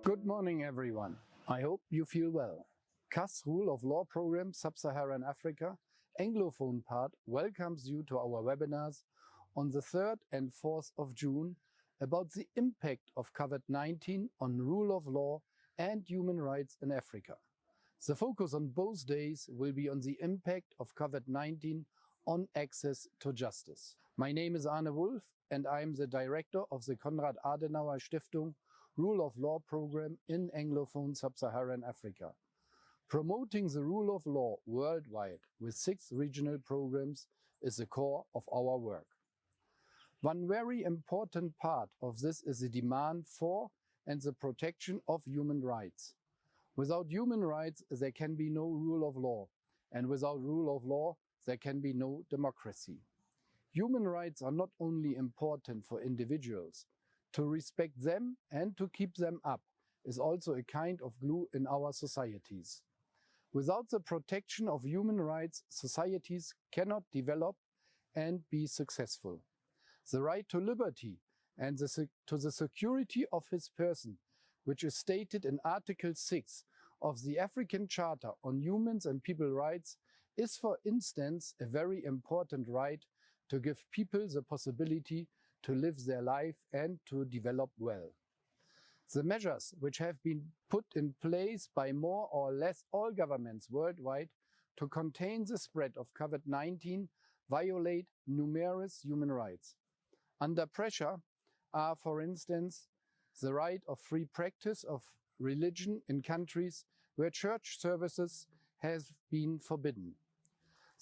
Good morning, everyone. I hope you feel well. CAS Rule of Law Program Sub-Saharan Africa Anglophone part welcomes you to our webinars on the 3rd and 4th of June about the impact of COVID-19 on rule of law and human rights in Africa. The focus on both days will be on the impact of COVID-19 on access to justice. My name is Arne Wulff and I am the director of the Konrad Adenauer Stiftung Rule of Law Program in Anglophone Sub-Saharan Africa. Promoting the rule of law worldwide with 6 regional programs is the core of our work. One very important part of this is the demand for and the protection of human rights. Without human rights, there can be no rule of law, and without rule of law, there can be no democracy. Human rights are not only important for individuals. To respect them and to keep them up is also a kind of glue in our societies. Without the protection of human rights, societies cannot develop and be successful. The right to liberty and to the security of his person, which is stated in Article 6 of the African Charter on Human and People Rights, is, for instance, a very important right to give people the possibility to live their life and to develop well. The measures which have been put in place by more or less all governments worldwide to contain the spread of COVID-19 violate numerous human rights. Under pressure are, for instance, the right of free practice of religion in countries where church services have been forbidden.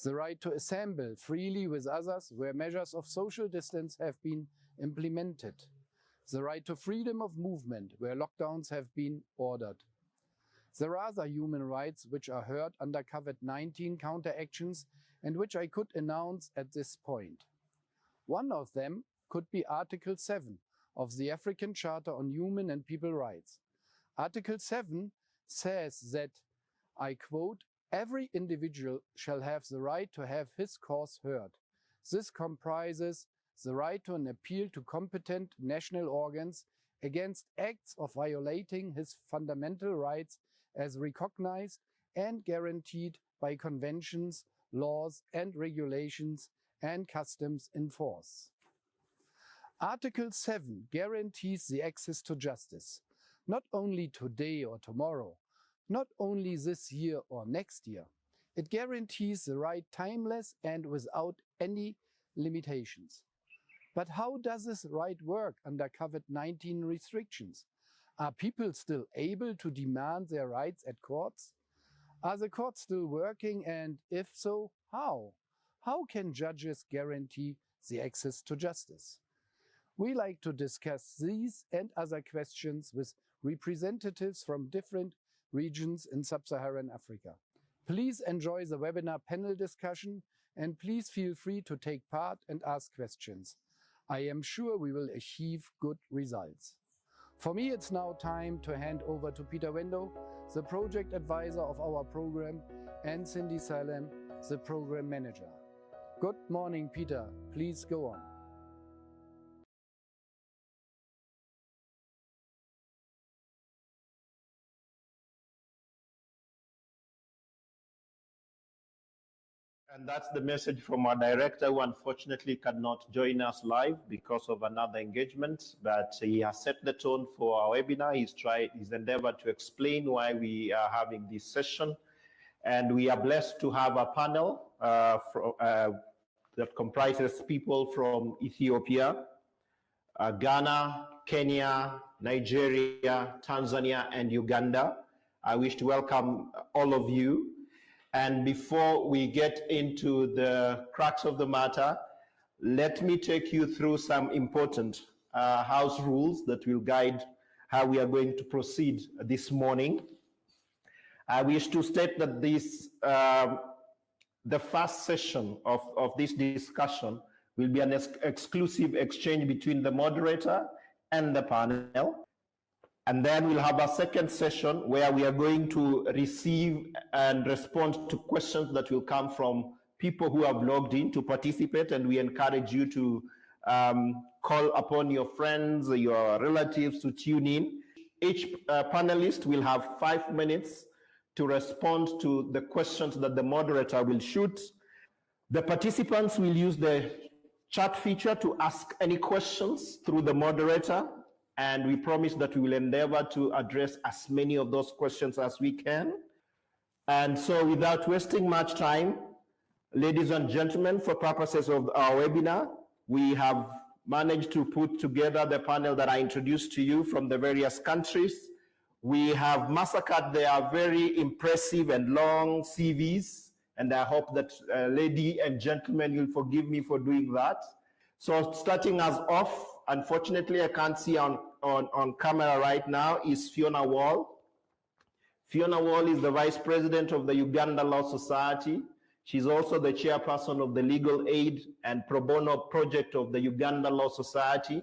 The right to assemble freely with others where measures of social distance have been implemented. The right to freedom of movement where lockdowns have been ordered. There are other human rights which are hurt under COVID-19 counteractions and which I could announce at this point. One of them could be Article 7 of the African Charter on Human and People Rights. Article 7 says that, I quote, "Every individual shall have the right to have his cause heard. This comprises the right to an appeal to competent national organs against acts of violating his fundamental rights as recognized and guaranteed by conventions, laws and regulations and customs in force." Article 7 guarantees the access to justice, not only today or tomorrow, not only this year or next year. It guarantees the right timeless and without any limitations. But how does this right work under COVID-19 restrictions? Are people still able to demand their rights at courts? Are the courts still working, and if so, how? How can judges guarantee the access to justice? We like to discuss these and other questions with representatives from different regions in Sub-Saharan Africa. Please enjoy the webinar panel discussion and please feel free to take part and ask questions. I am sure we will achieve good results. For me, it's now time to hand over to Peter Wendo, the project advisor of our program, and Cindy Salem, the program manager. Good morning, Peter. Please go on. And that's the message from our director, who unfortunately cannot join us live because of another engagement, but he has set the tone for our webinar. He's endeavored to explain why we are having this session. And we are blessed to have a panel that comprises people from Ethiopia, Ghana, Kenya, Nigeria, Tanzania, and Uganda. I wish to welcome all of you. And before we get into the crux of the matter, let me take you through some important house rules that will guide how we are going to proceed this morning. I wish to state that this, the first session of this discussion will be an exclusive exchange between the moderator and the panel. And then we'll have a second session where we are going to receive and respond to questions that will come from people who have logged in to participate, and we encourage you to call upon your friends, your relatives to tune in. Each panelist will have 5 minutes to respond to the questions that the moderator will shoot. The participants will use the chat feature to ask any questions through the moderator, and we promise that we will endeavor to address as many of those questions as we can. And so without wasting much time, ladies and gentlemen, for purposes of our webinar, we have managed to put together the panel that I introduced to you from the various countries. We have massacred their very impressive and long CVs, and I hope that ladies and gentlemen, you'll forgive me for doing that. So starting us off, unfortunately, I can't see on camera right now, is PHEONA Wall. PHEONA Wall is the Vice President of the Uganda Law Society. She's also the chairperson of the Legal Aid and Pro Bono Project of the Uganda Law Society.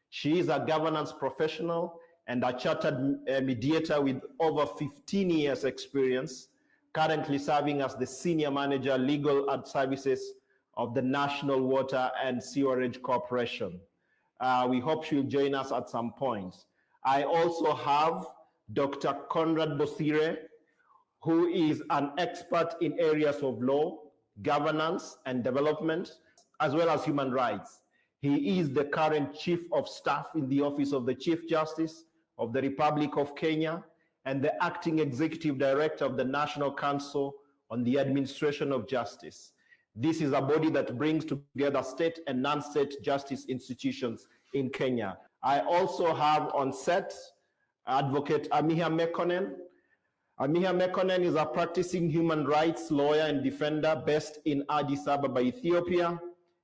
She is a governance professional and a chartered mediator with over 15 years experience, currently serving as the Senior Manager, Legal and Services of the National Water and Sewerage Corporation. We hope she'll join us at some point. I also have Dr. CONRAD BOSIRE, who is an expert in areas of law, governance, and development, as well as human rights. He is the current Chief of Staff in the Office of the Chief Justice of the Republic of Kenya and the Acting Executive Director of the National Council on the Administration of Justice. This is a body that brings together state and non-state justice institutions in Kenya. I also have on set Advocate AMEHA MEKONNEN. AMEHA MEKONNEN is a practicing human rights lawyer and defender based in Addis Ababa, Ethiopia.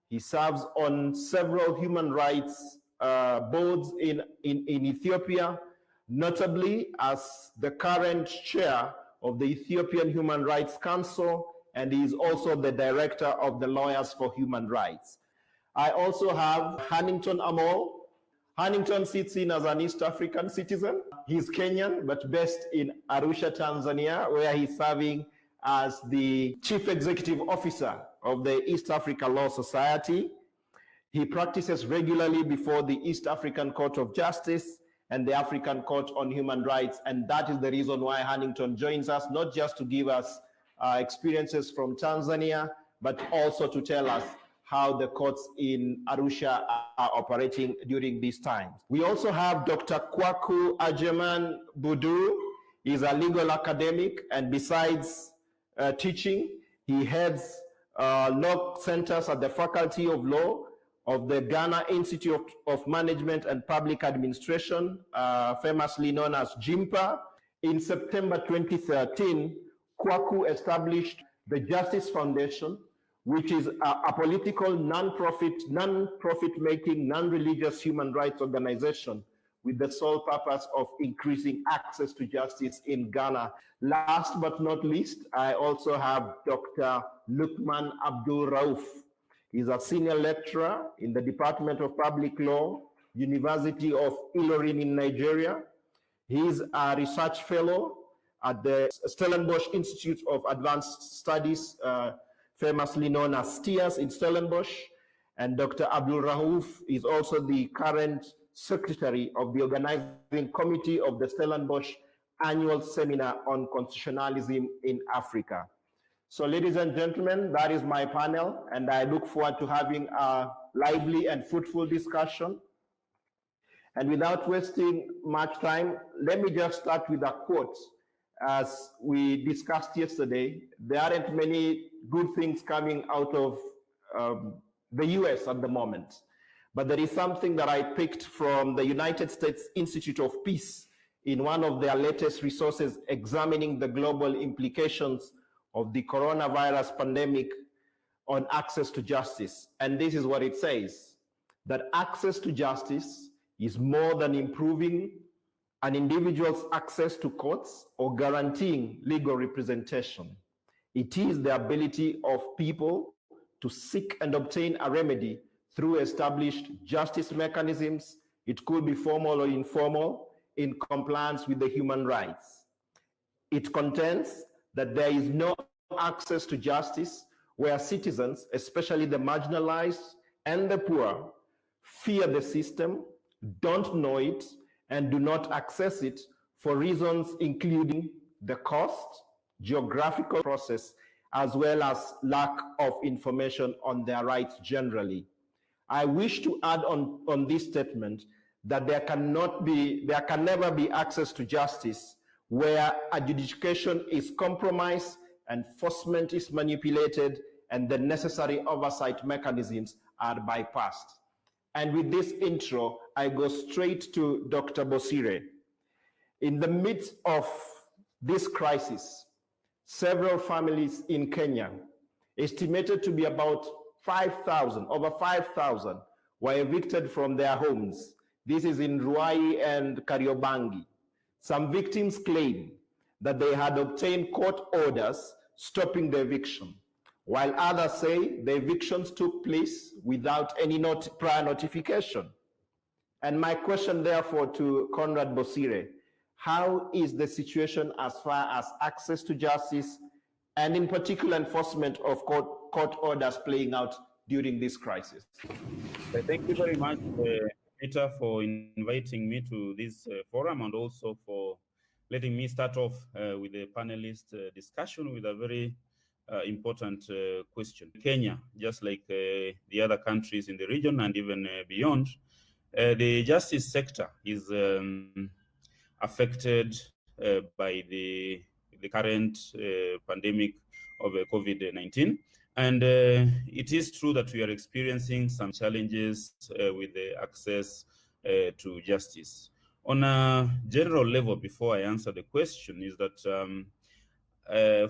He serves on several human rights boards in Ethiopia, notably as the current chair of the Ethiopian Human Rights Council, and he is also the director of the Lawyers for Human Rights. I also have Hanningtone AMOL. Hanningtone sits in as an East African citizen. He's Kenyan, but based in Arusha, Tanzania, where he's serving as the Chief Executive Officer of the East Africa Law Society. He practices regularly before the East African Court of Justice and the African Court on Human Rights, and that is the reason why Hanningtone joins us, not just to give us experiences from Tanzania, but also to tell us how the courts in Arusha are operating during these times. We also have Dr. KWAKU AGYEMAN BUDU. He's a legal academic, and besides teaching, he heads law centers at the Faculty of Law of the Ghana Institute of Management and Public Administration, famously known as GIMPA. In September 2013, KWAKU established the Justice Foundation, which is a political, non-profit-making, non-religious human rights organization with the sole purpose of increasing access to justice in Ghana. Last but not least, I also have Dr. LUKMAN ABDULRAUF. He's a senior lecturer in the Department of Public Law, University of Ilorin in Nigeria. He's a research fellow at the Stellenbosch Institute of Advanced Studies, famously known as STIAS in Stellenbosch, and Dr. ABDULRAUF is also the current secretary of the organizing committee of the Stellenbosch Annual Seminar on Constitutionalism in Africa. So ladies and gentlemen, that is my panel, and I look forward to having a lively and fruitful discussion. And without wasting much time, let me just start with a quote. As we discussed yesterday, there aren't many good things coming out of the US at the moment. But there is something that I picked from the United States Institute of Peace in one of their latest resources examining the global implications of the coronavirus pandemic on access to justice. And this is what it says, that access to justice is more than improving an individual's access to courts or guaranteeing legal representation. It is the ability of people to seek and obtain a remedy through established justice mechanisms. It could be formal or informal, in compliance with the human rights. It contends that there is no access to justice where citizens, especially the marginalized and the poor, fear the system, don't know it, and do not access it for reasons including the cost, geographical process, as well as lack of information on their rights generally. I wish to add on this statement that there can never be access to justice where adjudication is compromised, enforcement is manipulated, and the necessary oversight mechanisms are bypassed. And with this intro, I go straight to Dr. Bosire. In the midst of this crisis, several families in Kenya, estimated to be about 5,000, over 5,000, were evicted from their homes. This is in Ruai and Kariobangi. Some victims claim that they had obtained court orders stopping the eviction, while others say the evictions took place without any prior notification. And my question, therefore, to CONRAD Bosire, how is the situation as far as access to justice and in particular enforcement of court orders playing out during this crisis? Thank you very much, Peter, for inviting me to this forum and also for letting me start off with the panelist discussion with a very important question. Kenya, just like the other countries in the region and even beyond, the justice sector is affected by the current pandemic of COVID-19. And it is true that we are experiencing some challenges with the access to justice. On a general level, before I answer the question, is that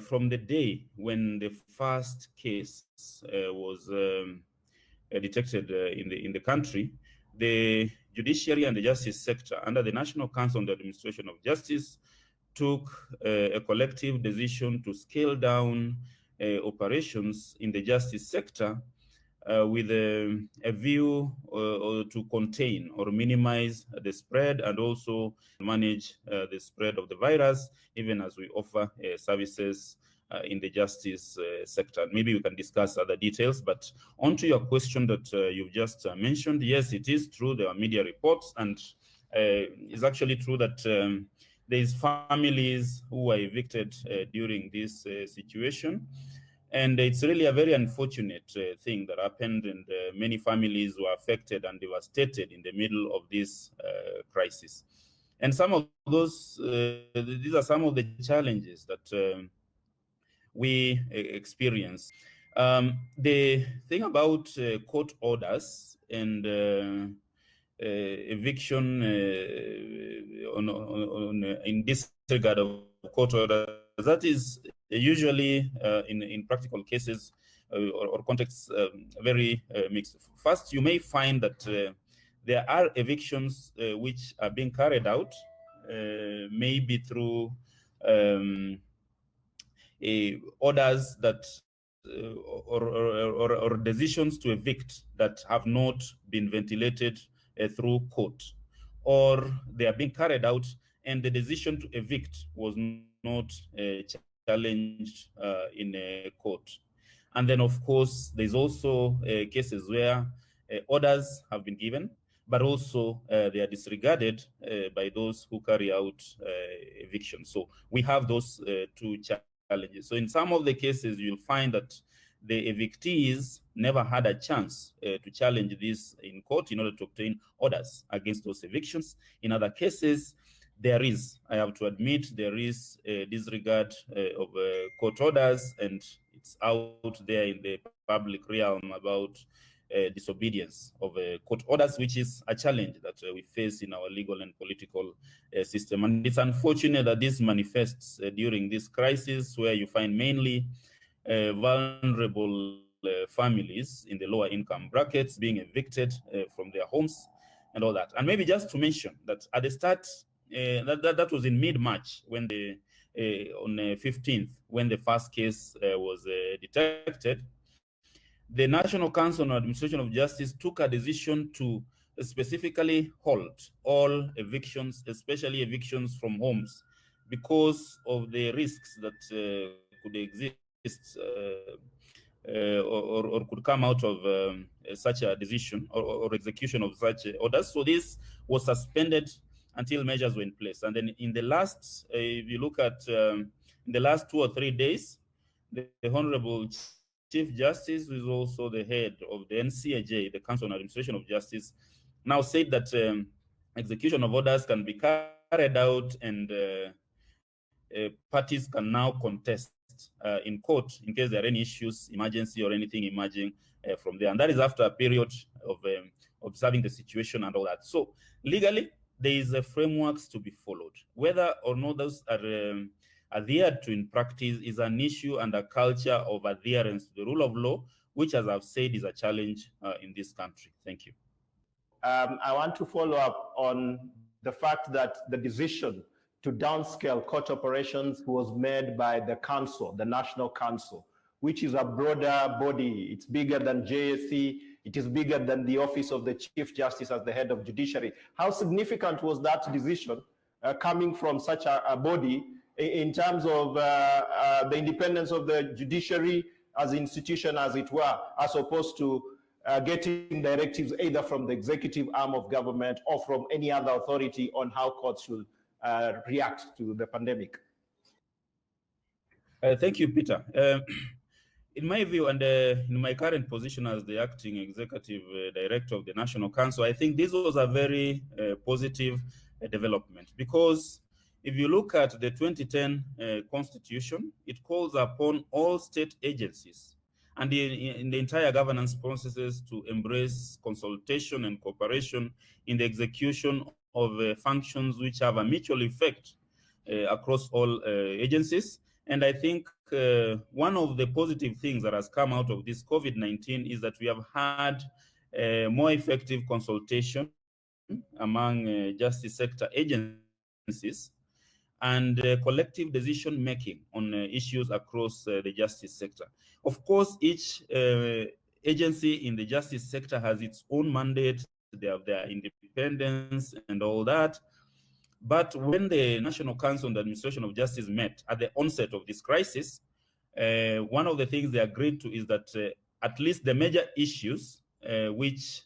from the day when the first case was detected in the country, the judiciary and the justice sector under the National Council on the Administration of Justice took a collective decision to scale down operations in the justice sector with a view to contain or minimize the spread and also manage the spread of the virus, even as we offer services in the justice sector. Maybe we can discuss other details, but on to your question that you've just mentioned, yes, it is true, there are media reports, and it's actually true that there's families who were evicted during this situation. And it's really a very unfortunate thing that happened, and many families were affected and devastated in the middle of this crisis. And some of those, these are some of the challenges that we experience. The thing about court orders and eviction in this regard of court orders, that is usually in practical cases or contexts very mixed. First, you may find that there are evictions which are being carried out maybe through orders that or decisions to evict that have not been ventilated through court, or they are being carried out and the decision to evict was not challenged in a court. And then, of course, there's also cases where orders have been given, but also they are disregarded by those who carry out eviction. So we have those two challenges. So in some of the cases, you'll find that the evictees never had a chance to challenge this in court in order to obtain orders against those evictions. In other cases, there is, I have to admit, there is a disregard of court orders, and it's out there in the public realm about disobedience of court orders, which is a challenge that we face in our legal and political system. And it's unfortunate that this manifests during this crisis, where you find mainly vulnerable families in the lower income brackets being evicted from their homes and all that. And maybe just to mention that at the start, that was in mid-March when on the 15th, when the first case was detected, the National Council on Administration of Justice took a decision to specifically halt all evictions, especially evictions from homes, because of the risks that could exist or could come out of such a decision or execution of such orders. So this was suspended until measures were in place. And then in the last, if you look at in the last 2 or 3 days, the Honorable Chief Justice, who is also the head of the NCAJ, the Council on Administration of Justice, now said that execution of orders can be carried out, and parties can now contest in court in case there are any issues, emergency or anything emerging from there. And that is after a period of observing the situation and all that. So legally, there is a frameworks to be followed. Whether or not those are adhered to in practice is an issue and a culture of adherence to the rule of law, which, as I've said, is a challenge in this country. Thank you. I want to follow up on the fact that the decision to downscale court operations was made by the council, the National Council, which is a broader body. It's bigger than JSC. It is bigger than the Office of the Chief Justice as the head of judiciary. How significant was that decision coming from such a body in terms of the independence of the judiciary as an institution, as it were, as opposed to getting directives either from the executive arm of government or from any other authority on how courts should react to the pandemic? Thank you, Peter. In my view, and in my current position as the acting executive director of the National Council, I think this was a very positive development, because if you look at the 2010 Constitution, it calls upon all state agencies and in the entire governance processes to embrace consultation and cooperation in the execution of functions which have a mutual effect across all agencies. And I think one of the positive things that has come out of this COVID-19 is that we have had more effective consultation among justice sector agencies and collective decision making on issues across the justice sector. Of course, each agency in the justice sector has its own mandate, they have their independence and all that. But when the National Council on the Administration of Justice met at the onset of this crisis, one of the things they agreed to is that at least the major issues which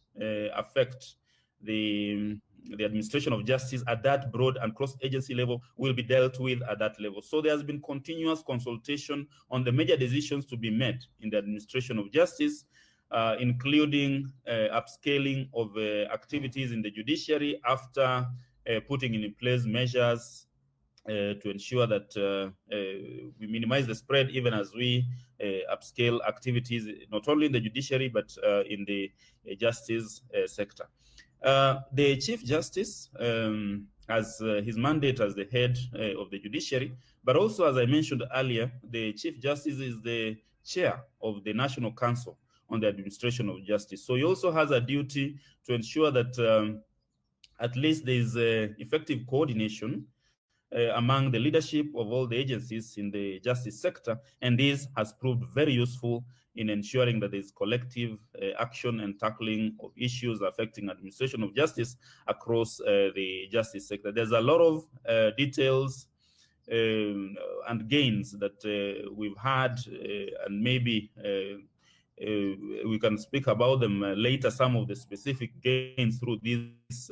affect the administration of justice at that broad and cross-agency level will be dealt with at that level. So there has been continuous consultation on the major decisions to be made in the administration of justice, including upscaling of activities in the judiciary after putting in place measures to ensure that we minimize the spread, even as we upscale activities, not only in the judiciary, but in the justice sector. The Chief Justice has his mandate as the head of the judiciary, but also, as I mentioned earlier, the Chief Justice is the chair of the National Council on the Administration of Justice. So he also has a duty to ensure that at least there is effective coordination among the leadership of all the agencies in the justice sector, and this has proved very useful in ensuring that there is collective action and tackling of issues affecting administration of justice across the justice sector. There's a lot of details and gains that we've had, and maybe we can speak about them later, some of the specific gains through this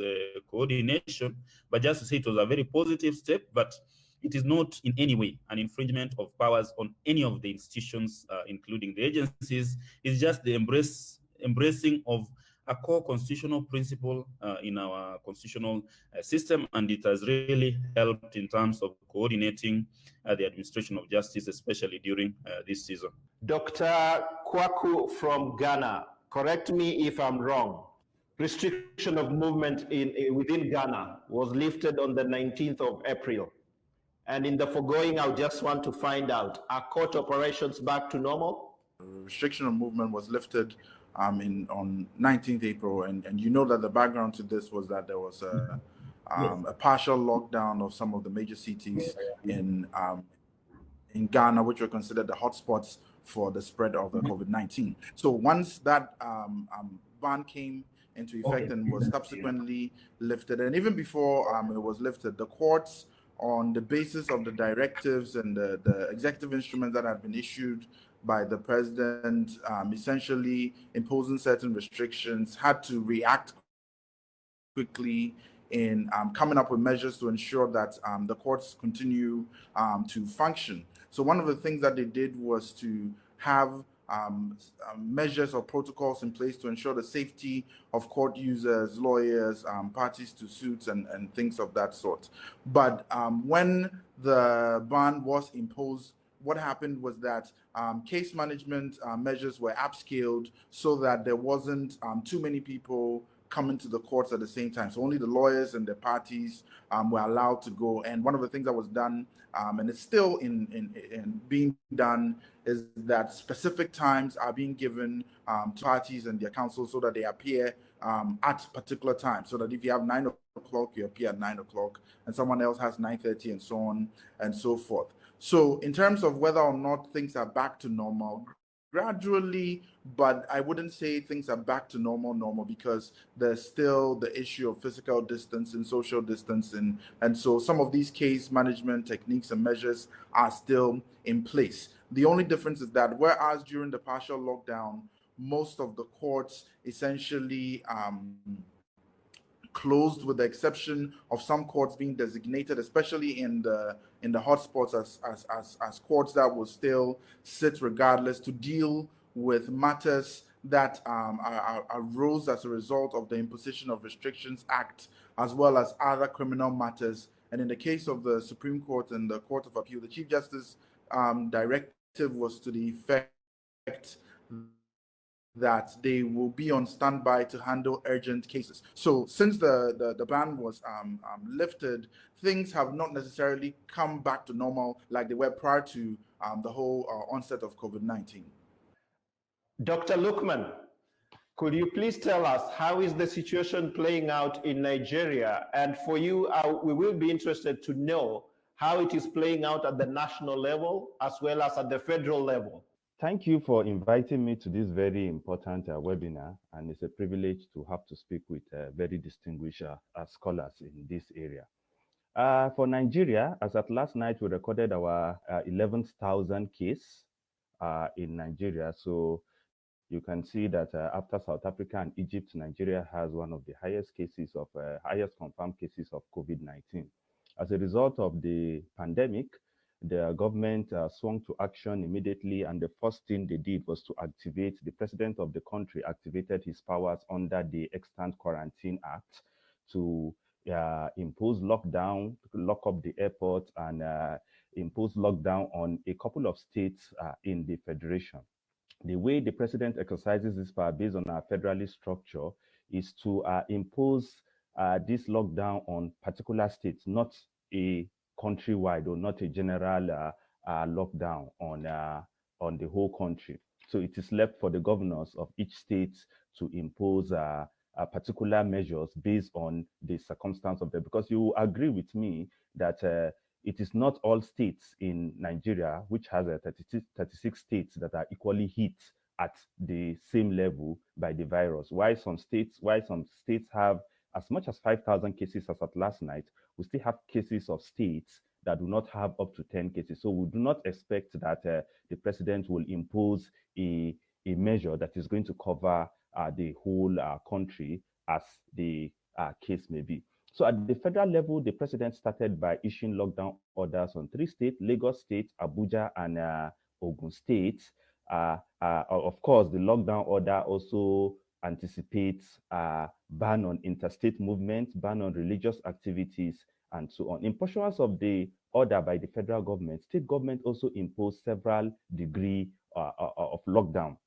coordination. But just to say, it was a very positive step, but it is not in any way an infringement of powers on any of the institutions, including the agencies. It's just the embracing of a core constitutional principle in our constitutional system, and it has really helped in terms of coordinating the administration of justice, especially during this season. Dr. KWAKU from Ghana, correct me if I'm wrong. Restriction of movement within Ghana was lifted on the 19th of April. And in the foregoing, I just want to find out, are court operations back to normal? Restriction of movement was lifted on 19th April, and you know that the background to this was that there was a partial lockdown of some of the major cities in Ghana, which were considered the hotspots for the spread of the COVID-19. So once that ban came into effect and was subsequently lifted, and even before it was lifted, the courts, on the basis of the directives and the executive instruments that have been issued by the president, essentially imposing certain restrictions, had to react quickly in coming up with measures to ensure that the courts continue to function. So one of the things that they did was to have measures or protocols in place to ensure the safety of court users, lawyers, parties to suits, and things of that sort. But when the ban was imposed, what happened was that case management measures were upscaled so that there wasn't too many people coming to the courts at the same time. So only the lawyers and the parties were allowed to go. And one of the things that was done, and it's still in being done, is that specific times are being given to parties and their counsel so that they appear at particular times. So that if you have 9 o'clock, you appear at 9 o'clock, and someone else has 9:30, and so on and so forth. So in terms of whether or not things are back to normal, gradually, but I wouldn't say things are back to normal because there's still the issue of physical distancing, social distancing, and so some of these case management techniques and measures are still in place. The only difference is that whereas during the partial lockdown, most of the courts essentially closed, with the exception of some courts being designated, especially in the hotspots, as courts that will still sit regardless to deal with matters that arose as a result of the Imposition of Restrictions Act, as well as other criminal matters. And in the case of the Supreme Court and the Court of Appeal, the Chief Justice directive was to the effect that they will be on standby to handle urgent cases. So since the ban was lifted, things have not necessarily come back to normal like they were prior to the whole onset of COVID-19. Dr. Lukman, could you please tell us how is the situation playing out in Nigeria? And for you, we will be interested to know how it is playing out at the national level as well as at the federal level. Thank you for inviting me to this very important webinar, and it's a privilege to have to speak with very distinguished scholars in this area. For Nigeria, as at last night, we recorded our 11,000 case in Nigeria. So you can see that after South Africa and Egypt, Nigeria has one of the highest cases of highest confirmed cases of COVID-19. As a result of the pandemic, the government swung to action immediately, and the first thing they did was to activate, the president of the country activated his powers under the Extant Quarantine Act to impose lockdown, lock up the airport, and impose lockdown on a couple of states in the federation. The way the president exercises this power based on our federalist structure is to impose this lockdown on particular states, not a countrywide or not a general lockdown on the whole country. So it is left for the governors of each state to impose particular measures based on the circumstance of them. Because you agree with me that it is not all states in Nigeria, which has 36 states that are equally hit at the same level by the virus. Why some states have as much as 5,000 cases as at last night, we still have cases of states that do not have up to 10 cases. So we do not expect that the president will impose a measure that is going to cover the whole country as the case may be. So at the federal level, the president started by issuing lockdown orders on 3 states, Lagos State, Abuja, and Ogun State. Of course, the lockdown order also anticipates ban on interstate movement, ban on religious activities, and so on. In pursuance of the order by the federal government, state government also imposed several degree of lockdown.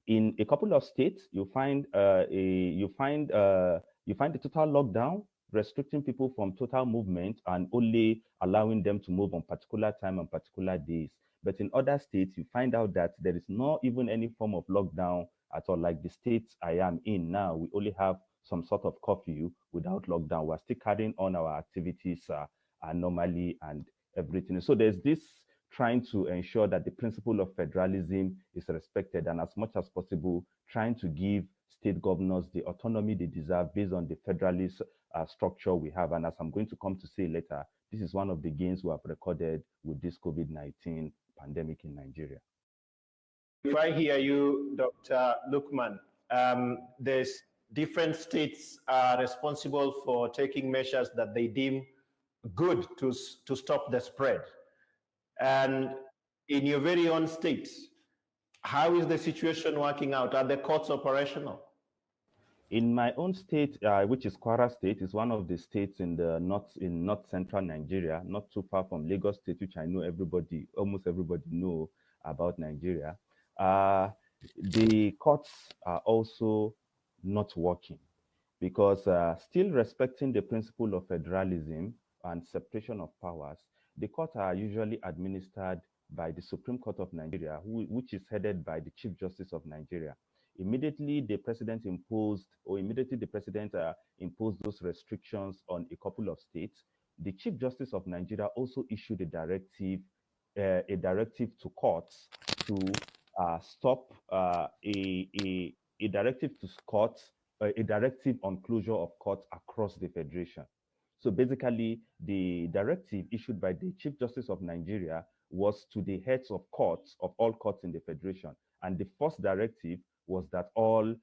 In a couple of states, you find the total lockdown, restricting people from total movement and only allowing them to move on particular time and particular days. But in other states, you find out that there is not even any form of lockdown at all. Like the states I am in now, we only have some sort of curfew without lockdown. We're still carrying on our activities normally and everything. So there's this trying to ensure that the principle of federalism is respected, and as much as possible, trying to give state governors the autonomy they deserve based on the federalist structure we have. And as I'm going to come to say later, this is one of the gains we have recorded with this COVID-19 pandemic in Nigeria. If I hear you, Dr. Lukman, there's different states are responsible for taking measures that they deem good to stop the spread. And in your very own state, how is the situation working out? Are the courts operational? In my own state, which is Kwara State, is one of the states in the north central Nigeria, not too far from Lagos State, which I know almost everybody know about Nigeria. The courts are also not working because still respecting the principle of federalism and separation of powers, the courts are usually administered by the Supreme Court of Nigeria, which is headed by the Chief Justice of Nigeria. Immediately the president imposed those restrictions on a couple of states, the Chief Justice of Nigeria also issued a directive to courts to stop a directive on closure of courts across the federation. So basically, the directive issued by the Chief Justice of Nigeria was to the heads of courts, of all courts in the federation. And the first directive was that all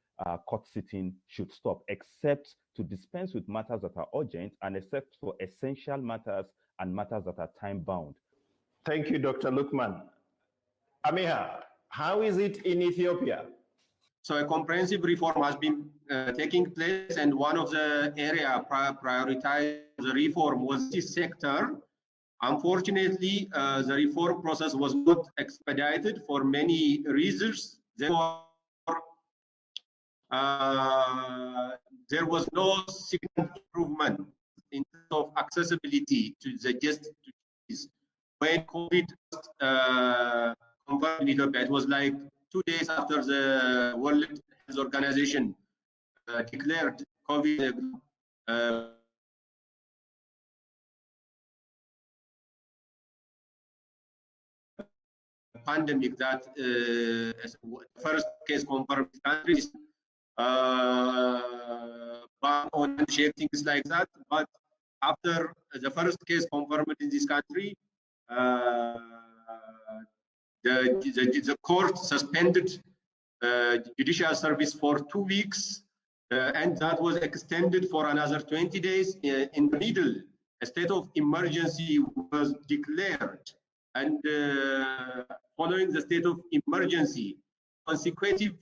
court sitting should stop, except to dispense with matters that are urgent and except for essential matters and matters that are time-bound. Thank you, Dr. Lukman. AMEHA, how is it in Ethiopia? So a comprehensive reform has been taking place, and one of the area prioritized the reform was this sector. Unfortunately, the reform process was not expedited for many reasons. Therefore, there was no significant improvement in terms of accessibility to the justice. When COVID confirmed in Ethiopia, it was like 2 days after the World Health Organization declared COVID pandemic, that first case confirmed in countries, on share things like that. But after the first case confirmed in this country, the court suspended judicial service for 2 weeks, and that was extended for another 20 days. In the middle, a state of emergency was declared, and following the state of emergency, consecutive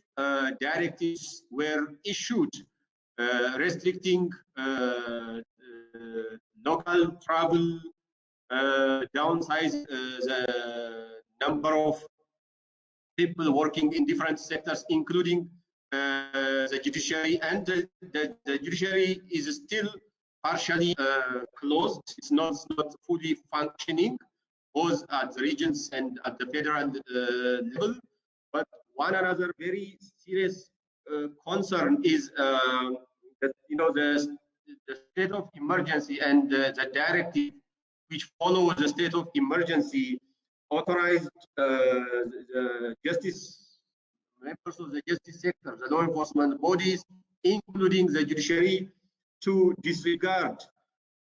directives were issued restricting local travel, downsize the number of people working in different sectors, including the judiciary, and the judiciary is still partially closed. It's not fully functioning, both at the regions and at the federal level. But one another very serious concern is that the state of emergency and the directive which follows the state of emergency authorized the justice members of the justice sector, the law enforcement bodies, including the judiciary, to disregard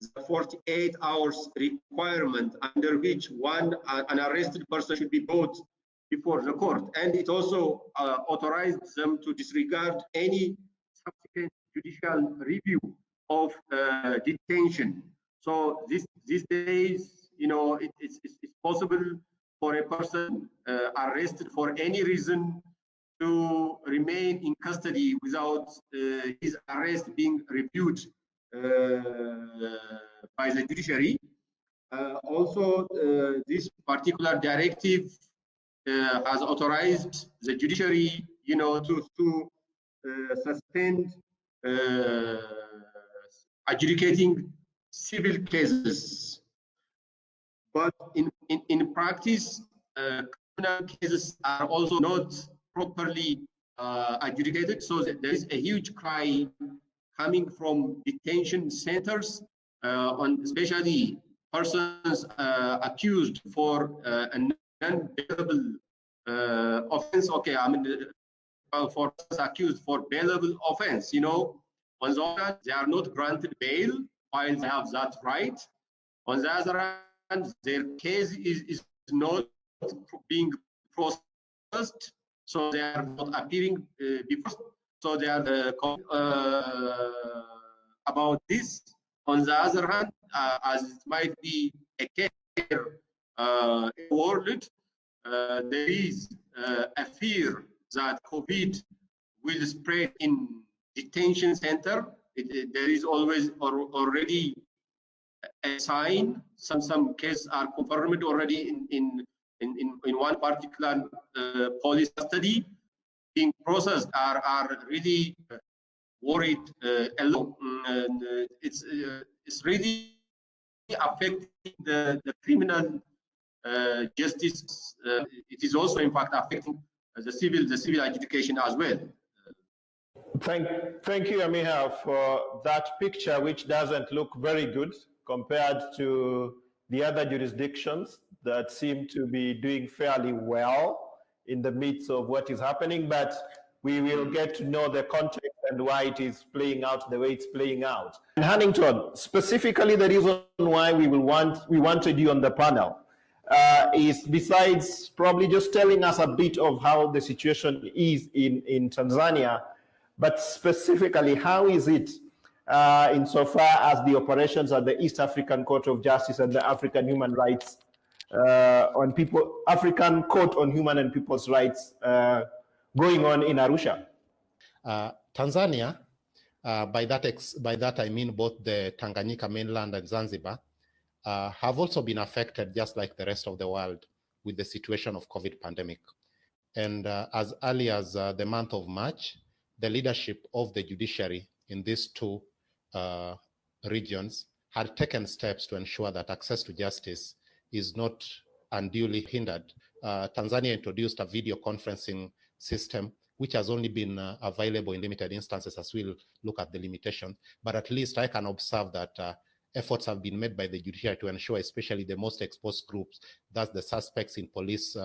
the 48 hours requirement under which an arrested person should be brought before the court. And it also authorized them to disregard any subsequent judicial review of detention. So these days, it's possible for a person arrested for any reason to remain in custody without his arrest being reviewed by the judiciary. Also, this particular directive has authorized the judiciary, to suspend adjudicating civil cases. But in practice, criminal cases are also not properly adjudicated. So there is a huge cry coming from detention centers, on especially persons accused for a non-bailable offense. Okay, for persons accused for bailable offense, on the other hand, they are not granted bail while they have that right. On the other hand, their case is not being processed, so they are not appearing before. So they are about this. On the other hand, as it might be a care world, there is a fear that COVID will spread in detention center. There is always already a sign. Some cases are confirmed already in one particular police study being processed are really worried a lot. It's really affecting the criminal justice. It is also in fact affecting the civil adjudication as well. Thank you, AMEHA, for that picture, which doesn't look very good compared to the other jurisdictions that seem to be doing fairly well in the midst of what is happening. But we will get to know the context and why it is playing out the way it's playing out. And Hanningtone, specifically the reason why we wanted you on the panel is, besides probably just telling us a bit of how the situation is in Tanzania, but specifically, how is it insofar as the operations at the East African Court of Justice and the African Human Rights African Court on Human and People's Rights going on in Arusha? Tanzania, by that I mean both the Tanganyika mainland and Zanzibar, have also been affected just like the rest of the world with the situation of COVID pandemic. And as early as the month of March, the leadership of the judiciary in these two regions had taken steps to ensure that access to justice is not unduly hindered. Tanzania introduced a video conferencing system, which has only been available in limited instances, as we'll look at the limitation. But at least I can observe that efforts have been made by the judiciary to ensure, especially the most exposed groups, that's the suspects in police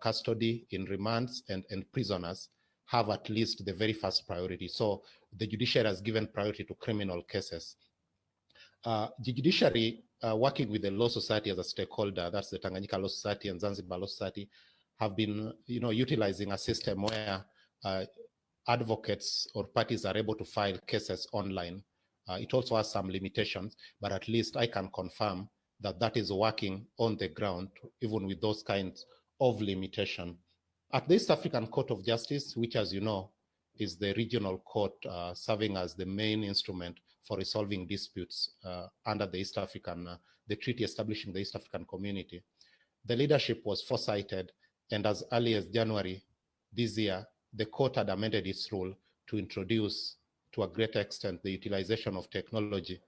custody, in remands, and prisoners, have at least the very first priority. So the judiciary has given priority to criminal cases. The judiciary, working with the Law Society as a stakeholder, that's the Tanganyika Law Society and Zanzibar Law Society, have been utilizing a system where advocates or parties are able to file cases online. It also has some limitations, but at least I can confirm that that is working on the ground, even with those kinds of limitation. At the East African Court of Justice, which, as you know, is the regional court serving as the main instrument for resolving disputes under the East African, the treaty establishing the East African Community, the leadership was foresighted, and as early as January this year, the court had amended its rule to introduce, to a great extent, the utilization of technology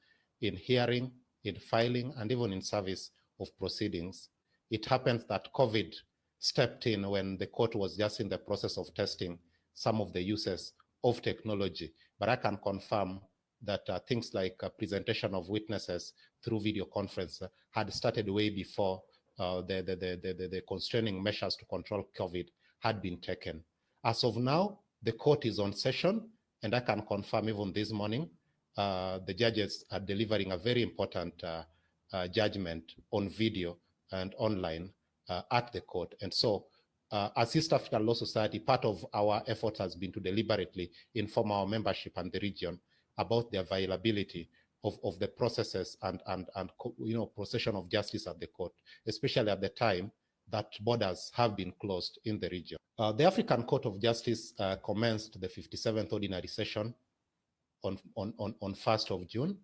in hearing, in filing, and even in service of proceedings. It happens that COVID stepped in when the court was just in the process of testing some of the uses of technology. But I can confirm that things like presentation of witnesses through video conference had started way before the constraining measures to control COVID had been taken. As of now, the court is on session, and I can confirm even this morning, the judges are delivering a very important judgment on video and online at the court. And so as East African Law Society, part of our effort has been to deliberately inform our membership and the region about the availability of the processes and procession of justice at the court, especially at the time that borders have been closed in the region. The African Court of Justice commenced the 57th ordinary session on 1st of June,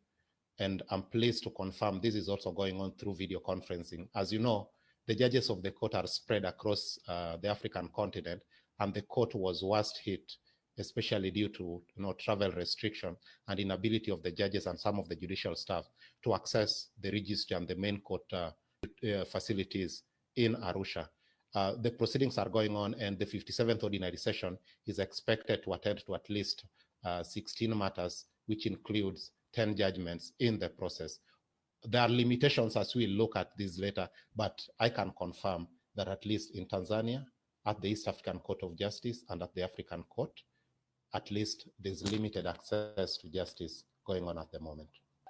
and I'm pleased to confirm this is also going on through video conferencing. As you know, the judges of the court are spread across the African continent, and the court was worst hit, especially due to travel restriction and inability of the judges and some of the judicial staff to access the registry and the main court facilities in Arusha. The proceedings are going on, and the 57th ordinary session is expected to attend to at least 16 matters, which includes 10 judgments in the process. There are limitations as we look at this later, but I can confirm that at least in Tanzania, at the East African Court of Justice and at the African Court, at least there's limited access to justice going on at the moment.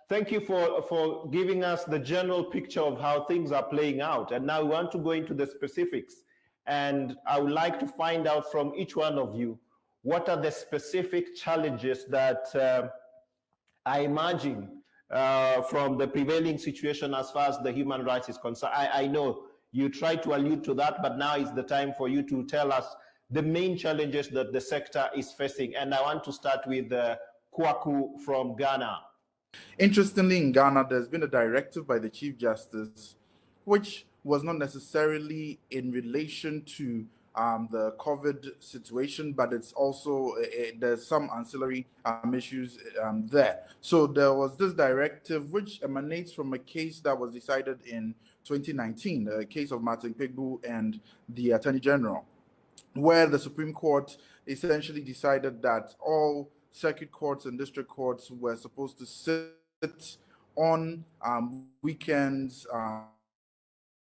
Thank you for giving us the general picture of how things are playing out. And now we want to go into the specifics. And I would like to find out from each one of you, what are the specific challenges that are emerging from the prevailing situation as far as the human rights is concerned? I know you try to allude to that, but now is the time for you to tell us the main challenges that the sector is facing. And I want to start with KWAKU from Ghana. Interestingly, in Ghana, there's been a directive by the Chief Justice, which was not necessarily in relation to the COVID situation, but it's also, there's some ancillary issues there. So there was this directive, which emanates from a case that was decided in 2019, the case of Martin Pigbu and the Attorney General, where the Supreme Court essentially decided that all circuit courts and district courts were supposed to sit on weekends,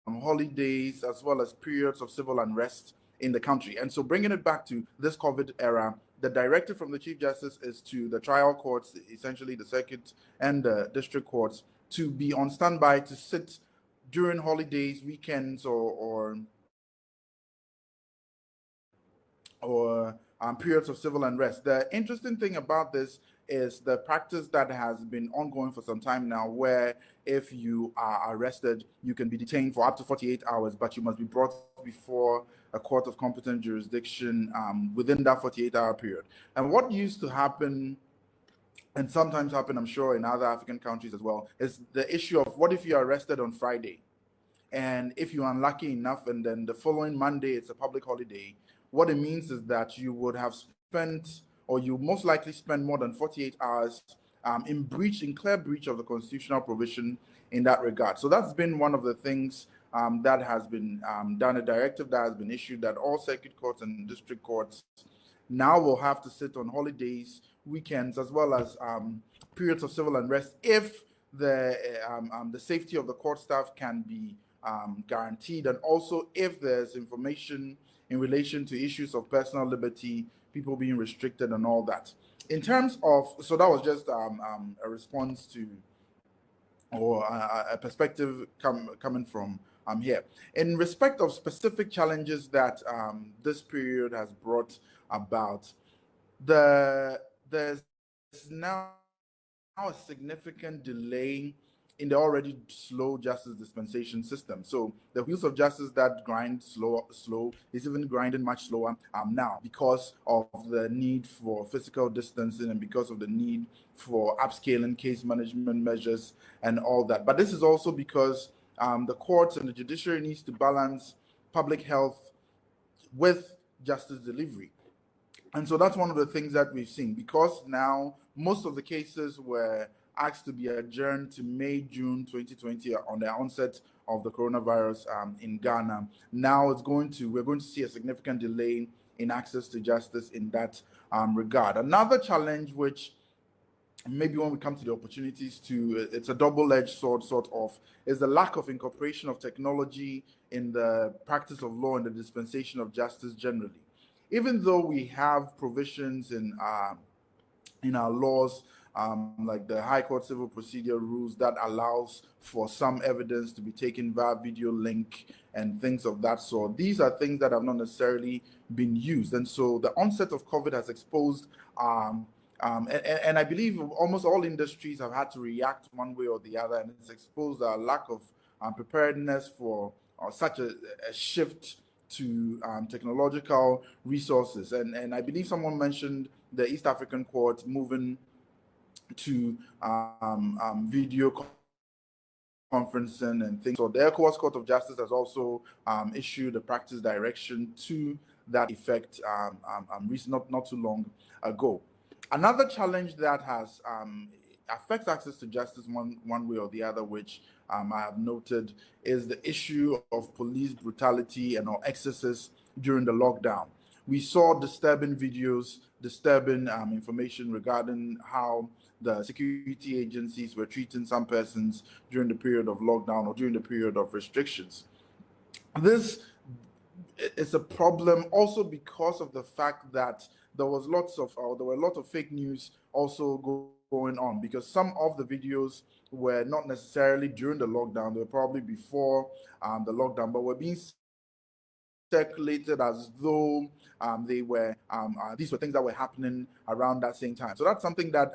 holidays, as well as periods of civil unrest in the country. And so bringing it back to this COVID era, the directive from the Chief Justice is to the trial courts, essentially the circuit and the district courts, to be on standby to sit during holidays, weekends, or periods of civil unrest. The interesting thing about this is the practice that has been ongoing for some time now, where if you are arrested, you can be detained for up to 48 hours, but you must be brought before a court of competent jurisdiction within that 48-hour period. And what used to happen, and sometimes happen, I'm sure, in other African countries as well, is the issue of what if you're arrested on Friday? And if you're unlucky enough, and then the following Monday, it's a public holiday, what it means is that you would have spent, or you most likely spend more than 48 hours in clear breach of the constitutional provision in that regard. So that's been one of the things that has been done, a directive that has been issued, that all circuit courts and district courts now will have to sit on holidays, weekends, as well as periods of civil unrest, if the safety of the court staff can be guaranteed, and also if there's information in relation to issues of personal liberty, people being restricted and all that. In terms of, so that was just a response to, or a perspective coming from here. In respect of specific challenges that this period has brought about, there's now a significant delay in the already slow justice dispensation system. So the wheels of justice that grind slow is even grinding much slower now, because of the need for physical distancing and because of the need for upscaling case management measures and all that. But this is also because the courts and the judiciary needs to balance public health with justice delivery. And so that's one of the things that we've seen, because now most of the cases were asked to be adjourned to May, June 2020 on the onset of the coronavirus in Ghana. Now we're going to see a significant delay in access to justice in that regard. Another challenge, which maybe when we come to the opportunities to, it's a double-edged sword sort of, is the lack of incorporation of technology in the practice of law and the dispensation of justice generally. Even though we have provisions in our laws, like the High Court Civil Procedure Rules, that allows for some evidence to be taken via video link and things of that sort. These are things that have not necessarily been used. And so the onset of COVID has exposed, and I believe almost all industries have had to react one way or the other, and it's exposed a lack of preparedness for such a shift to technological resources. And I believe someone mentioned the East African court moving to video conferencing and things. So the ECOWAS Court of Justice has also issued a practice direction to that effect not too long ago. Another challenge that has affects access to justice one way or the other, which I have noted, is the issue of police brutality and excesses during the lockdown. We saw disturbing videos, disturbing information regarding how the security agencies were treating some persons during the period of lockdown or during the period of restrictions. This is a problem also because of the fact that there were a lot of fake news also going on, because some of the videos were not necessarily during the lockdown, they were probably before the lockdown, but were being circulated as though these were things that were happening around that same time. So that's something that,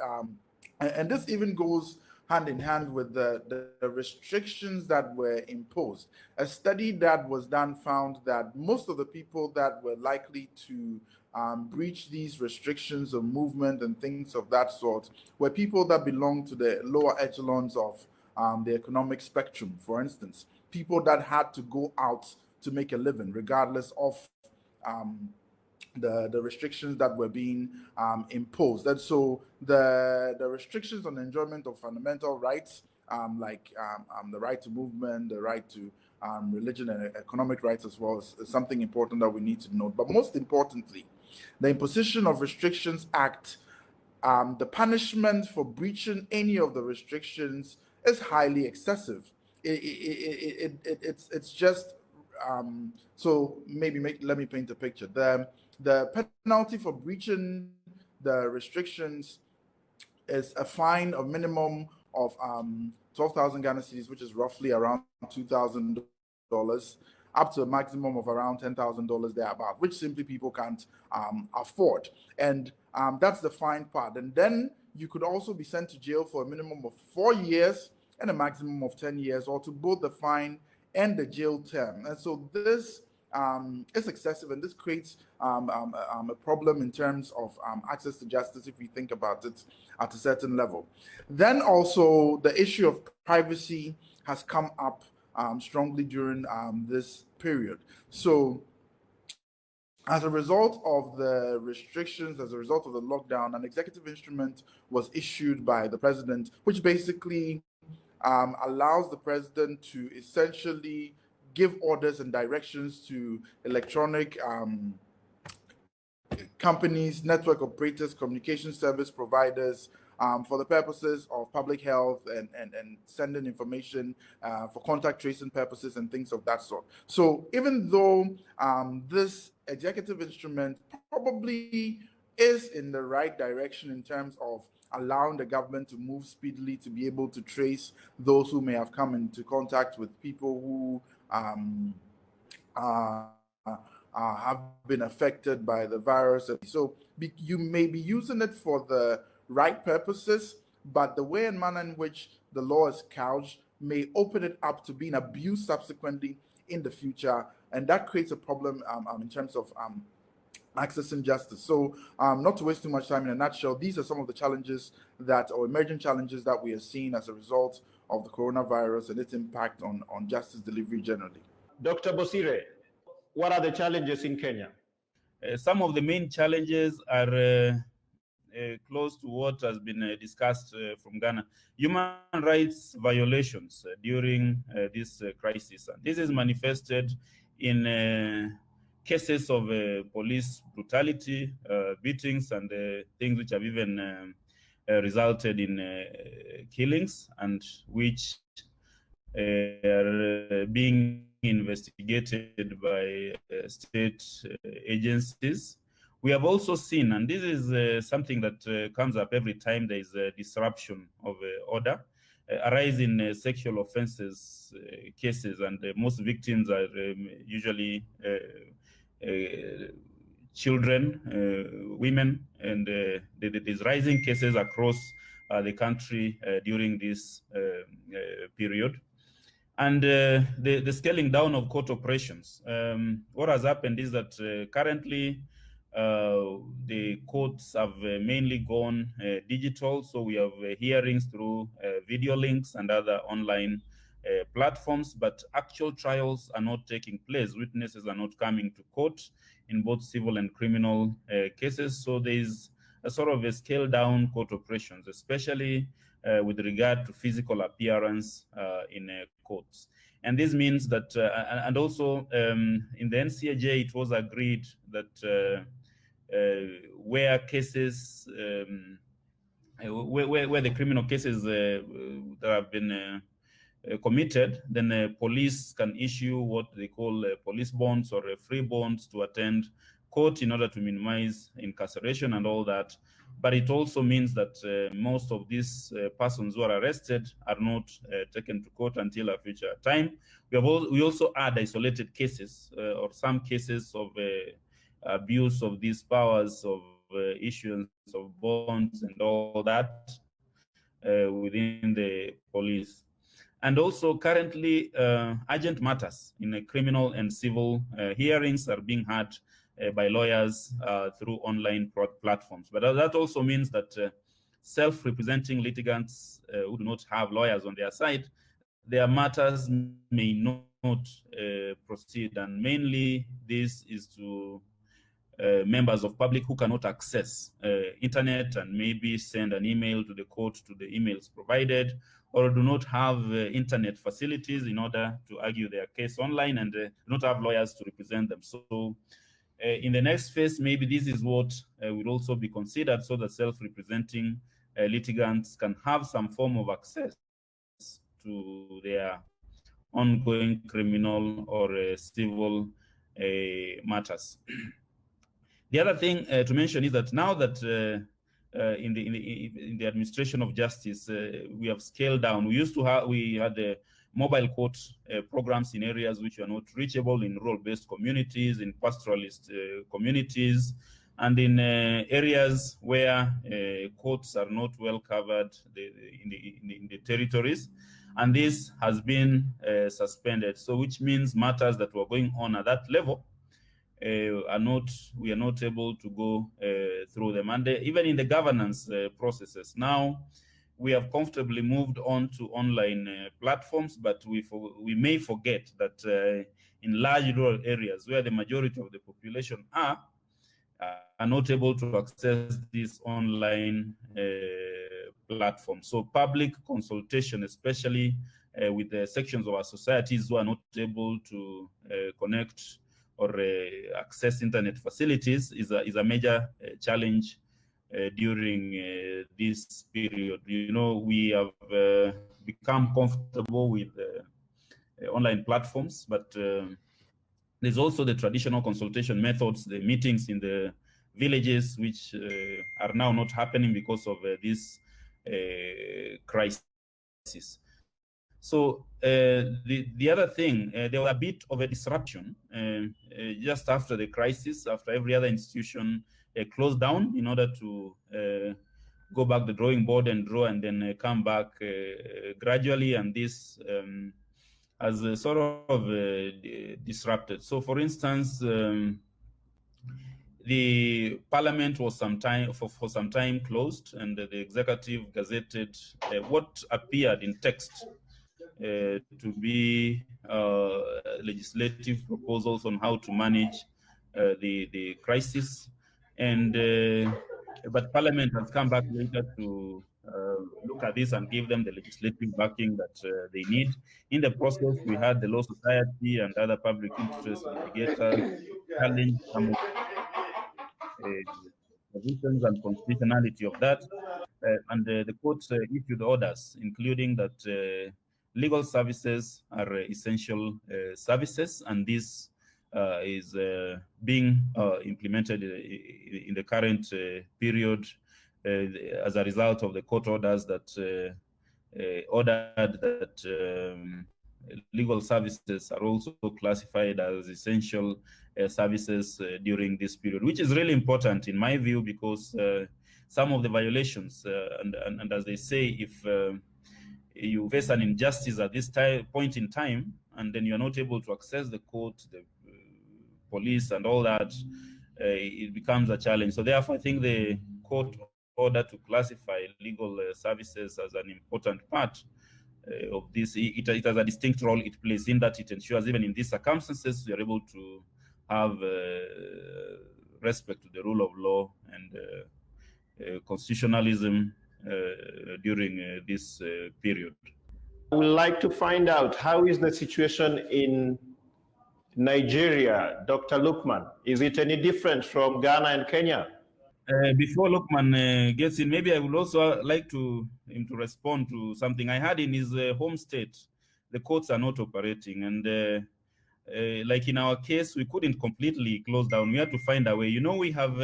and this even goes hand in hand with the restrictions that were imposed. A study that was done found that most of the people that were likely to breach these restrictions of movement and things of that sort were people that belong to the lower echelons of the economic spectrum. For instance, people that had to go out to make a living, regardless of the restrictions that were being imposed. And so the restrictions on the enjoyment of fundamental rights, like the right to movement, the right to religion and economic rights as well, is something important that we need to note. But most importantly, the Imposition of Restrictions Act, the punishment for breaching any of the restrictions is highly excessive. It's just so maybe let me paint a picture. The penalty for breaching the restrictions is a fine of minimum of 12,000 Ghana cedis, which is roughly around $2,000, up to a maximum of around $10,000 thereabout, which simply people can't afford. And that's the fine part. And then you could also be sent to jail for a minimum of 4 years and a maximum of 10 years, or to both the fine and the jail term. And so this is excessive, and this creates a problem in terms of access to justice if we think about it at a certain level. Then also the issue of privacy has come up strongly during this period. So as a result of the restrictions, as a result of the lockdown, an executive instrument was issued by the president, which basically allows the president to essentially give orders and directions to electronic companies, network operators, communication service providers, for the purposes of public health and sending information for contact tracing purposes and things of that sort. So even though this executive instrument probably is in the right direction in terms of allowing the government to move speedily to be able to trace those who may have come into contact with people who have been affected by the virus. So you may be using it for the right purposes, but the way and manner in which the law is couched may open it up to being abused subsequently in the future, and that creates a problem in terms of accessing justice. So not to waste too much time, in a nutshell, these are some of the challenges that, or emerging challenges that we are seeing as a result of the coronavirus and its impact on justice delivery generally. Dr. Bosire, what are the challenges in Kenya? Some of the main challenges are close to what has been discussed from Ghana. Human rights violations during this crisis. And this is manifested in cases of police brutality, beatings, and things which have even resulted in killings, and which are being investigated by state agencies. We have also seen, and this is something that comes up every time there is a disruption of order, a rise in sexual offenses cases, and most victims are usually children, women, and there's rising cases across the country during this period. And the scaling down of court operations. What has happened is that currently the courts have mainly gone digital, so we have hearings through video links and other online platforms, but actual trials are not taking place. Witnesses are not coming to court in both civil and criminal cases, so there is a sort of a scale down court operations, especially with regard to physical appearance in courts. And this means that, and also in the NCAJ, it was agreed that where cases, where the criminal cases that have been committed, then police can issue what they call police bonds or free bonds to attend court in order to minimize incarceration and all that. But it also means that most of these persons who are arrested are not taken to court until a future time. We also add isolated cases or some cases of abuse of these powers of issuance of bonds and all that within the police. And also currently urgent matters in criminal and civil hearings are being heard by lawyers through online platforms. But that also means that self-representing litigants who do not have lawyers on their side, their matters may not proceed. And mainly this is to members of public who cannot access internet and maybe send an email to the court to the emails provided, or do not have internet facilities in order to argue their case online and do not have lawyers to represent them. So in the next phase, maybe this is what will also be considered, so that self-representing litigants can have some form of access to their ongoing criminal or civil matters. The other thing to mention is that now that in the administration of justice, we have scaled down. We had mobile court programs in areas which are not reachable, in rural-based communities, in pastoralist communities, and in areas where courts are not well covered in the territories. And this has been suspended. So which means matters that were going on at that level we are not able to go through them. And even in the governance processes, now we have comfortably moved on to online platforms, but we may forget that in large rural areas where the majority of the population are not able to access these online platforms. So public consultation, especially with the sections of our societies who are not able to connect or access internet facilities, is a major challenge during this period. You know, we have become comfortable with online platforms, but there's also the traditional consultation methods, the meetings in the villages, which are now not happening because of this crisis. So the other thing, there was a bit of a disruption just after the crisis, after every other institution closed down in order to go back the drawing board and draw and then come back gradually, and this has sort of disrupted. So for instance, the parliament was for some time closed, and the executive gazetted what appeared in text to be legislative proposals on how to manage the crisis. And but Parliament has come back later to look at this and give them the legislative backing that they need. In the process, we had the Law Society and other public interest litigators challenge some of the provisions and constitutionality of that. And the court issued orders, including that legal services are essential services, and this is being implemented in the current period as a result of the court orders that ordered that legal services are also classified as essential services during this period, which is really important in my view, because some of the violations, and as they say, if you face an injustice at this point in time, and then you're not able to access the court, the police, and all that, it becomes a challenge. So therefore, I think the court order to classify legal services as an important part of this, it has a distinct role it plays in that it ensures even in these circumstances, we are able to have respect to the rule of law and constitutionalism during this period. I would like to find out, how is the situation in Nigeria, Dr. Lukman? Is it any different from Ghana and Kenya? Before Lukman gets in, maybe I would also like him to respond to something. I heard in his home state, the courts are not operating, and like in our case, we couldn't completely close down. We had to find a way. You know, we have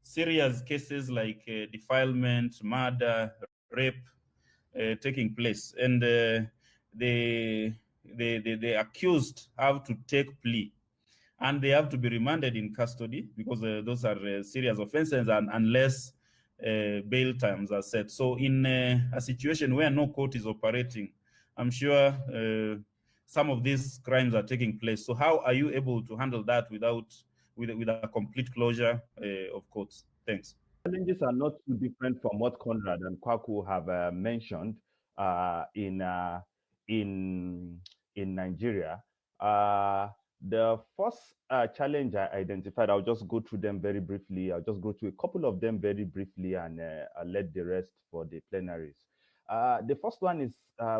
serious cases like defilement, murder, rape taking place, and the accused have to take plea, and they have to be remanded in custody because those are serious offenses, and unless bail terms are set. So in a situation where no court is operating, I'm sure some of these crimes are taking place. So how are you able to handle that with a complete closure of courts? Thanks. Challenges are not too different from what CONRAD and KWAKU have mentioned in Nigeria. The first challenge I identified, I'll just go through them very briefly. I'll just go through a couple of them very briefly, and I'll let the rest for the plenaries. The first one is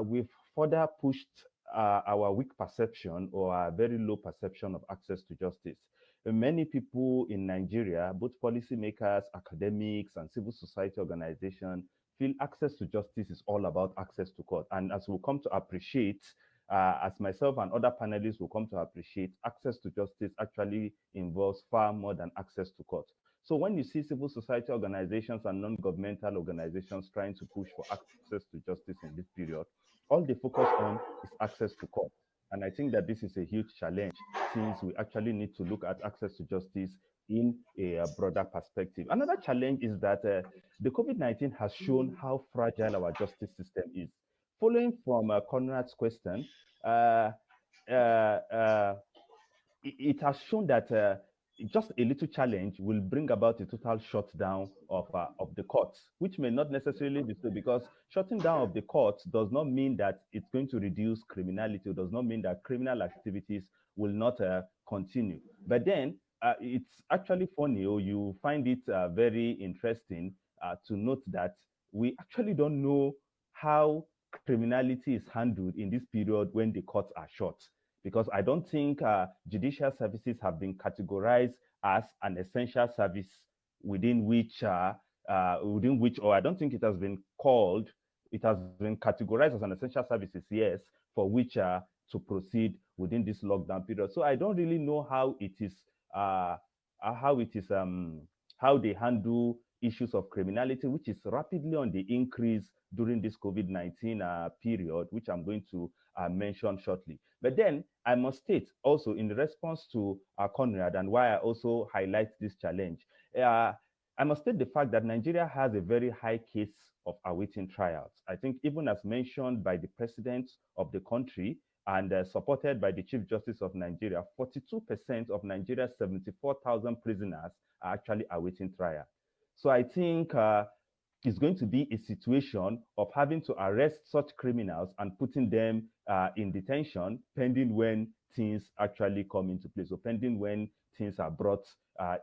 we've further pushed our weak perception or our very low perception of access to justice. Many people in Nigeria, both policymakers, academics, and civil society organizations, feel access to justice is all about access to court. And as we'll come to appreciate, as myself and other panelists will come to appreciate, access to justice actually involves far more than access to court. So when you see civil society organizations and non-governmental organizations trying to push for access to justice in this period, all they focus on is access to court. And I think that this is a huge challenge, since we actually need to look at access to justice in a broader perspective. Another challenge is that the COVID-19 has shown how fragile our justice system is. Following from Conrad's question, it has shown that just a little challenge will bring about a total shutdown of the courts, which may not necessarily be so, because shutting down of the courts does not mean that it's going to reduce criminality. It does not mean that criminal activities will not continue. But then it's actually funny, or you find it very interesting to note that we actually don't know how criminality is handled in this period when the courts are shut, because I don't think judicial services have been categorized as an essential service within which, or I don't think it has been called, it has been categorized as an essential services, yes, for which to proceed within this lockdown period. So I don't really know how they handle issues of criminality, which is rapidly on the increase during this COVID-19 period, which I'm going to mention shortly. But then I must state also, in response to CONRAD, and why I also highlight this challenge, I must state the fact that Nigeria has a very high case of awaiting trials. I think even as mentioned by the president of the country and supported by the Chief Justice of Nigeria, 42% of Nigeria's 74,000 prisoners are actually awaiting trial. So I think it's going to be a situation of having to arrest such criminals and putting them in detention pending when things actually come into place, or pending when things are brought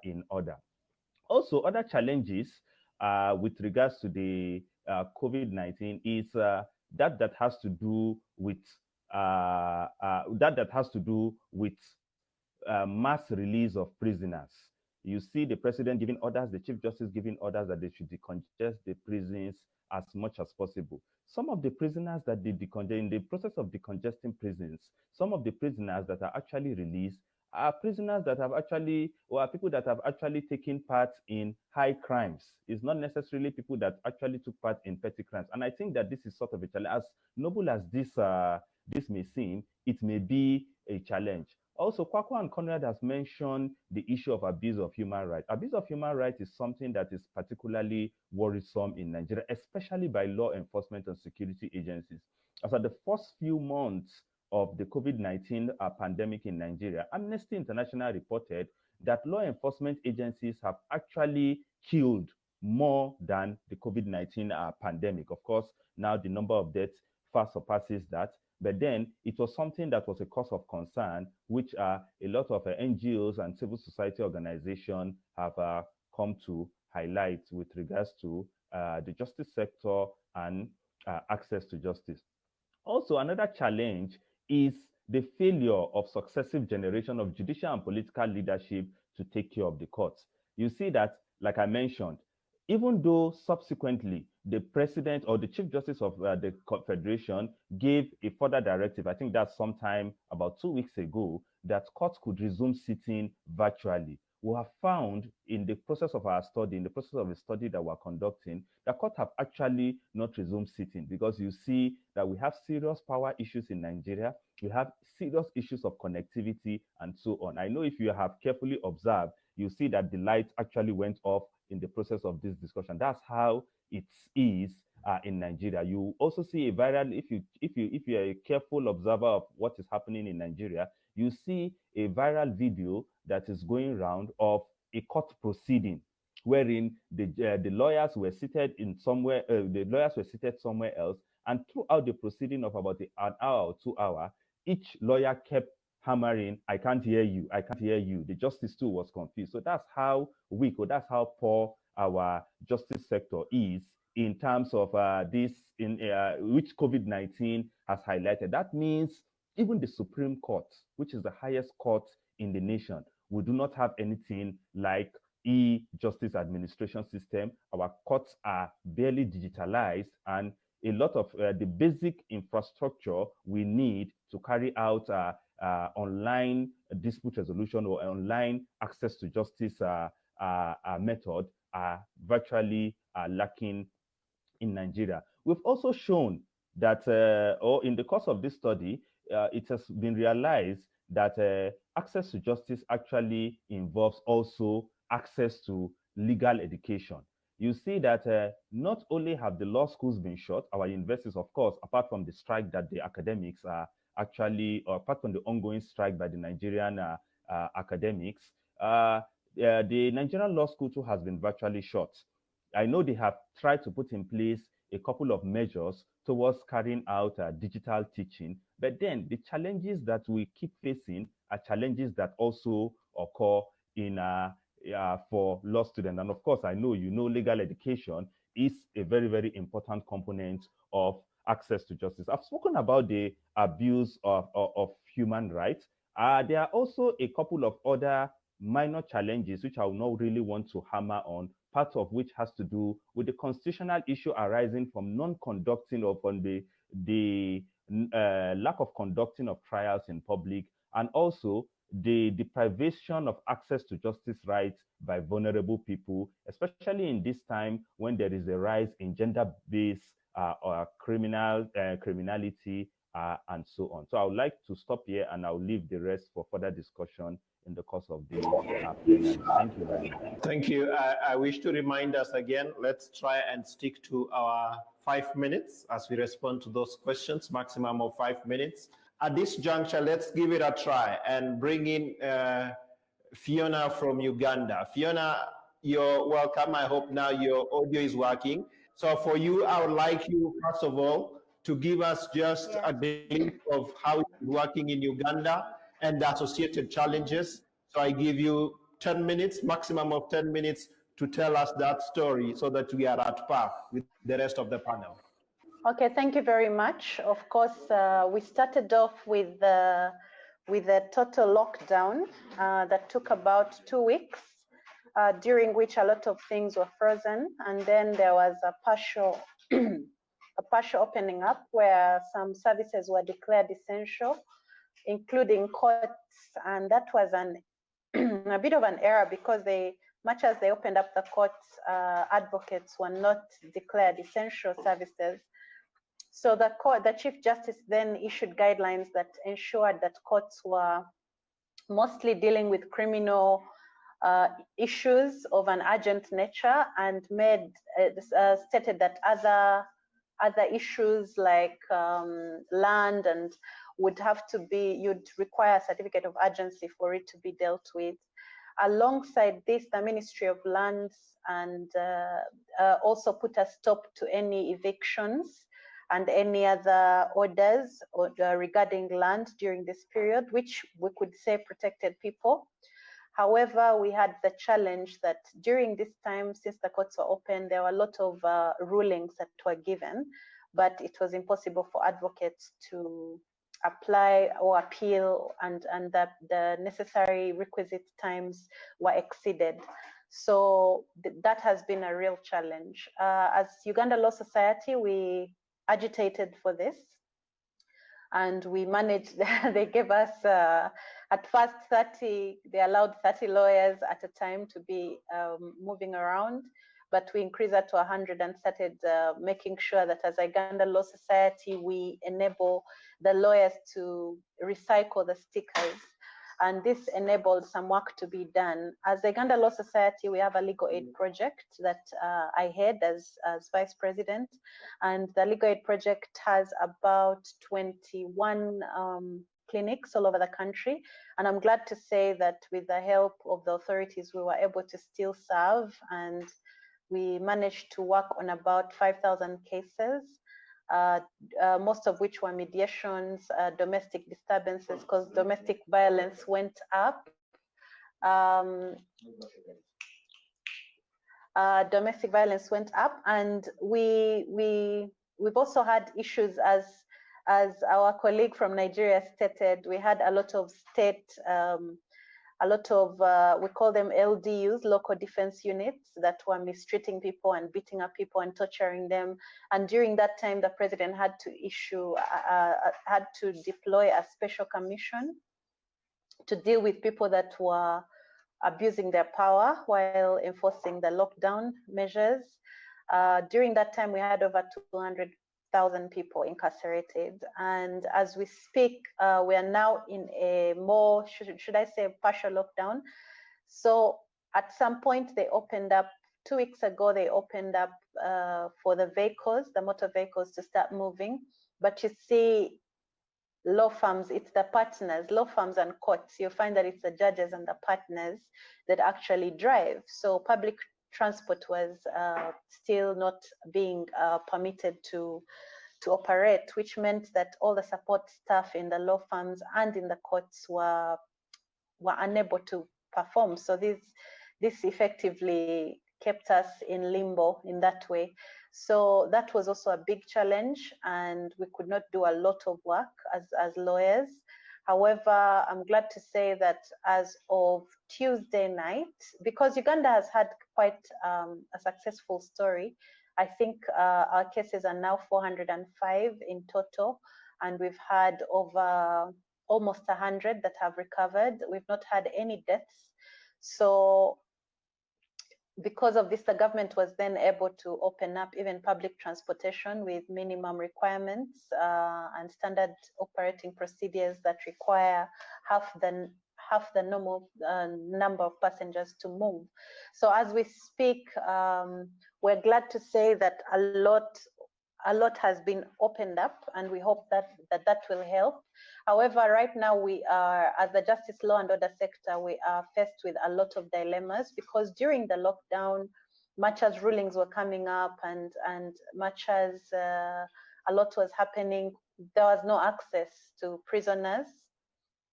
in order. Also, other challenges with regards to the COVID-19 is that has to do with mass release of prisoners. You see the president giving orders, the Chief Justice giving orders that they should decongest the prisons as much as possible. Some of the prisoners that they decongest, in the process of decongesting prisons, some of the prisoners that are actually released are prisoners that have actually, or are people that have actually taken part in high crimes. It's not necessarily people that actually took part in petty crimes. And I think that this is sort of a challenge. As noble as this may seem, it may be a challenge. Also, KWAKU and CONRAD has mentioned the issue of abuse of human rights. Abuse of human rights is something that is particularly worrisome in Nigeria, especially by law enforcement and security agencies. As at the first few months of the COVID-19 pandemic in Nigeria, Amnesty International reported that law enforcement agencies have actually killed more than the COVID-19 pandemic. Of course, now the number of deaths far surpasses that. But then it was something that was a cause of concern, which a lot of NGOs and civil society organizations have come to highlight with regards to the justice sector and access to justice. Also, another challenge is the failure of successive generation of judicial and political leadership to take care of the courts. You see that, like I mentioned, even though subsequently the president or the chief justice of the Confederation gave a further directive, I think that's sometime about 2 weeks ago, that courts could resume sitting virtually. We have found in the process of our study, in the process of a study that we're conducting, the court have actually not resumed sitting, because you see that we have serious power issues in Nigeria. We have serious issues of connectivity and so on. I know if you have carefully observed, you see that the light actually went off in the process of this discussion. That's how it is in Nigeria. You also see a viral, if you're a careful observer of what is happening in Nigeria, you see a viral video that is going around of a court proceeding wherein the lawyers were seated in somewhere, the lawyers were seated somewhere else, and throughout the proceeding of about an hour or 2 hours, each lawyer kept hammering, "I can't hear you, I can't hear you." The justice too was confused. So that's how weak, or that's how poor our justice sector is in terms of this, which COVID-19 has highlighted. That means even the Supreme Court, which is the highest court in the nation, we do not have anything like e-justice administration system. Our courts are barely digitalized, and a lot of the basic infrastructure we need to carry out online dispute resolution or online access to justice method are virtually lacking in Nigeria. We've also shown that, or in the course of this study, it has been realized that access to justice actually involves also access to legal education. You see that not only have the law schools been shut, our universities, of course, apart from the strike that the academics are actually, or apart from the ongoing strike by the Nigerian academics, the Nigerian law school too has been virtually shut. I know they have tried to put in place a couple of measures towards carrying out digital teaching, but then the challenges that we keep facing are challenges that also occur in for law students. And of course, I know you know legal education is a very, very important component of access to justice. I've spoken about the abuse of human rights. There are also a couple of other minor challenges which I will not really want to hammer on, part of which has to do with the constitutional issue arising from non-conducting or from the lack of conducting of trials in public, and also the deprivation of access to justice rights by vulnerable people, especially in this time when there is a rise in gender-based criminality and so on. So I would like to stop here, and I'll leave the rest for further discussion in the course of the plenary. Thank you very much. Thank you. I wish to remind us again, let's try and stick to our 5 minutes as we respond to those questions, maximum of 5 minutes. At this juncture, let's give it a try and bring in Fiona from Uganda. Fiona, you're welcome. I hope now your audio is working. So for you, I would like you, first of all, to give us just a glimpse of how it's working in Uganda and the associated challenges. So I give you 10 minutes, maximum of 10 minutes, to tell us that story so that we are at par with the rest of the panel. Okay, thank you very much. Of course, we started off with a total lockdown that took about 2 weeks, during which a lot of things were frozen, and then there was a partial opening up where some services were declared essential, including courts, and that was a bit of an error because much as they opened up the courts, advocates were not declared essential services. So the Chief Justice then issued guidelines that ensured that courts were mostly dealing with criminal issues of an urgent nature, and stated that other issues like land and would have to be, you'd require a certificate of urgency for it to be dealt with. Alongside this, the Ministry of Lands and also put a stop to any evictions and any other orders regarding land during this period, which we could say protected people. However, we had the challenge that during this time, since the courts were open, there were a lot of rulings that were given, but it was impossible for advocates to apply or appeal, and the necessary requisite times were exceeded. So that has been a real challenge. As Uganda Law Society, we agitated for this, and we managed. They gave us at first 30. They allowed 30 lawyers at a time to be moving around, but we increased that to 100 and started making sure that as a Uganda Law Society, we enable the lawyers to recycle the stickers. And this enabled some work to be done. As the Uganda Law Society, we have a legal aid project that I head as vice president. And the legal aid project has about 21 clinics all over the country. And I'm glad to say that with the help of the authorities, we were able to still serve, and we managed to work on about 5,000 cases. Most of which were mediations, domestic disturbances, because domestic violence went up. Domestic violence went up, and we've also had issues as our colleague from Nigeria stated. We had a lot of state. We call them LDUs, local defense units, that were mistreating people and beating up people and torturing them. And during that time, the president had to deploy a special commission to deal with people that were abusing their power while enforcing the lockdown measures. During that time, we had over 200,000 people incarcerated. And as we speak, we are now in a more, should I say, partial lockdown. So at some point they opened up, 2 weeks ago, they opened up for the vehicles, the motor vehicles, to start moving. But you see, law firms, it's the partners, law firms and courts, you'll find that it's the judges and the partners that actually drive. So public transport was still not being permitted to operate, which meant that all the support staff in the law firms and in the courts were unable to perform. So this effectively kept us in limbo in that way. So that was also a big challenge, and we could not do a lot of work as lawyers. However, I'm glad to say that as of Tuesday night, because Uganda has had quite a successful story, I think our cases are now 405 in total, and we've had over almost 100 that have recovered. We've not had any deaths. So because of this, the government was then able to open up even public transportation with minimum requirements and standard operating procedures that require half the normal number of passengers to move. So as we speak, we're glad to say that a lot has been opened up, and we hope that will help. However, right now we are, as the justice, law and order sector, we are faced with a lot of dilemmas, because during the lockdown, much as rulings were coming up and much as a lot was happening, there was no access to prisoners.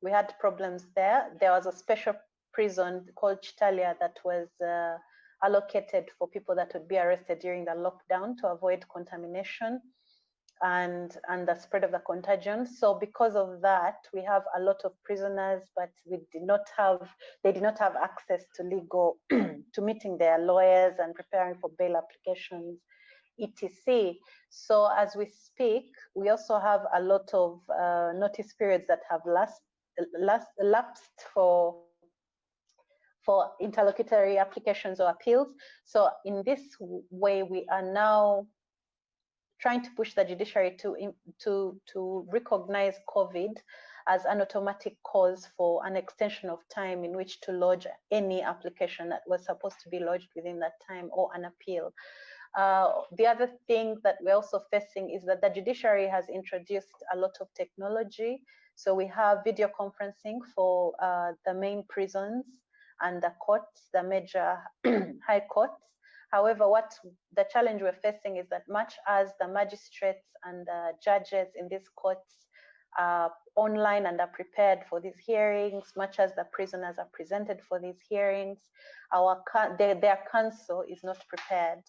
We had problems there. There was a special prison called Chitalia that was allocated for people that would be arrested during the lockdown to avoid contamination and the spread of the contagion. So because of that, we have a lot of prisoners, but they did not have access to legal, to meeting their lawyers and preparing for bail applications, etc. So as we speak, we also have a lot of notice periods that have lapsed for interlocutory applications or appeals. So in this way, we are now trying to push the judiciary to recognize COVID as an automatic cause for an extension of time in which to lodge any application that was supposed to be lodged within that time, or an appeal. The other thing that we're also facing is that the judiciary has introduced a lot of technology. So we have video conferencing for the main prisons and the courts, the major high courts. However, what the challenge we're facing is that much as the magistrates and the judges in these courts are online and are prepared for these hearings, much as the prisoners are presented for these hearings, their counsel is not prepared.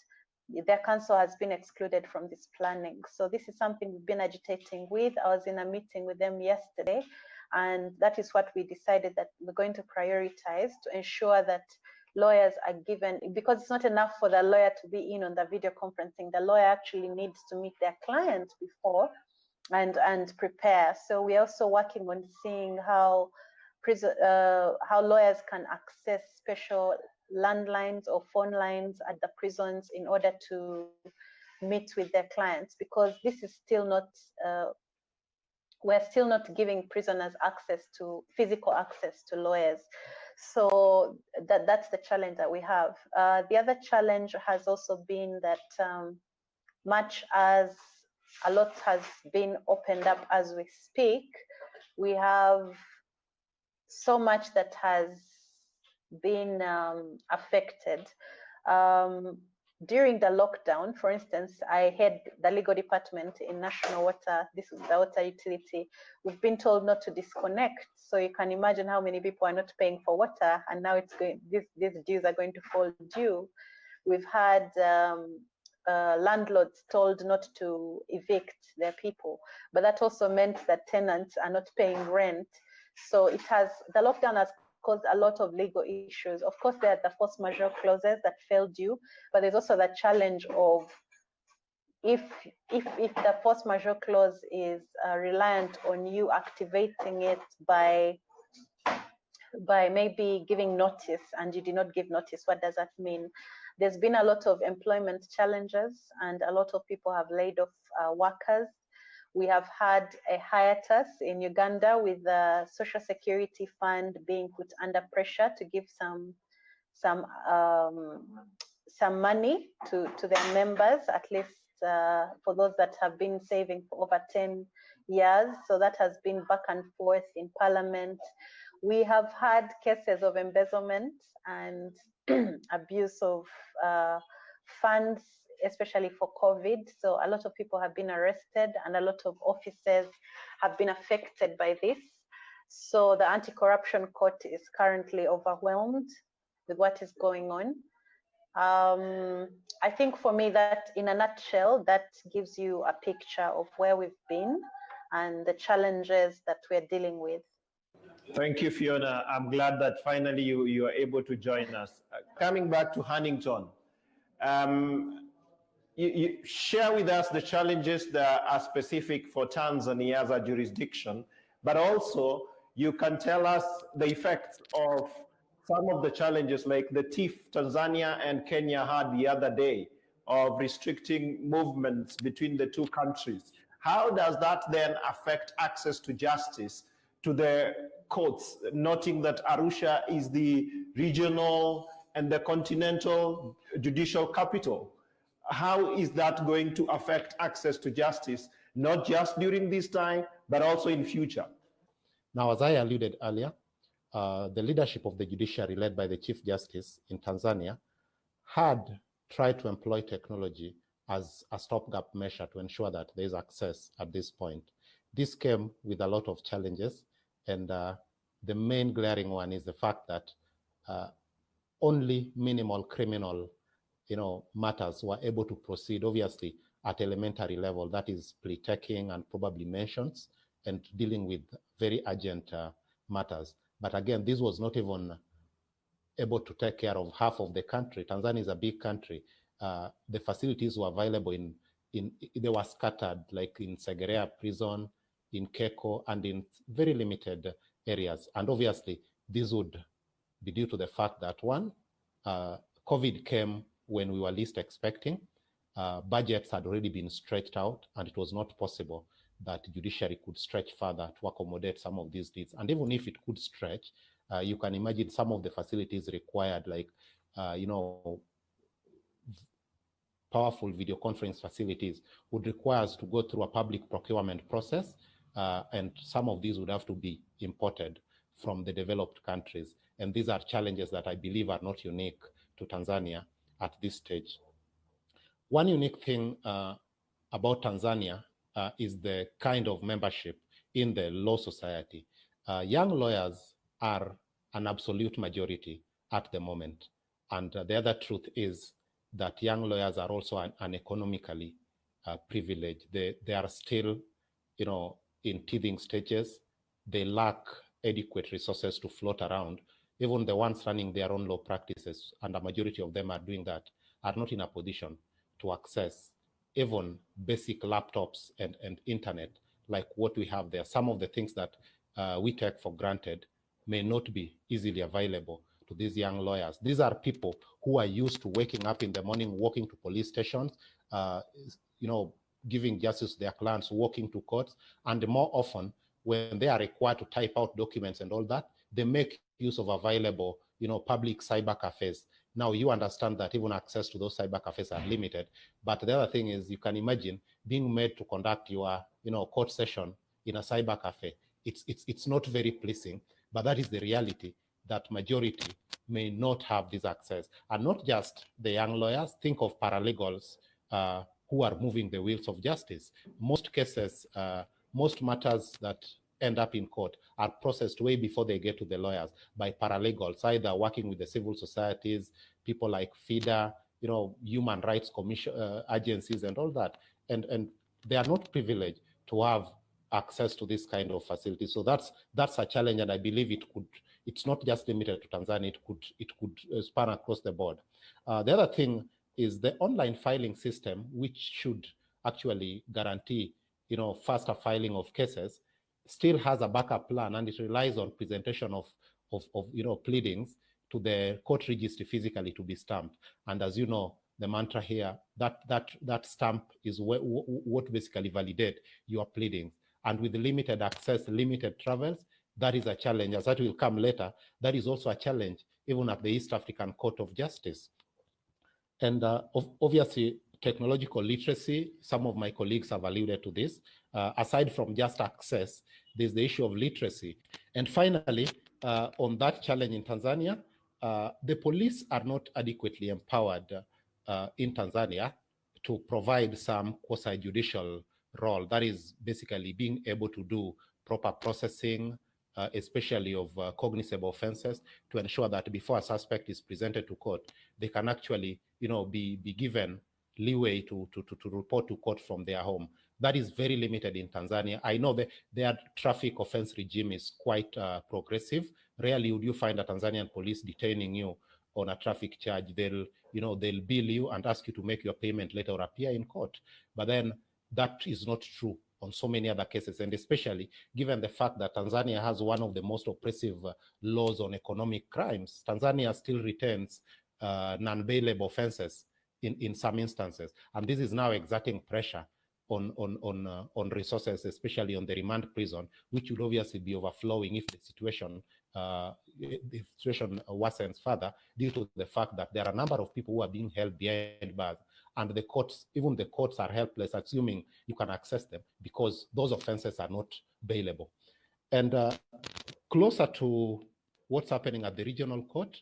Their counsel has been excluded from this planning. So this is something we've been agitating with. I was in a meeting with them yesterday, and that is what we decided that we're going to prioritize to ensure that lawyers are given, because it's not enough for the lawyer to be in on the video conferencing. The lawyer actually needs to meet their client before and prepare. So we're also working on seeing how lawyers can access special landlines or phone lines at the prisons in order to meet with their clients, because this is still not, we're still not giving prisoners physical access to lawyers. So that's the challenge that we have. The other challenge has also been that much as a lot has been opened up as we speak, we have so much that has been affected. During the lockdown, for instance, I had the legal department in National Water, this is the water utility, we've been told not to disconnect. So you can imagine how many people are not paying for water, and now it's going, these dues are going to fall due. We've had landlords told not to evict their people, but that also meant that tenants are not paying rent. So the lockdown has caused a lot of legal issues. Of course, there are the force majeure clauses that fell due, but there's also the challenge of if the force majeure clause is reliant on you activating it by maybe giving notice and you did not give notice, what does that mean? There's been a lot of employment challenges and a lot of people have laid off workers. We have had a hiatus in Uganda with the Social Security Fund being put under pressure to give some money to their members, at least for those that have been saving for over 10 years. So that has been back and forth in Parliament. We have had cases of embezzlement and abuse of funds, especially for COVID. So a lot of people have been arrested and a lot of officers have been affected by this. So the anti-corruption court is currently overwhelmed with what is going on. I think for me that in a nutshell, that gives you a picture of where we've been and the challenges that we're dealing with. Thank you, Fiona. I'm glad that finally you are able to join us. Coming back to Hannington, you share with us the challenges that are specific for Tanzania as a jurisdiction, but also you can tell us the effects of some of the challenges like the TIF Tanzania and Kenya had the other day of restricting movements between the two countries. How does that then affect access to justice, to the courts, noting that Arusha is the regional and the continental judicial capital? How is that going to affect access to justice, not just during this time, but also in future? Now, as I alluded earlier, the leadership of the judiciary led by the Chief Justice in Tanzania had tried to employ technology as a stopgap measure to ensure that there is access at this point. This came with a lot of challenges, and the main glaring one is the fact that only minimal criminal matters were able to proceed, obviously, at elementary level, that is plea taking and probably mentions, and dealing with very urgent matters. But again, this was not even able to take care of half of the country. Tanzania is a big country. The facilities were available they were scattered, like in Segerea prison, in Keko, and in very limited areas. And obviously, this would be due to the fact that one, COVID came when we were least expecting. Budgets had already been stretched out, and it was not possible that the judiciary could stretch further to accommodate some of these needs. And even if it could stretch, you can imagine some of the facilities required, like, powerful video conference facilities would require us to go through a public procurement process, and some of these would have to be imported from the developed countries. And these are challenges that I believe are not unique to Tanzania at this stage. One unique thing about Tanzania is the kind of membership in the law society. Young lawyers are an absolute majority at the moment. And the other truth is that young lawyers are also uneconomically privileged. They are still, in teething stages. They lack adequate resources to float around even the ones running their own law practices, and a majority of them are doing that, are not in a position to access even basic laptops and internet like what we have there. Some of the things that we take for granted may not be easily available to these young lawyers. These are people who are used to waking up in the morning, walking to police stations, giving justice to their clients, walking to courts, and more often, when they are required to type out documents and all that, they make use of available, public cyber cafes. Now you understand that even access to those cyber cafes are limited. But the other thing is, you can imagine being made to conduct your, court session in a cyber cafe. It's not very pleasing, but that is the reality, that majority may not have this access. And not just the young lawyers, think of paralegals who are moving the wheels of justice. Most cases, most matters that end up in court are processed way before they get to the lawyers by paralegals, either working with the civil societies, people like FIDA, human rights commission agencies and all that. And they are not privileged to have access to this kind of facility. So that's a challenge, and I believe it's not just limited to Tanzania, it could span across the board. The other thing is the online filing system, which should actually guarantee, faster filing of cases, still has a backup plan, and it relies on presentation of pleadings to the court registry physically to be stamped. And as you know, the mantra here, that stamp is what basically validate your pleadings. And with limited access, limited travels, that is a challenge. As that will come later, that is also a challenge even at the East African Court of Justice. And obviously, technological literacy, some of my colleagues have alluded to this. Aside from just access, there's the issue of literacy. And finally, on that challenge in Tanzania, the police are not adequately empowered in Tanzania to provide some quasi-judicial role. That is basically being able to do proper processing, especially of cognizable offenses, to ensure that before a suspect is presented to court, they can actually, be given leeway to report to court from their home. That is very limited in Tanzania. I know that their traffic offense regime is quite progressive. Rarely would you find a Tanzanian police detaining you on a traffic charge. They'll bill you and ask you to make your payment later or appear in court. But then that is not true on so many other cases, and especially given the fact that Tanzania has one of the most oppressive laws on economic crimes. Tanzania still retains non-bailable offenses in some instances, and this is now exerting pressure on resources, especially on the remand prison, which would obviously be overflowing if the situation worsens further, due to the fact that there are a number of people who are being held behind bars, and the courts, even the courts, are helpless, assuming you can access them, because those offenses are not bailable. And closer to what's happening at the regional court,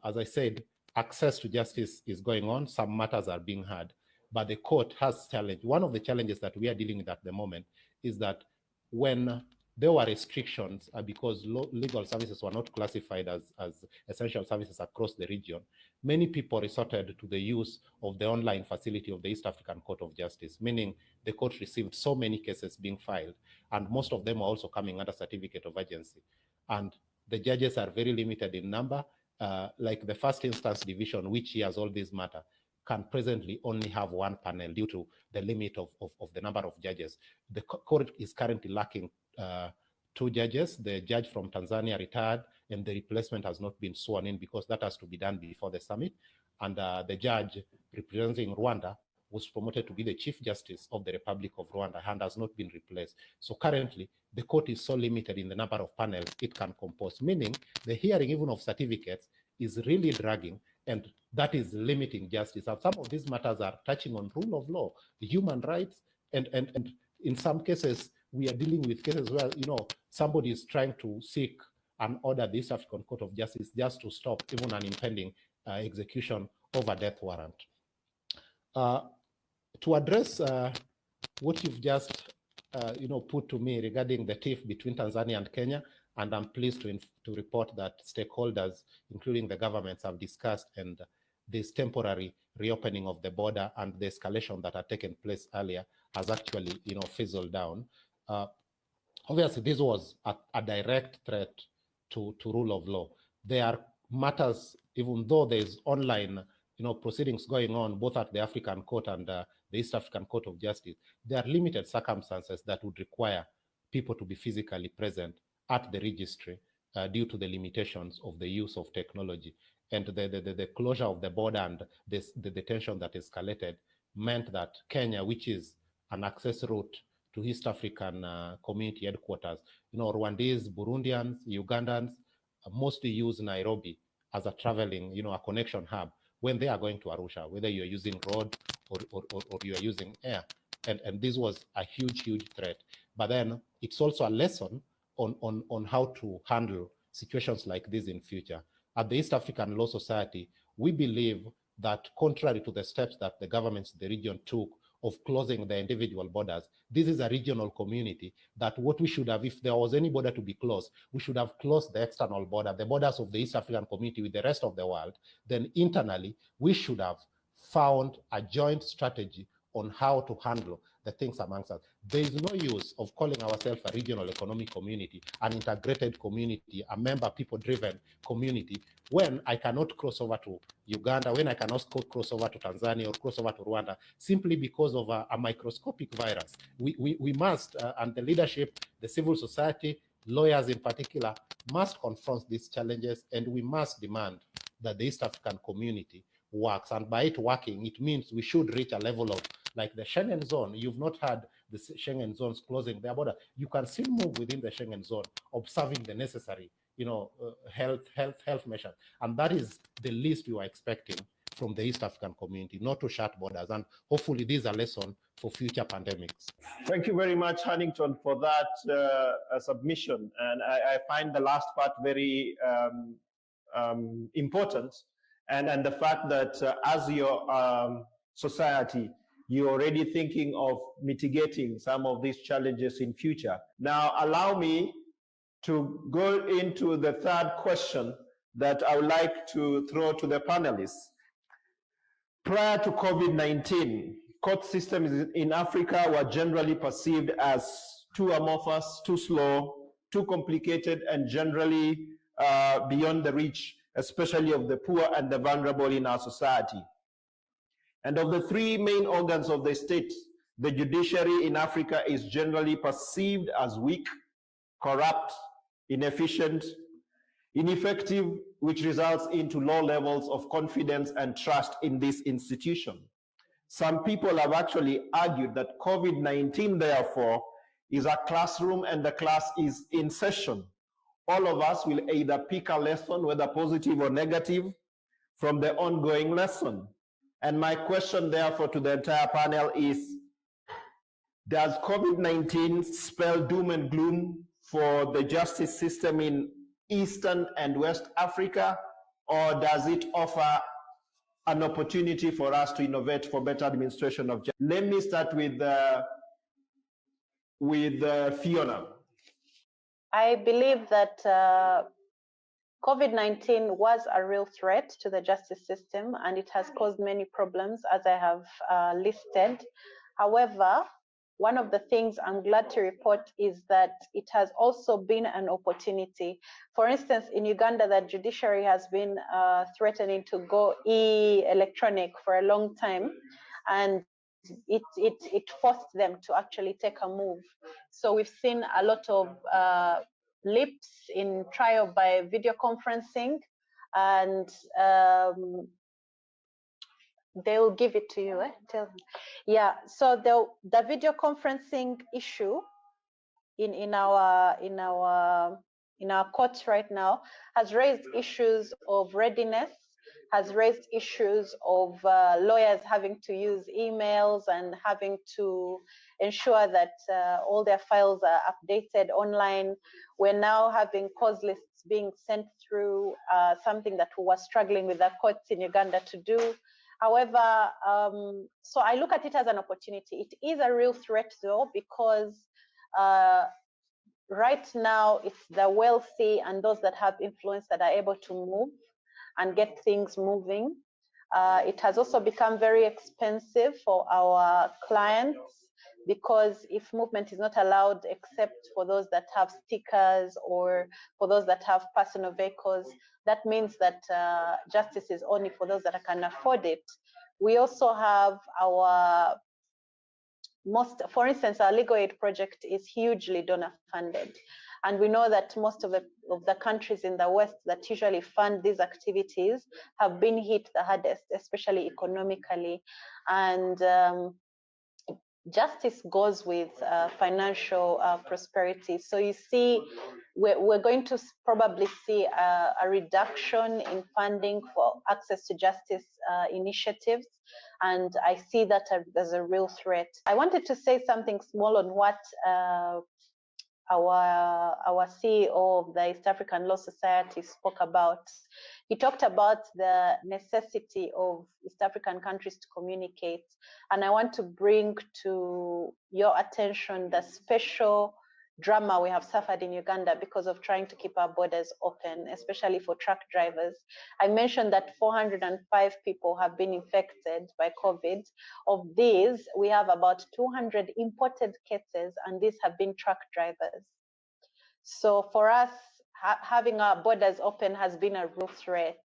as I said, access to justice is going on. Some matters are being heard, but the court has challenged. One of the challenges that we are dealing with at the moment is that when there were restrictions because legal services were not classified as essential services across the region, many people resorted to the use of the online facility of the East African Court of Justice, meaning the court received so many cases being filed, and most of them are also coming under certificate of urgency. And the judges are very limited in number. Like the first instance division, which hears all these matter, can presently only have one panel due to the limit of the number of judges. The court is currently lacking 2 judges. The judge from Tanzania retired, and the replacement has not been sworn in because that has to be done before the summit. And the judge representing Rwanda was promoted to be the Chief Justice of the Republic of Rwanda and has not been replaced. So currently, the court is so limited in the number of panels it can compose, meaning the hearing even of certificates is really dragging, and that is limiting justice. And some of these matters are touching on rule of law, human rights, and in some cases, we are dealing with cases where, somebody is trying to seek an order at the East African Court of Justice just to stop even an impending execution of a death warrant. To address what you've just put to me regarding the tiff between Tanzania and Kenya, and I'm pleased to report that stakeholders, including the governments, have discussed, and this temporary reopening of the border and the escalation that had taken place earlier has actually, fizzled down. Obviously, this was a direct threat to rule of law. there are matters, even though there's online proceedings going on both at the African Court and the East African Court of Justice, there are limited circumstances that would require people to be physically present at the registry due to the limitations of the use of technology. And the closure of the border and the detention that escalated meant that Kenya, which is an access route to East African community headquarters, Rwandese, Burundians, Ugandans mostly use Nairobi as a traveling, a connection hub when they are going to Arusha, whether you're using road or you are using air. And this was a huge, huge threat. But then it's also a lesson on how to handle situations like this in future. At the East African Law Society, we believe that contrary to the steps that the governments in the region took of closing the individual borders, this is a regional community that what we should have, if there was any border to be closed, we should have closed the external border, the borders of the East African community with the rest of the world. Then internally, we should have found a joint strategy on how to handle the things amongst us. There is no use of calling ourselves a regional economic community, an integrated community, a member people-driven community, when I cannot cross over to Uganda, when I cannot cross over to Tanzania or cross over to Rwanda, simply because of a microscopic virus. We must, and the leadership, the civil society, lawyers in particular, must confront these challenges, and we must demand that the East African community works. And by it working, it means we should reach a level of, like the Schengen zone. You've not had the Schengen zones closing their border. You can still move within the Schengen zone, observing the necessary, health measures. And that is the least we were expecting from the East African community, not to shut borders. And hopefully this is a lesson for future pandemics. Thank you very much, Hannington, for that submission. And I find the last part very important. And the fact that as your society, you're already thinking of mitigating some of these challenges in future. Now, allow me to go into the third question that I would like to throw to the panelists. Prior to COVID-19, court systems in Africa were generally perceived as too amorphous, too slow, too complicated, and generally beyond the reach, especially of the poor and the vulnerable in our society. And of the three main organs of the state, the judiciary in Africa is generally perceived as weak, corrupt, inefficient, ineffective, which results into low levels of confidence and trust in this institution. Some people have actually argued that COVID-19, therefore, is a classroom and the class is in session. All of us will either pick a lesson, whether positive or negative, from the ongoing lesson. And my question, therefore, to the entire panel is, does COVID-19 spell doom and gloom for the justice system in Eastern and West Africa, or does it offer an opportunity for us to innovate for better administration of justice? Let me start with Fiona. I believe that COVID-19 was a real threat to the justice system, and it has caused many problems, as I have listed. However, one of the things I'm glad to report is that it has also been an opportunity. For instance, in Uganda, the judiciary has been threatening to go electronic for a long time, and it forced them to actually take a move. So we've seen a lot of leaps in trial by video conferencing, and they will give it to you. Tell them. Yeah. So the video conferencing issue in our courts right now has raised issues of readiness, has raised issues of lawyers having to use emails and having to ensure that all their files are updated online. We're now having cause lists being sent through, something that we were struggling with the courts in Uganda to do. However, so I look at it as an opportunity. It is a real threat though, because right now it's the wealthy and those that have influence that are able to move and get things moving. It has also become very expensive for our clients. because if movement is not allowed except for those that have stickers or for those that have personal vehicles, that means that justice is only for those that can afford it. We also have our for instance, our legal aid project is hugely donor funded. And we know that most of the countries in the West that usually fund these activities have been hit the hardest, especially economically. And justice goes with financial prosperity. So you see, we're going to probably see a reduction in funding for access to justice initiatives. And I see that as a real threat. I wanted to say something small on what our CEO of the East African Law Society spoke about. He talked about the necessity of East African countries to communicate. And I want to bring to your attention the special drama we have suffered in Uganda because of trying to keep our borders open, especially for truck drivers. I mentioned that 405 people have been infected by COVID. Of these, we have about 200 imported cases, and these have been truck drivers. So for us, having our borders open has been a real threat.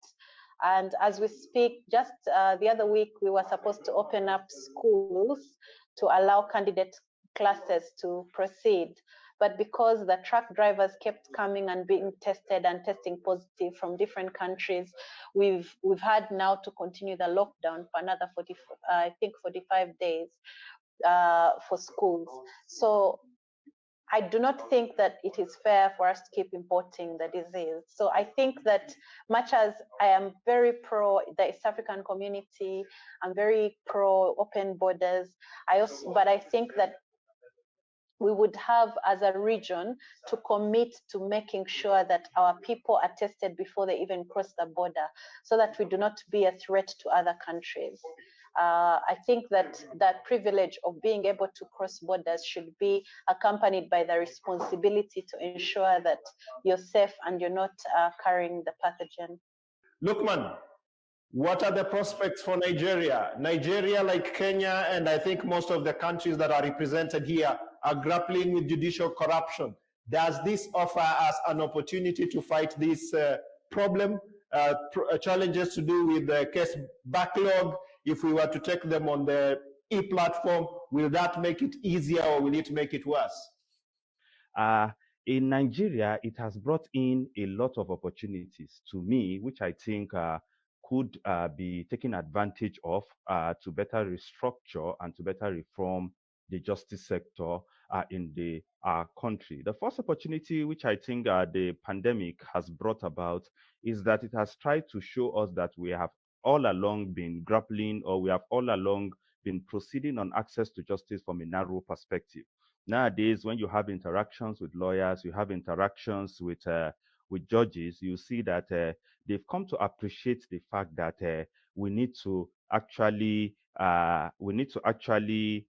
And as we speak, just the other week, we were supposed to open up schools to allow candidate classes to proceed. But because the truck drivers kept coming and being tested and testing positive from different countries, we've had now to continue the lockdown for another 45 days for schools. So I do not think that it is fair for us to keep importing the disease. So I think that much as I am very pro the East African community, I'm very pro open borders, but I think that we would have as a region to commit to making sure that our people are tested before they even cross the border, so that we do not be a threat to other countries. I think that that privilege of being able to cross borders should be accompanied by the responsibility to ensure that you're safe and you're not carrying the pathogen. Lukman, what are the prospects for Nigeria? Nigeria, like Kenya, and I think most of the countries that are represented here, are grappling with judicial corruption. Does this offer us an opportunity to fight this problem, challenges to do with the case backlog? If we were to take them on the e-platform, will that make it easier or will it make it worse? In Nigeria, it has brought in a lot of opportunities to me, which I think could be taken advantage of to better restructure and to better reform the justice sector in the country. The first opportunity, which I think the pandemic has brought about, is that it has tried to show us that we have all along been grappling, or we have all along been proceeding on access to justice from a narrow perspective. Nowadays, when you have interactions with lawyers, you have interactions with judges, you see that they've come to appreciate the fact that we need to actually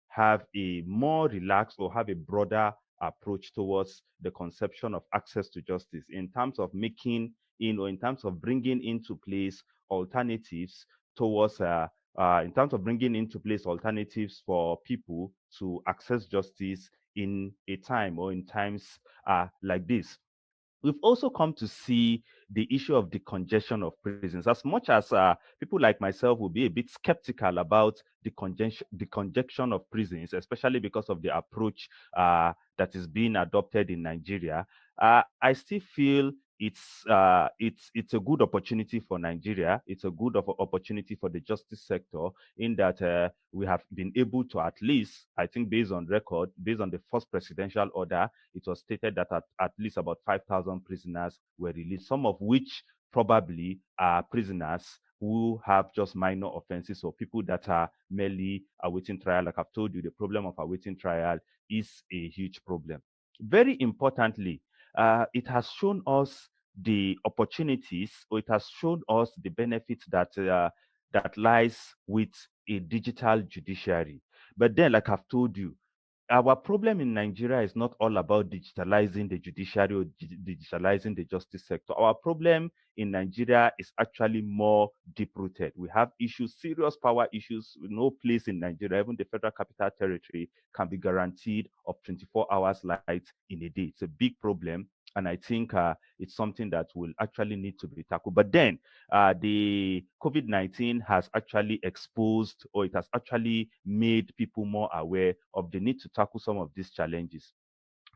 have a more relaxed or have a broader approach towards the conception of access to justice in terms of making or in terms of bringing into place alternatives towards in terms of bringing into place alternatives for people to access justice in a time or in times like this. We've also come to see the issue of the congestion of prisons. As much as people like myself will be a bit skeptical about the congestion of prisons, especially because of the approach that is being adopted in Nigeria, I still feel it's a good opportunity for Nigeria. It's a good opportunity for the justice sector, in that we have been able to, at least, I think based on record, based on the first presidential order, it was stated that at least about 5,000 prisoners were released, some of which probably are prisoners who have just minor offenses, or people that are merely awaiting trial. Like I've told you, the problem of awaiting trial is a huge problem. Very importantly, it has shown us the opportunities, or it has shown us the benefits that that lies with a digital judiciary. But then, like I've told you, our problem in Nigeria is not all about digitalizing the judiciary or digitalizing the justice sector. Our problem in Nigeria is actually more deep-rooted. We have issues, serious power issues. No place in Nigeria, even the Federal Capital Territory, can be guaranteed of 24 hours light in a day. It's a big problem. And I think it's something that will actually need to be tackled. But then the COVID-19 has actually exposed, or it has actually made people more aware of the need to tackle some of these challenges.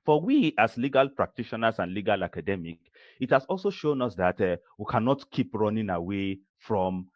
For we as legal practitioners and legal academics, it has also shown us that we cannot keep running away from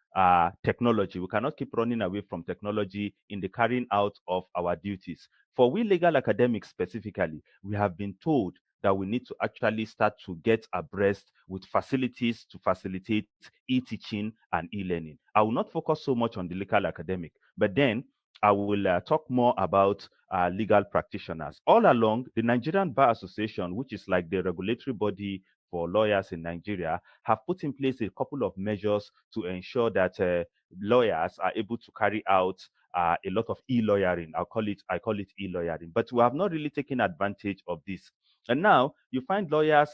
technology. We cannot keep running away from technology in the carrying out of our duties. For we legal academics specifically, we have been told that we need to actually start to get abreast with facilities to facilitate e-teaching and e-learning. I will not focus so much on the legal academic, but then I will talk more about legal practitioners. All along, the Nigerian Bar Association, which is like the regulatory body for lawyers in Nigeria, have put in place a couple of measures to ensure that lawyers are able to carry out a lot of e-lawyering. I call it e-lawyering, but we have not really taken advantage of this. And now you find lawyers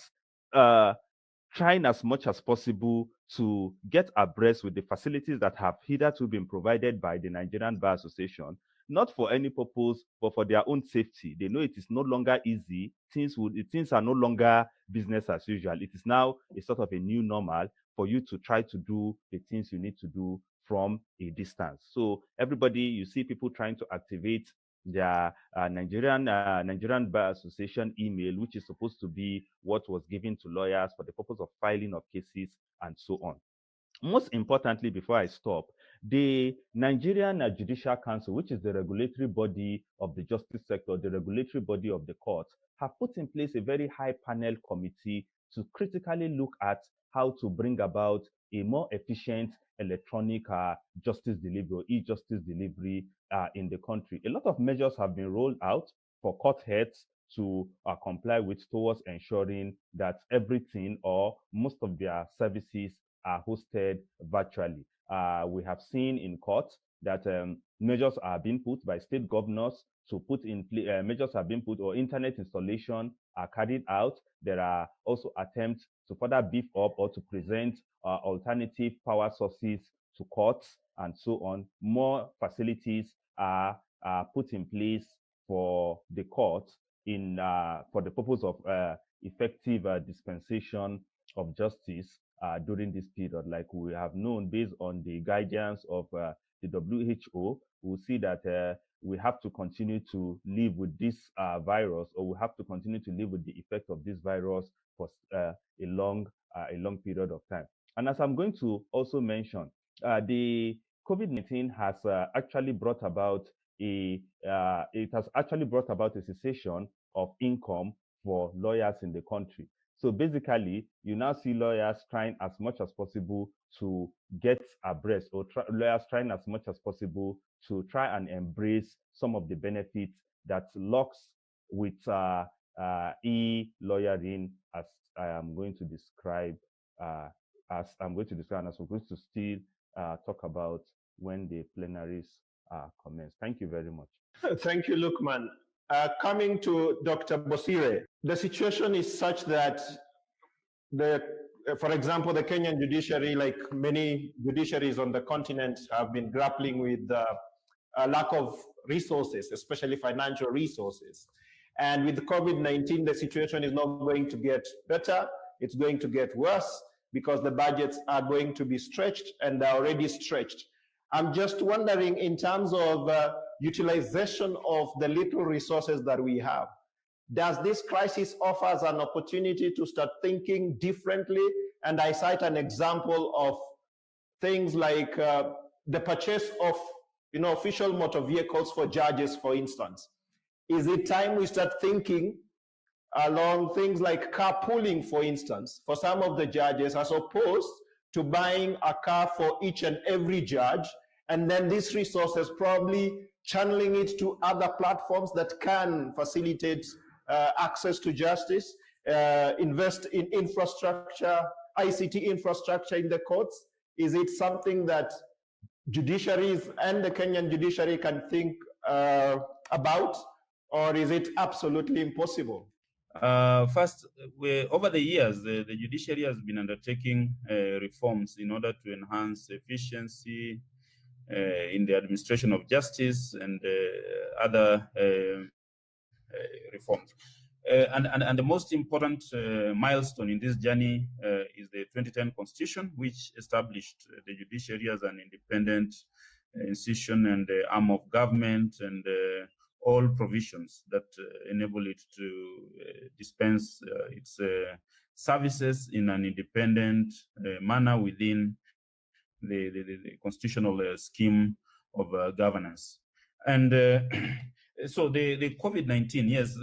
trying as much as possible to get abreast with the facilities that have hitherto been provided by the Nigerian Bar Association, not for any purpose, but for their own safety. They know it is no longer easy. Things are no longer business as usual. It is now a sort of a new normal for you to try to do the things you need to do from a distance. So everybody, you see people trying to activate their Nigerian Bar Association email, which is supposed to be what was given to lawyers for the purpose of filing of cases and so on. Most importantly, before I stop, the Nigerian Judicial Council, which is the regulatory body of the justice sector, the regulatory body of the court, have put in place a very high panel committee to critically look at how to bring about a more efficient electronic justice delivery or e-justice delivery in the country. A lot of measures have been rolled out for court heads to comply with towards ensuring that everything or most of their services are hosted virtually. We have seen in court that measures are being put by state governors to put in measures are being put, or internet installation are carried out. There are also attempts to further beef up or to present alternative power sources to courts and so on. More facilities are put in place for the court in for the purpose of effective dispensation of justice during this period. Like we have known, based on the guidance of the WHO, we'll see that we have to continue to live with this virus, or we have to continue to live with the effect of this virus for a long period of time. And as I'm going to also mention, the COVID-19 has actually brought about a cessation of income for lawyers in the country. So basically, you now see lawyers trying as much as possible to get abreast, or lawyers trying as much as possible to try and embrace some of the benefits that locks with e-lawyering, as I am going to describe, and as we're going to still talk about when the plenaries commence. Thank you very much. Thank you, Lukman. Coming to Dr. Bosire, the situation is such that for example, the Kenyan judiciary, like many judiciaries on the continent, have been grappling with a lack of resources, especially financial resources. And with COVID-19, the situation is not going to get better. It's going to get worse because the budgets are going to be stretched, and they're already stretched. I'm just wondering, in terms of utilization of the little resources that we have, does this crisis offer us an opportunity to start thinking differently? And I cite an example of things like the purchase of official motor vehicles for judges, for instance. Is it time we start thinking along things like carpooling, for instance, for some of the judges, as opposed to buying a car for each and every judge, and then these resources probably channeling it to other platforms that can facilitate access to justice, invest in infrastructure, ICT infrastructure in the courts? Is it something that judiciaries and the Kenyan judiciary can think about? Or is it absolutely impossible? First, over the years, the judiciary has been undertaking reforms in order to enhance efficiency in the administration of justice and other reforms. And the most important milestone in this journey is the 2010 Constitution, which established the judiciary as an independent institution and arm of government, and all provisions that enable it to dispense its services in an independent manner within the constitutional scheme of governance. And so the COVID-19, yes,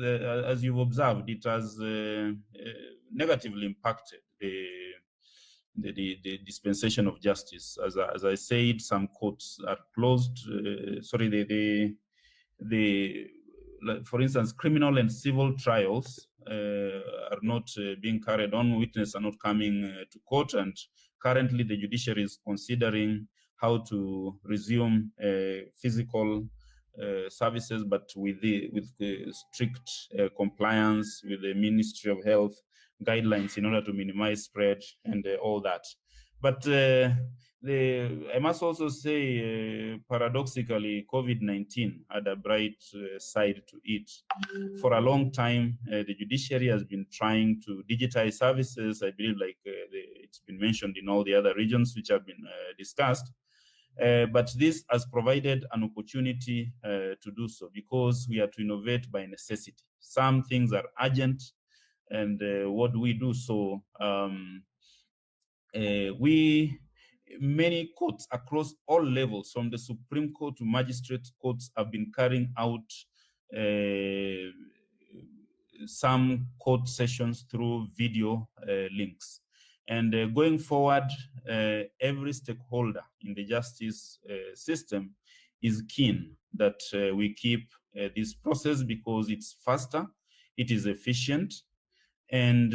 as you've observed, it has negatively impacted the dispensation of justice. As I said, some courts are closed. For instance, criminal and civil trials are not being carried on. Witnesses are not coming to court, and currently the judiciary is considering how to resume physical services, but with strict compliance with the Ministry of Health guidelines in order to minimize spread and all that. But I must also say, paradoxically, COVID-19 had a bright side to it. For a long time, the judiciary has been trying to digitize services. I believe, like it's been mentioned in all the other regions which have been discussed. But this has provided an opportunity to do so, because we are to innovate by necessity. Some things are urgent, and what do we do? So many courts across all levels, from the Supreme Court to magistrate courts, have been carrying out some court sessions through video links. And going forward, every stakeholder in the justice system is keen that we keep this process, because it's faster, it is efficient, and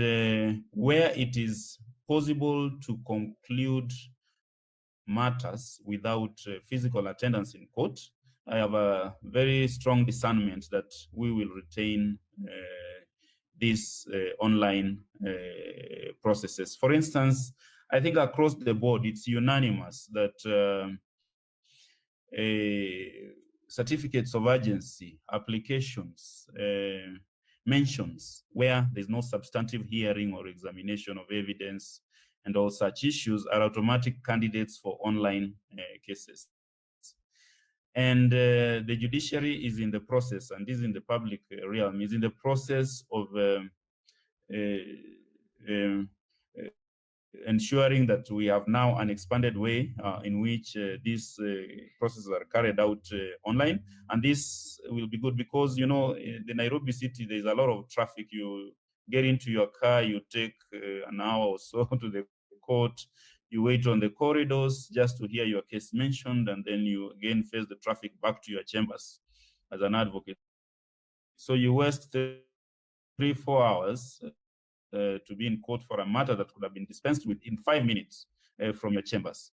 where it is possible to conclude matters without physical attendance in court, I have a very strong discernment that we will retain these online processes. For instance, I think across the board, it's unanimous that certificates of urgency, applications, mentions where there's no substantive hearing or examination of evidence and all such issues are automatic candidates for online cases. And the judiciary is in the process, and this is in the public realm, is in the process of ensuring that we have now an expanded way in which these processes are carried out online. And this will be good because, you know, in the Nairobi city, there's a lot of traffic. You get into your car, you take an hour or so to the court, you wait on the corridors just to hear your case mentioned, and then you again face the traffic back to your chambers as an advocate. So you waste 3-4 hours to be in court for a matter that could have been dispensed with in 5 minutes from your chambers.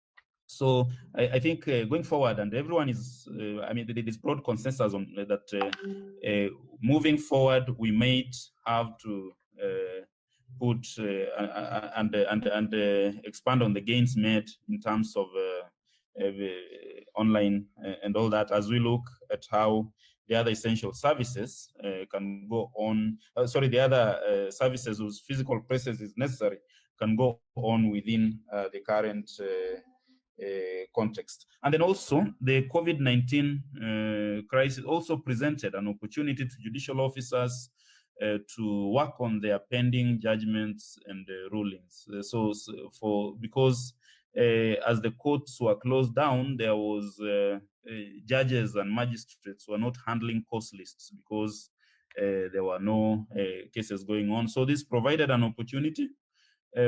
So I think going forward, and everyone is, I mean, there is broad consensus on that moving forward, we might have to put and expand on the gains made in terms of online and all that, as we look at how the other essential services can go on, the other services whose physical presence is necessary can go on within the current context. And then also the COVID-19 crisis also presented an opportunity to judicial officers to work on their pending judgments and rulings. Because as the courts were closed down, there was judges and magistrates were not handling cause lists because there were no cases going on. So this provided an opportunity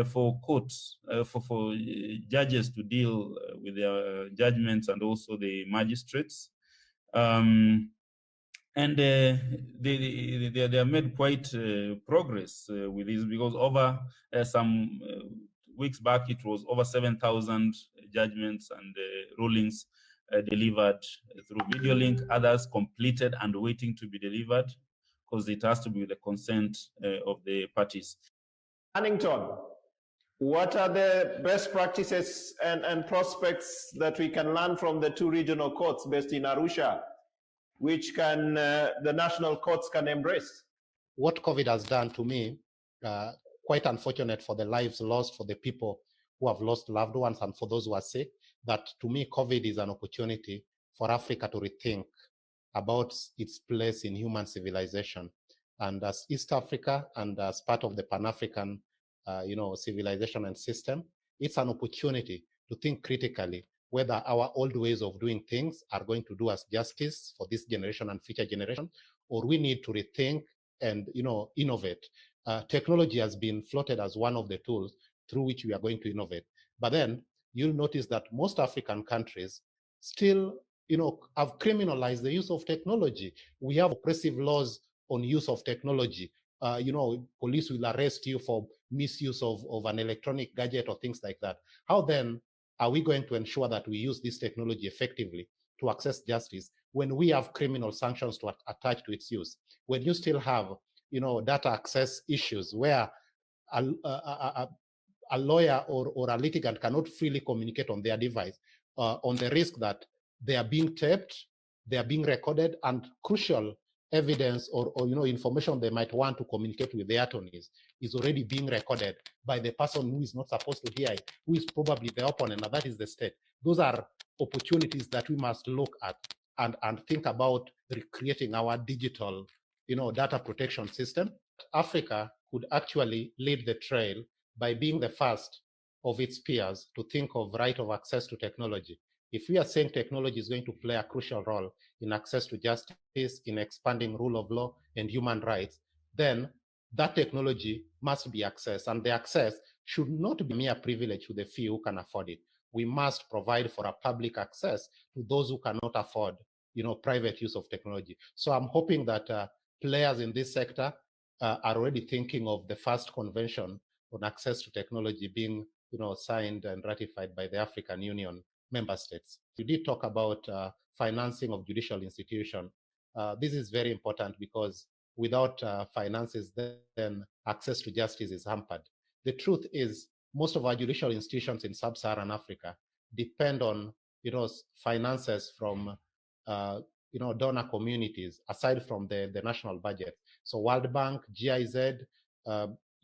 for courts, for judges to deal with their judgments, and also the magistrates. And they have made quite progress with this, because over some weeks back, it was over 7,000 judgments and rulings delivered through video link, others completed and waiting to be delivered because it has to be with the consent of the parties. Hanningtone, what are the best practices and prospects that we can learn from the two regional courts based in Arusha, which can the national courts can embrace? What COVID has done to me, quite unfortunate for the lives lost, for the people who have lost loved ones and for those who are sick, that to me, COVID is an opportunity for Africa to rethink about its place in human civilization. And as East Africa and as part of the Pan-African civilization and system, it's an opportunity to think critically whether our old ways of doing things are going to do us justice for this generation and future generation, or we need to rethink and innovate. Technology has been floated as one of the tools through which we are going to innovate. But then you'll notice that most African countries still have criminalized the use of technology. We have oppressive laws on use of technology. Police will arrest you for misuse of an electronic gadget or things like that. How then are we going to ensure that we use this technology effectively to access justice when we have criminal sanctions to attach to its use? When you still have, data access issues where a lawyer or a litigant cannot freely communicate on their device, on the risk that they are being taped, they are being recorded, and crucial evidence or information they might want to communicate with their attorneys is already being recorded by the person who is not supposed to hear it, who is probably the opponent, and that is the state. Those are opportunities that we must look at and think about recreating our digital, data protection system. Africa could actually lead the trail by being the first of its peers to think of right of access to technology. If we are saying technology is going to play a crucial role in access to justice, in expanding rule of law and human rights, then that technology must be accessed, and the access should not be mere privilege to the few who can afford it. We must provide for a public access to those who cannot afford, private use of technology. So I'm hoping that players in this sector are already thinking of the first convention on access to technology being, signed and ratified by the African Union member states. You did talk about financing of judicial institutions. This is very important because without finances, then access to justice is hampered. The truth is, most of our judicial institutions in sub-Saharan Africa depend on, finances from, donor communities aside from the national budget. So World Bank, GIZ,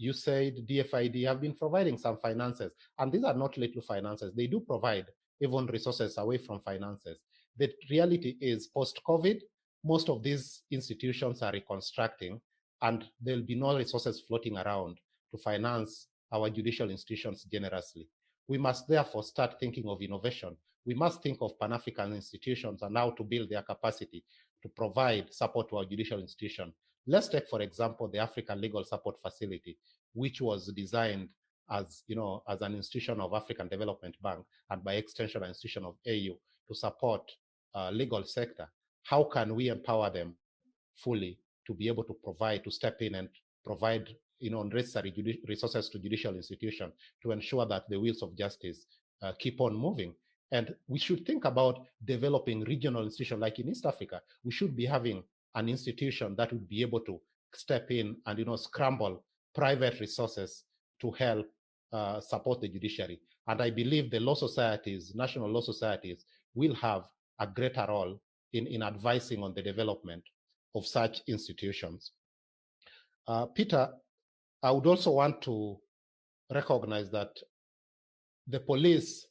USAID, DFID have been providing some finances, and these are not little finances. They do provide even resources away from finances. The reality is, post-COVID, most of these institutions are reconstructing, and there'll be no resources floating around to finance our judicial institutions generously. We must therefore start thinking of innovation. We must think of Pan-African institutions and how to build their capacity to provide support to our judicial institution. Let's take, for example, the African Legal Support Facility, which was designed as, as an institution of African Development Bank and by extension an institution of AU to support legal sector. How can we empower them fully to be able to provide, to step in and provide, necessary resources to judicial institutions to ensure that the wheels of justice keep on moving? And we should think about developing regional institutions like in East Africa. We should be having an institution that would be able to step in and, scramble private resources to help support the judiciary. And I believe the law societies, national law societies, will have a greater role in advising on the development of such institutions. Peter, I would also want to recognize that the police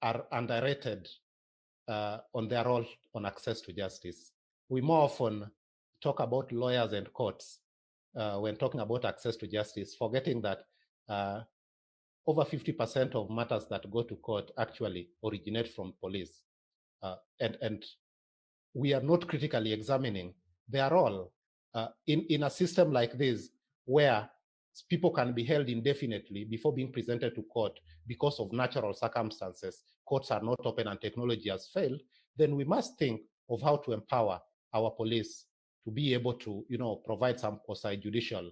are underrated on their role on access to justice. We more often talk about lawyers and courts when talking about access to justice, forgetting that over 50% of matters that go to court actually originate from police. And we are not critically examining their role in a system like this, where people can be held indefinitely before being presented to court because of natural circumstances. Courts are not open and technology has failed. Then we must think of how to empower our police to be able to, provide some quasi-judicial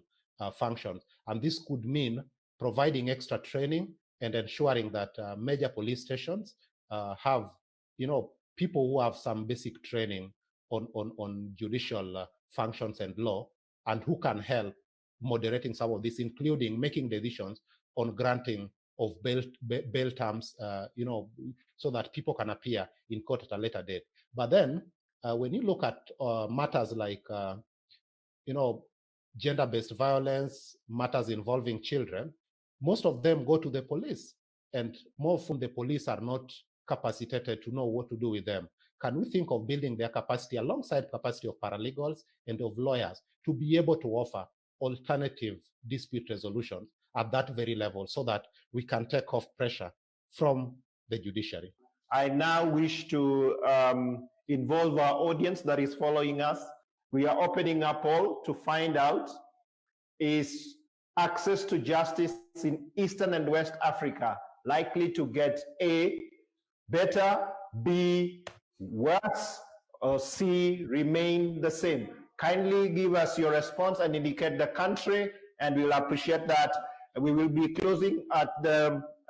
functions. And this could mean providing extra training and ensuring that major police stations have, people who have some basic training on judicial functions and law, and who can help moderating some of this, including making decisions on granting of bail terms, so that people can appear in court at a later date. But then, when you look at matters like, gender-based violence, matters involving children, most of them go to the police, and more often the police are not capacitated to know what to do with them. Can we think of building their capacity alongside capacity of paralegals and of lawyers to be able to offer alternative dispute resolutions at that very level, so that we can take off pressure from the judiciary? I now wish to involve our audience that is following us. We are opening a poll to find out, is access to justice in Eastern and West Africa likely to get A, better, B, worse, or C, remain the same? Kindly give us your response and indicate the country, and we'll appreciate that. We will be closing at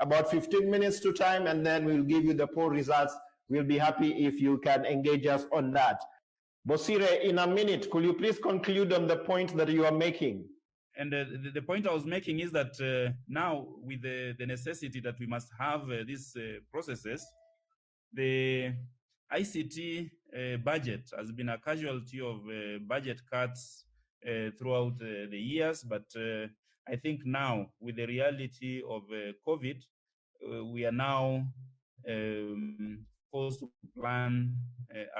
about 15 minutes to time, and then we'll give you the poll results. We'll be happy if you can engage us on that. Bosire, in a minute, could you please conclude on the point that you are making? And the point I was making is that now, with the necessity that we must have these processes, the ICT budget has been a casualty of budget cuts throughout the years. But I think now, with the reality of COVID, we are now forced to plan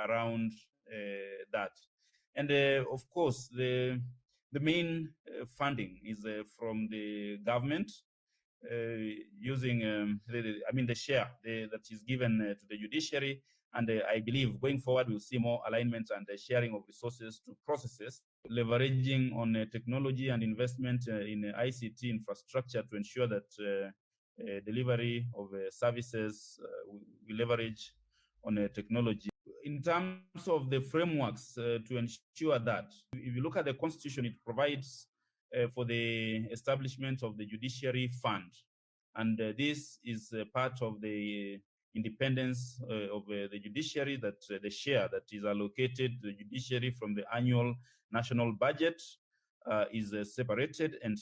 around that. And of course, the main funding is from the government, using the share that is given to the judiciary. And I believe going forward, we'll see more alignment and sharing of resources to processes, leveraging on technology and investment in ICT infrastructure to ensure that delivery of services we leverage on technology. In terms of the frameworks to ensure that, if you look at the Constitution, it provides for the establishment of the Judiciary Fund. And this is part of the independence of the judiciary, that the share that is allocated to the judiciary from the annual national budget is separated and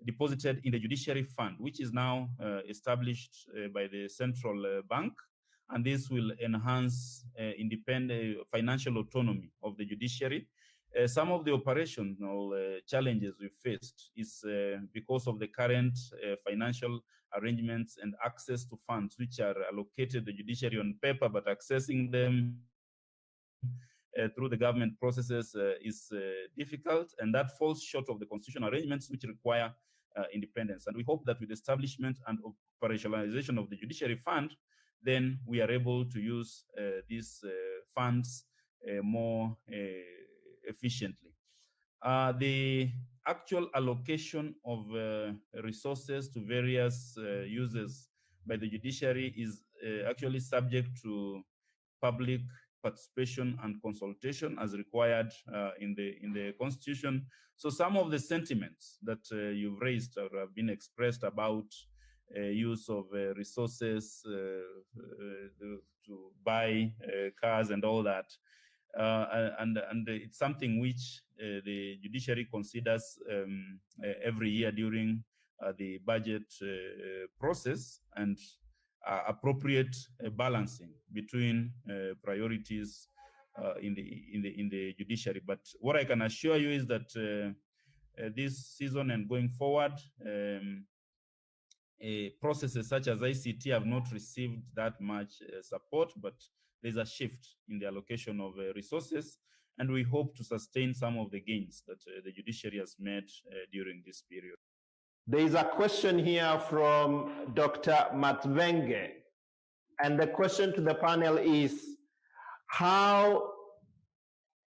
deposited in the Judiciary Fund, which is now established by the central bank. And this will enhance independent financial autonomy of the judiciary. Some of the operational challenges we faced is because of the current financial arrangements and access to funds which are allocated to the judiciary on paper, but accessing them through the government processes is difficult, and that falls short of the constitutional arrangements which require independence. And we hope that with the establishment and operationalization of the Judiciary Fund, then we are able to use these funds more efficiently. The actual allocation of resources to various users by the judiciary is actually subject to public participation and consultation as required in the Constitution. So some of the sentiments that you've raised or have been expressed about use of resources to buy cars and all that, and it's something which the judiciary considers every year during the budget process, and appropriate balancing between priorities in the judiciary. But what I can assure you is that this season and going forward, processes such as ICT have not received that much support, but there's a shift in the allocation of resources, and we hope to sustain some of the gains that the judiciary has made during this period. There is a question here from Dr. Matvenge, and the question to the panel is, how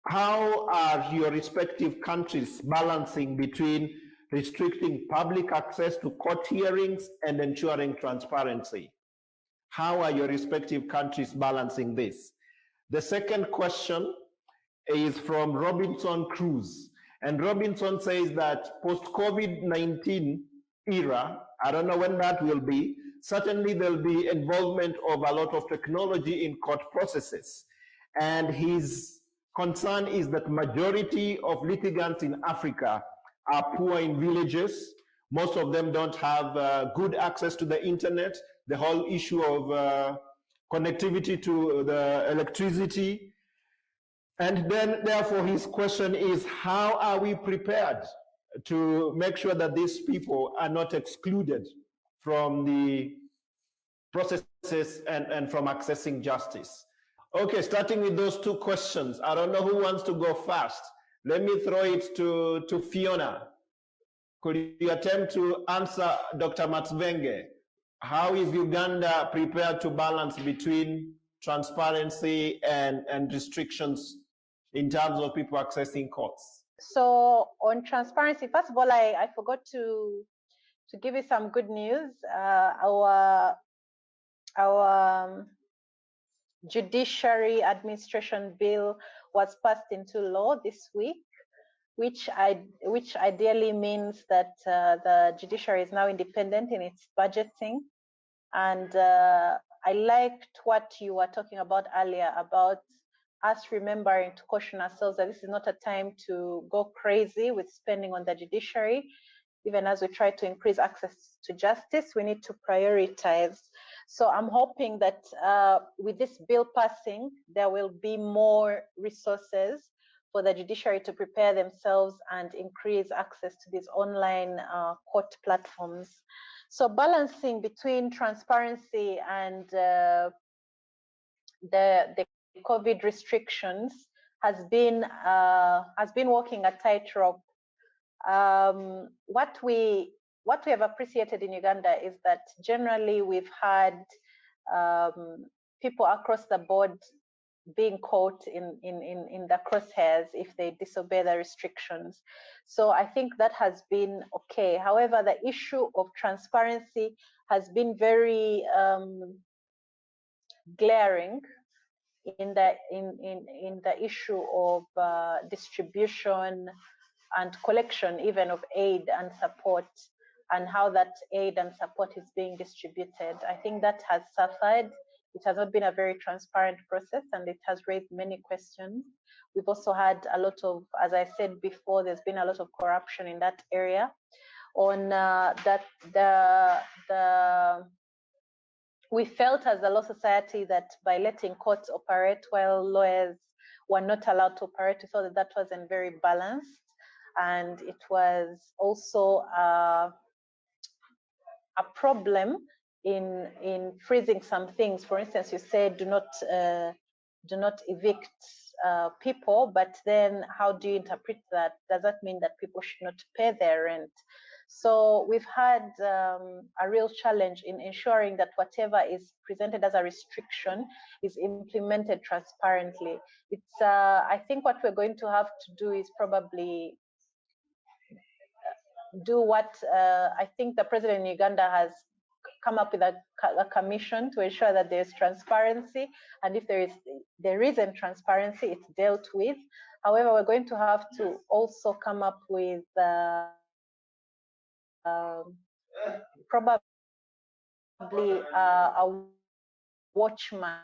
are your respective countries balancing between restricting public access to court hearings and ensuring transparency? How are your respective countries balancing this? The second question is from Robinson Cruz. And Robinson says that post-COVID-19 era, I don't know when that will be, certainly there'll be involvement of a lot of technology in court processes. And his concern is that majority of litigants in Africa are poor in villages. Most of them don't have good access to the internet. The whole issue of connectivity to the electricity. And then, therefore, his question is, how are we prepared to make sure that these people are not excluded from the processes and from accessing justice? Okay, starting with those two questions. I don't know who wants to go first. Let me throw it to PHEONA. Could you attempt to answer Dr. Matsvenge? How is Uganda prepared to balance between transparency and restrictions in terms of people accessing courts? So on transparency, first of all, I forgot to give you some good news. Our judiciary administration bill was passed into law this week, which ideally means that the judiciary is now independent in its budgeting. And I liked what you were talking about earlier about us remembering to caution ourselves that this is not a time to go crazy with spending on the judiciary. Even as we try to increase access to justice, we need to prioritize. So I'm hoping that with this bill passing, there will be more resources for the judiciary to prepare themselves and increase access to these online court platforms. So balancing between transparency and the COVID restrictions has been walking a tightrope. What we have appreciated in Uganda is that generally we've had people across the board being caught in the crosshairs if they disobey the restrictions. So I think that has been okay. However, the issue of transparency has been very glaring in the issue of distribution and collection even of aid and support, and how that aid and support is being distributed. I think that has suffered. It has not been a very transparent process, and it has raised many questions. We've also had a lot of, as I said before, there's been a lot of corruption in that area. On we felt as a law society that by letting courts operate while lawyers were not allowed to operate, we thought that wasn't very balanced, and it was also a problem in freezing some things. For instance, you said do not evict people, but then how do you interpret that? Does that mean that people should not pay their rent? So we've had a real challenge in ensuring that whatever is presented as a restriction is implemented transparently. It's I think what we're going to have to do is probably do what I think the president in Uganda has come up with a commission to ensure that there's transparency, and if there isn't transparency, it's dealt with. However, we're going to have to also come up with probably a watchman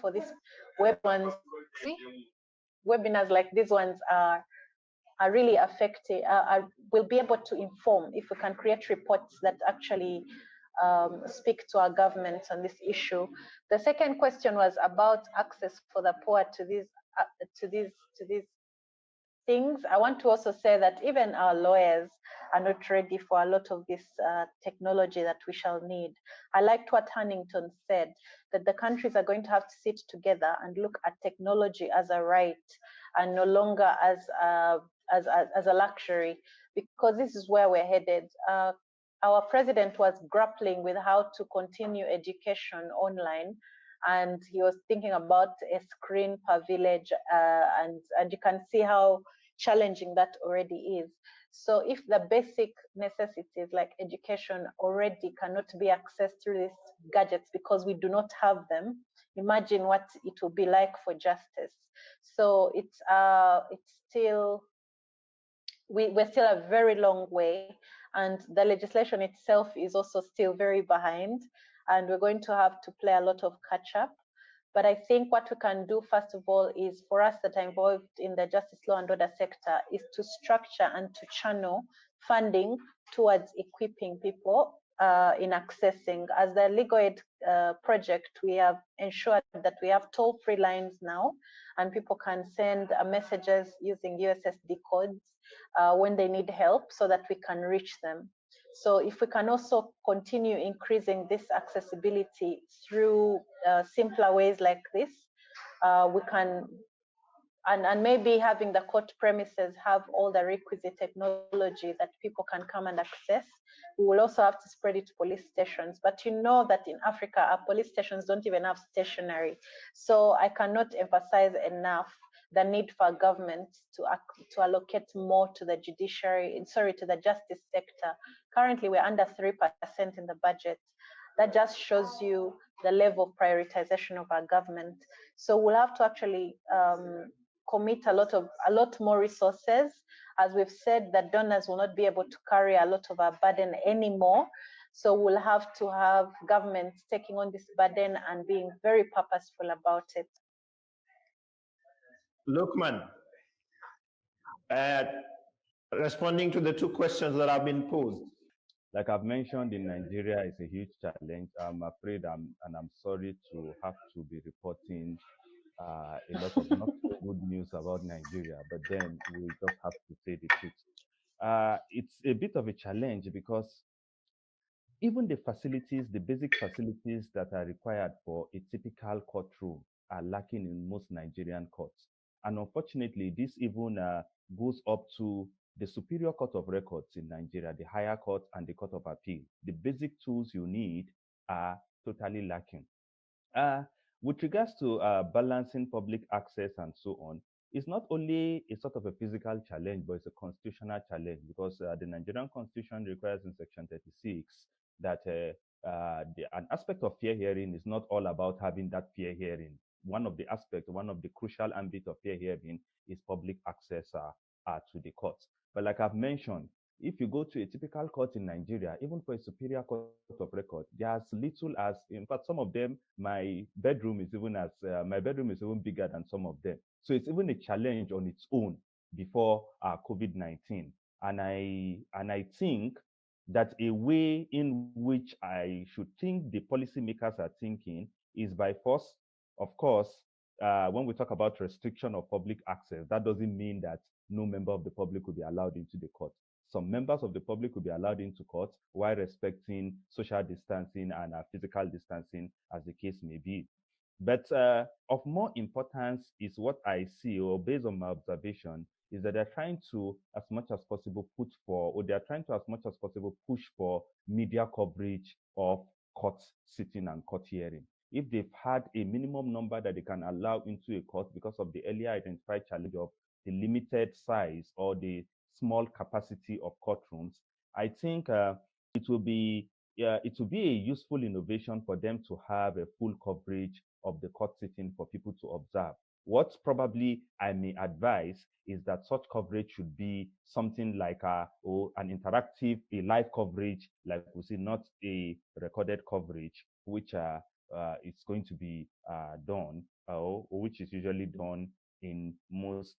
for this webinars. Webinars like these ones are really affecting, will be able to inform if we can create reports that actually speak to our government on this issue. The second question was about access for the poor to these things. I want to also say that even our lawyers are not ready for a lot of this technology that we shall need. I liked what Hannington said, that the countries are going to have to sit together and look at technology as a right and no longer as a luxury, because this is where we're headed. Our president was grappling with how to continue education online, and he was thinking about a screen per village, and you can see how challenging that already is. So if the basic necessities like education already cannot be accessed through these gadgets because we do not have them, imagine what it will be like for justice. So it's still, we're still a very long way, and the legislation itself is also still very behind, and we're going to have to play a lot of catch up. But I think what we can do, first of all, is for us that are involved in the justice, law and order sector, is to structure and to channel funding towards equipping people in accessing. As the legal aid project, we have ensured that we have toll-free lines now, and people can send messages using USSD codes when they need help, so that we can reach them. So if we can also continue increasing this accessibility through simpler ways like this, we can, and maybe having the court premises have all the requisite technology that people can come and access. We will also have to spread it to police stations. But you know that in Africa, our police stations don't even have stationery. So I cannot emphasize enough the need for government to allocate more to the judiciary, to the justice sector. Currently, we're under 3% in the budget. That just shows you the level of prioritization of our government. So we'll have to actually commit a lot more resources. As we've said, that donors will not be able to carry a lot of our burden anymore. So we'll have to have governments taking on this burden and being very purposeful about it. Lukman, responding to the two questions that have been posed. Like I've mentioned, in Nigeria, it's a huge challenge. I'm afraid I'm sorry to have to be reporting a lot of not so good news about Nigeria, but then we just have to say the truth. It's a bit of a challenge because even the facilities, the basic facilities that are required for a typical courtroom are lacking in most Nigerian courts. And unfortunately, this even goes up to the Superior Court of Records in Nigeria, the Higher Court and the Court of Appeal. The basic tools you need are totally lacking. With regards to balancing public access and so on, it's not only a sort of a physical challenge, but it's a constitutional challenge, because the Nigerian Constitution requires in Section 36 that an aspect of fair hearing is not all about having that fair hearing. One of the crucial ambit of fair hearing is public access to the courts. But like I've mentioned, if you go to a typical court in Nigeria, even for a superior court of record, there's little as, in fact, some of them, my bedroom is even bigger than some of them. So it's even a challenge on its own before COVID-19. And I think that a way in which I should think the policymakers are thinking is by force. Of course, when we talk about restriction of public access, that doesn't mean that no member of the public will be allowed into the court. Some members of the public will be allowed into court while respecting social distancing and physical distancing, as the case may be. But of more importance is what I see, or based on my observation, is that they're trying to, as much as possible, push for media coverage of court sitting and court hearing. If they've had a minimum number that they can allow into a court because of the earlier identified challenge of the limited size or the small capacity of courtrooms, I think it will be a useful innovation for them to have a full coverage of the court sitting for people to observe. What probably I may advise is that such coverage should be something like an interactive, a live coverage, like we see, not a recorded coverage, which is going to be done, or which is usually done in most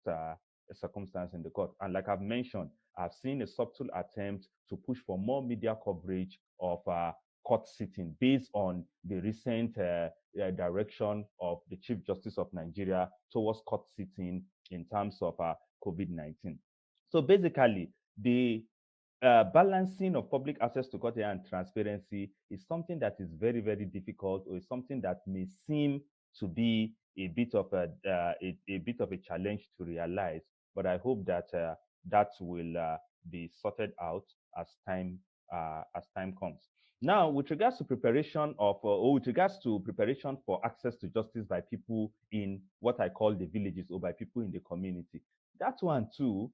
circumstances in the court. And like I've mentioned, I've seen a subtle attempt to push for more media coverage of court sitting based on the recent direction of the Chief Justice of Nigeria towards court sitting in terms of COVID-19. So basically, the balancing of public access to court and transparency is something that is very, very difficult, or is something that may seem to be a bit of a challenge to realize. But I hope that that will be sorted out as time comes. Now, with regards to preparation for access to justice by people in what I call the villages, or by people in the community, that one too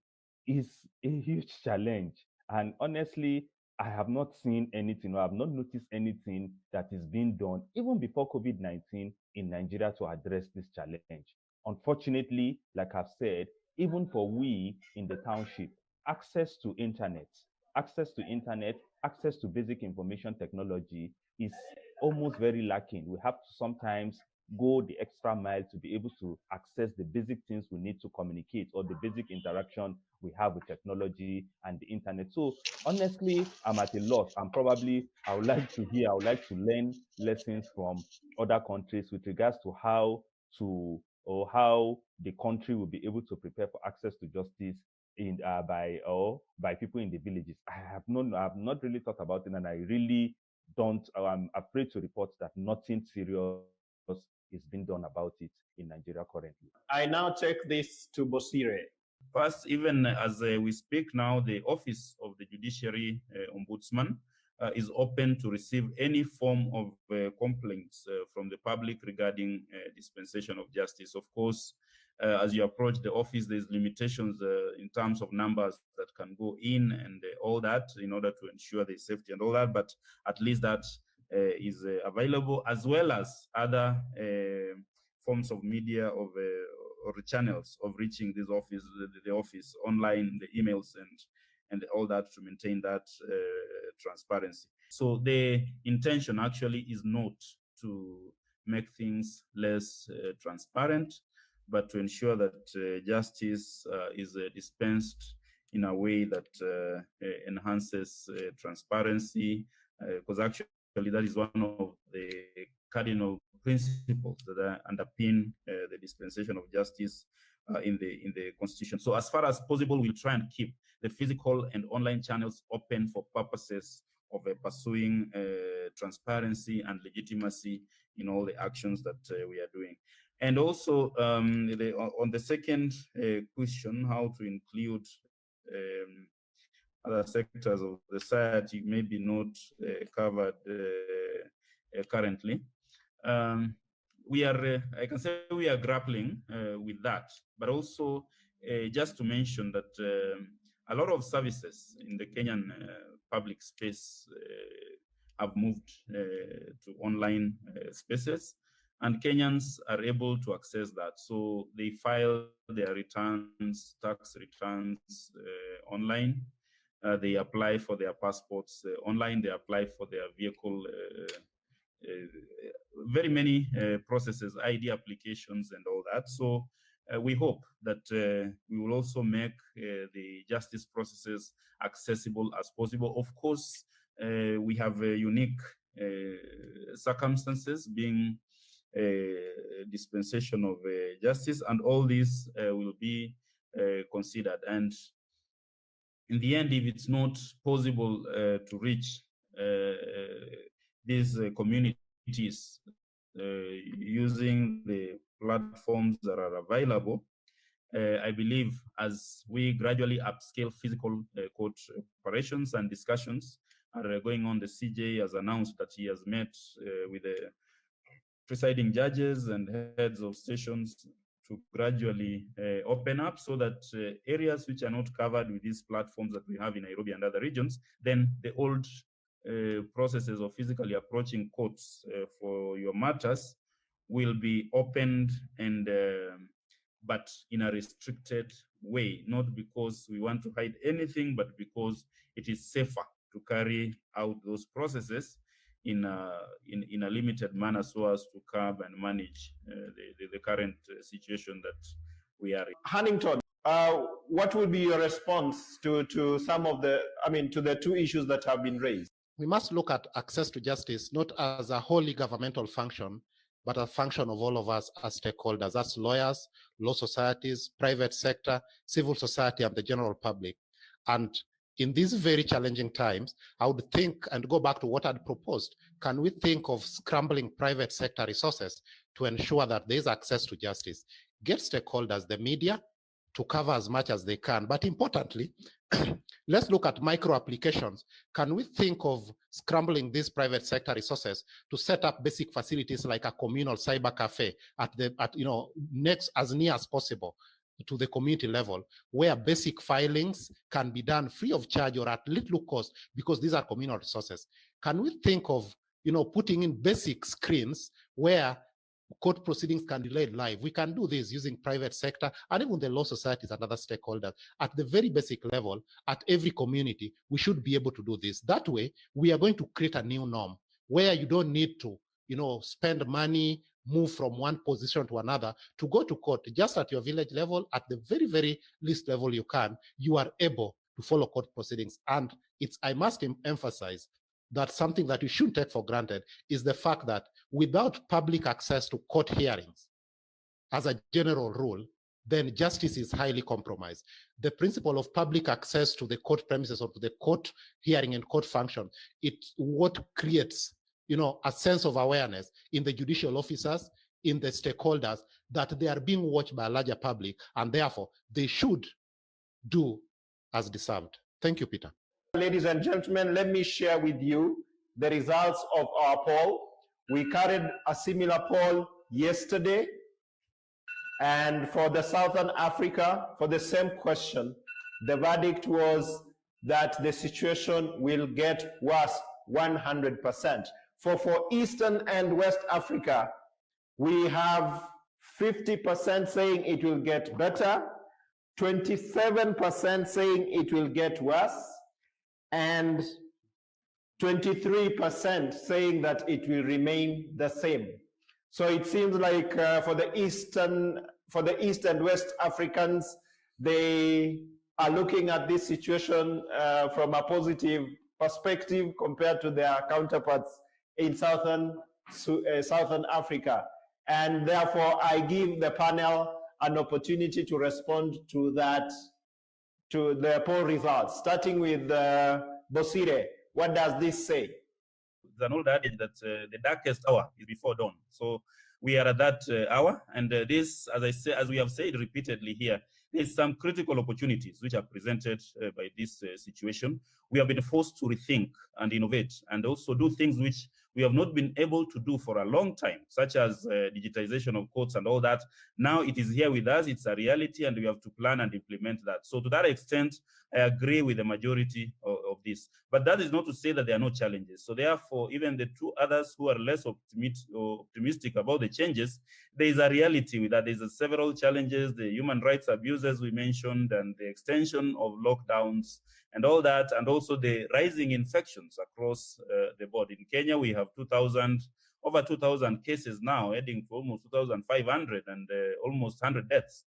is a huge challenge. And honestly, I have not seen anything, or I have not noticed anything that is being done, even before COVID-19, in Nigeria to address this challenge. Unfortunately, like I've said, even for we in the township, access to internet, access to internet, access to basic information technology is almost very lacking. We have to sometimes go the extra mile to be able to access the basic things we need to communicate, or the basic interaction we have with technology and the internet. So honestly, I'm at a loss, and probably I would like to learn lessons from other countries with regards to how the country will be able to prepare for access to justice by people in the villages. I have not really thought about it, and I really don't. I'm afraid to report that nothing serious is being done about it in Nigeria currently. I now take this to BOSIRE. First, even as we speak now, the Office of the Judiciary Ombudsman is open to receive any form of complaints from the public regarding dispensation of justice. Of course, as you approach the office, there's limitations in terms of numbers that can go in and all that in order to ensure the safety and all that, but at least that is available, as well as other forms of media or channels of reaching this office, the office online, the emails and all that, to maintain that transparency. So the intention actually is not to make things less transparent, but to ensure that justice is dispensed in a way that enhances transparency, because actually that is one of the cardinal principles that underpin the dispensation of justice in the Constitution. So as far as possible, we'll try and keep the physical and online channels open for purposes of pursuing transparency and legitimacy in all the actions that we are doing. And also on the second question, how to include other sectors of the society maybe not covered currently. We are, I can say we are grappling with that, but also just to mention that a lot of services in the Kenyan public space have moved to online spaces, and Kenyans are able to access that. So they file their returns, tax returns online. They apply for their passports online. They apply for their vehicle, very many processes, ID applications and all that. So we hope that we will also make the justice processes accessible as possible. Of course, we have unique circumstances, being dispensation of justice, and all these will be considered. And in the end, if it's not possible to reach these communities using the platforms that are available, I believe as we gradually upscale physical court operations, and discussions are going on, the CJ has announced that he has met with the presiding judges and heads of stations to gradually open up, so that areas which are not covered with these platforms that we have in Nairobi and other regions, then the old processes of physically approaching courts for your matters will be opened, and but in a restricted way, not because we want to hide anything, but because it is safer to carry out those processes in a limited manner, so as to curb and manage the current situation that we are in. Hannington, what will be your response to some of the, to the two issues that have been raised? We must look at access to justice not as a wholly governmental function, but a function of all of us as stakeholders, as lawyers, law societies, private sector, civil society, and the general public. And in these very challenging times, I would think, and go back to what I'd proposed, can we think of scrambling private sector resources to ensure that there's access to justice? Get stakeholders, the media, to cover as much as they can. But importantly, let's look at micro applications. Can we think of scrambling these private sector resources to set up basic facilities like a communal cyber cafe next, as near as possible to the community level, where basic filings can be done free of charge or at little cost, because these are communal resources? Can we think of putting in basic screens where court proceedings can be laid live. We can do this using private sector and even the law societies and other stakeholders. At the very basic level, at every community, we should be able to do this. That way, we are going to create a new norm where you don't need to, spend money, move from one position to another to go to court. Just at your village level, at the very, very least level you can, you are able to follow court proceedings. And I must emphasize that something that you shouldn't take for granted is the fact that without public access to court hearings, as a general rule, then justice is highly compromised. The principle of public access to the court premises or to the court hearing and court function, it's what creates, a sense of awareness in the judicial officers, in the stakeholders, that they are being watched by a larger public, and therefore they should do as deserved. Thank you, Peter. Ladies and gentlemen, let me share with you the results of our poll. We carried a similar poll yesterday, and for the Southern Africa, for the same question, the verdict was that the situation will get worse 100%. For Eastern and West Africa, we have 50% saying it will get better, 27% saying it will get worse, and 23% saying that it will remain the same. So it seems like for the East and West Africans, they are looking at this situation from a positive perspective compared to their counterparts in Southern Africa. And therefore, I give the panel an opportunity to respond to that, to the poll results, starting with BOSIRE. What does this say? There's an old adage that the darkest hour is before dawn. So we are at that hour, and this, as we have said repeatedly here, there's some critical opportunities which are presented by this situation. We have been forced to rethink and innovate, and also do things which we have not been able to do for a long time, such as digitization of courts and all that. Now it is here with us, it's a reality, and we have to plan and implement that. So to that extent, I agree with the majority of this. But that is not to say that there are no challenges. So therefore, even the two others who are less optimistic about the changes, there is a reality with that. There's several challenges, the human rights abuses we mentioned, and the extension of lockdowns and all that, and also the rising infections across the board. In Kenya, we have over 2,000 cases now, heading to almost 2,500, and almost 100 deaths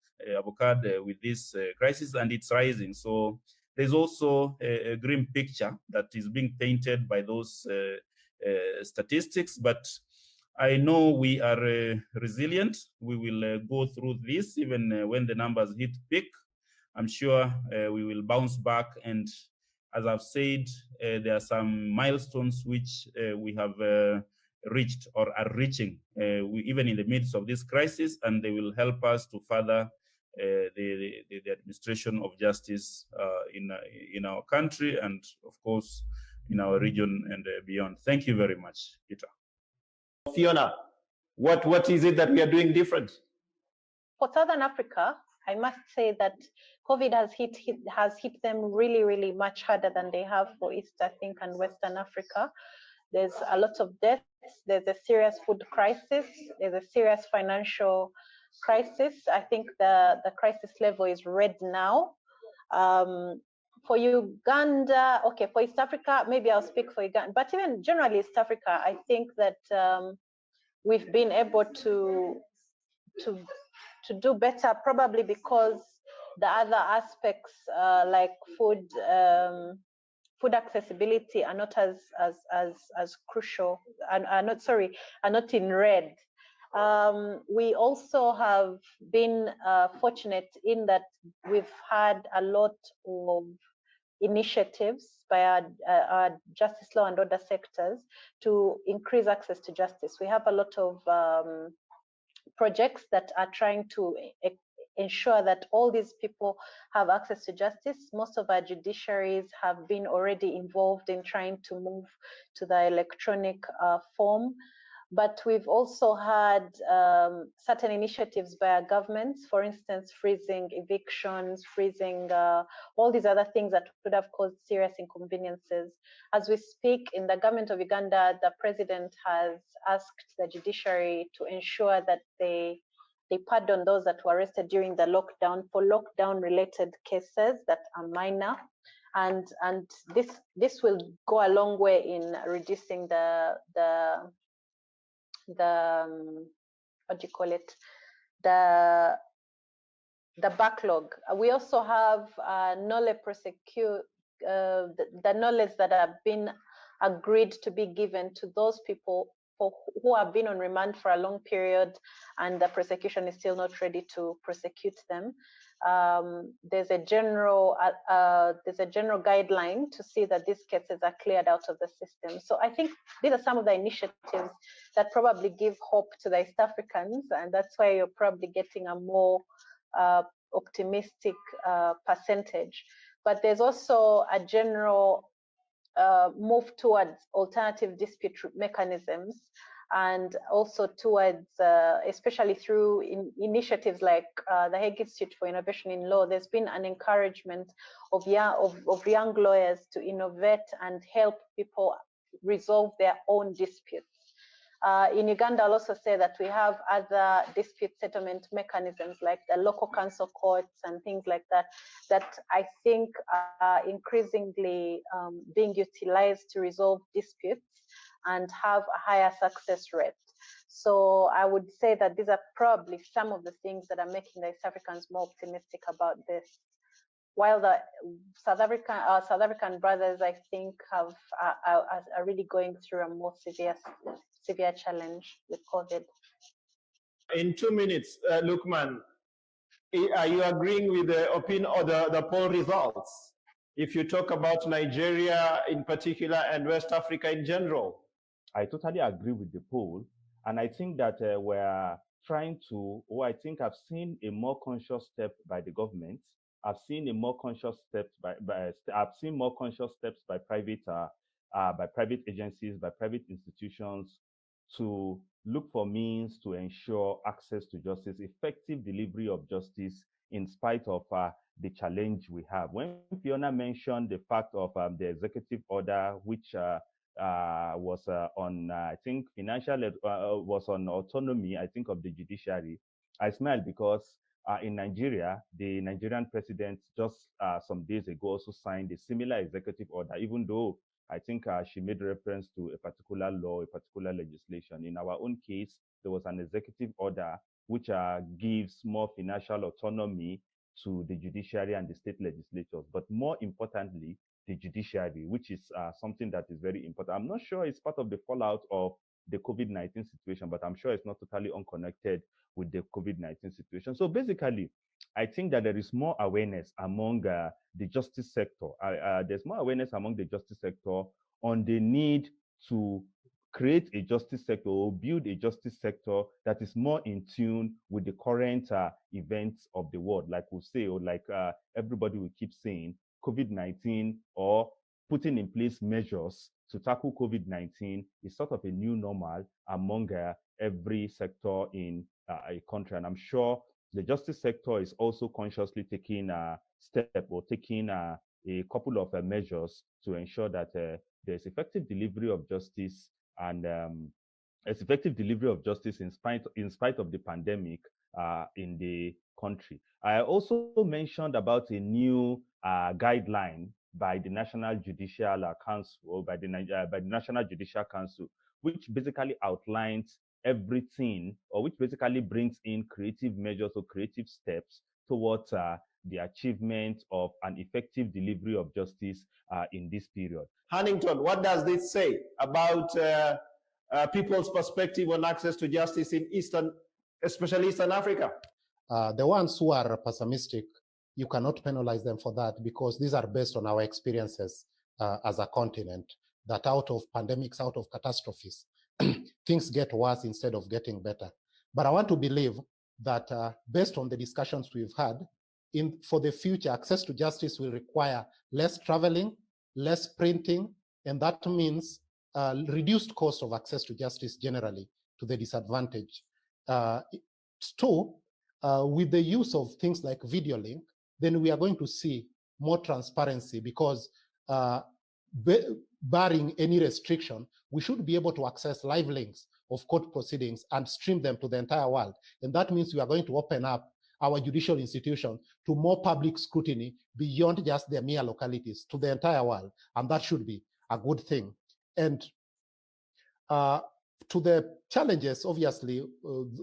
occurred with this crisis, and it's rising. So there's also a grim picture that is being painted by those statistics, but I know we are resilient. We will go through this even when the numbers hit peak. I'm sure we will bounce back, and as I've said, there are some milestones which we have reached or are reaching even in the midst of this crisis, and they will help us to further the administration of justice in our country and, of course, in our region and beyond. Thank you very much, Peter. PHEONA, what is it that we are doing different? For Southern Africa, I must say that COVID has hit them really, really much harder than they have for East, I think, and Western Africa. There's a lot of deaths. There's a serious food crisis. There's a serious financial crisis. I think the crisis level is red now. For Uganda, okay, for East Africa, maybe I'll speak for Uganda, but even generally East Africa, I think that we've been able to do better, probably because the other aspects like food accessibility are not as crucial, are not in red. We also have been fortunate in that we've had a lot of initiatives by our justice, law and order sectors to increase access to justice. We have a lot of projects that are trying to ensure that all these people have access to justice. Most of our judiciaries have been already involved in trying to move to the electronic form. But we've also had certain initiatives by our governments, for instance, freezing evictions, freezing all these other things that would have caused serious inconveniences. As we speak, in the government of Uganda, the president has asked the judiciary to ensure that they pardon those that were arrested during the lockdown for lockdown-related cases that are minor. And this will go a long way in reducing the what do you call it, the backlog. We also have knowledge prosecute the knowledge that have been agreed to be given to those people who have been on remand for a long period, and the prosecution is still not ready to prosecute them. There's a general guideline to see that these cases are cleared out of the system. So I think these are some of the initiatives that probably give hope to the East Africans, and that's why you're probably getting a more optimistic percentage. But there's also a general move towards alternative dispute mechanisms, and also towards, especially through initiatives like the Hague Institute for Innovation in Law, there's been an encouragement of young lawyers to innovate and help people resolve their own disputes. In Uganda, I'll also say that we have other dispute settlement mechanisms like the local council courts and things like that, that I think are increasingly being utilized to resolve disputes and have a higher success rate. So I would say that these are probably some of the things that are making the East Africans more optimistic about this. While the South African brothers, I think, are really going through a more severe challenge with COVID. In 2 minutes, Lukman, are you agreeing with the opinion or the poll results? If you talk about Nigeria in particular and West Africa in general. I totally agree with the poll, and I think that we're trying to, or I think I've seen a more conscious step by the government. I've seen a more conscious steps I've seen more conscious steps by private agencies, by private institutions, to look for means to ensure access to justice, effective delivery of justice in spite of the challenge we have. When PHEONA mentioned the fact of the executive order, which was on, I think, was on autonomy, I think, of the judiciary, I smiled because in Nigeria, the Nigerian president just some days ago also signed a similar executive order, even though I think she made reference to a particular law, a particular legislation. In our own case, there was an executive order which gives more financial autonomy to the judiciary and the state legislatures, but more importantly, the judiciary, which is something that is very important. I'm not sure it's part of the fallout of the COVID-19 situation, but I'm sure it's not totally unconnected with the COVID-19 situation. So basically, I think that there is more awareness among the justice sector. There's more awareness among the justice sector on the need to create a justice sector or build a justice sector that is more in tune with the current events of the world. Like we say, or like everybody will keep saying, COVID-19 or putting in place measures to tackle COVID-19 is sort of a new normal among every sector in a country. And I'm sure the justice sector is also consciously taking a step or taking a couple of measures to ensure that there's effective delivery of justice, and it's effective delivery of justice in spite of the pandemic in the country. I also mentioned about a new guideline by the National Judicial Council, or by the National Judicial Council, which basically outlines everything, or which basically brings in creative measures or creative steps towards the achievement of an effective delivery of justice in this period. Hanningtone, what does this say about people's perspective on access to justice in especially Eastern Africa? The ones who are pessimistic, you cannot penalize them for that, because these are based on our experiences as a continent, that out of pandemics, out of catastrophes, things get worse instead of getting better. But I want to believe that based on the discussions we've had, for the future, access to justice will require less traveling, less printing, and that means reduced cost of access to justice generally. to the disadvantaged. Two, with the use of things like video link, then we are going to see more transparency because barring any restriction, we should be able to access live links of court proceedings and stream them to the entire world. And that means we are going to open up our judicial institution to more public scrutiny beyond just their mere localities, to the entire world. And that should be a good thing. And to the challenges, obviously,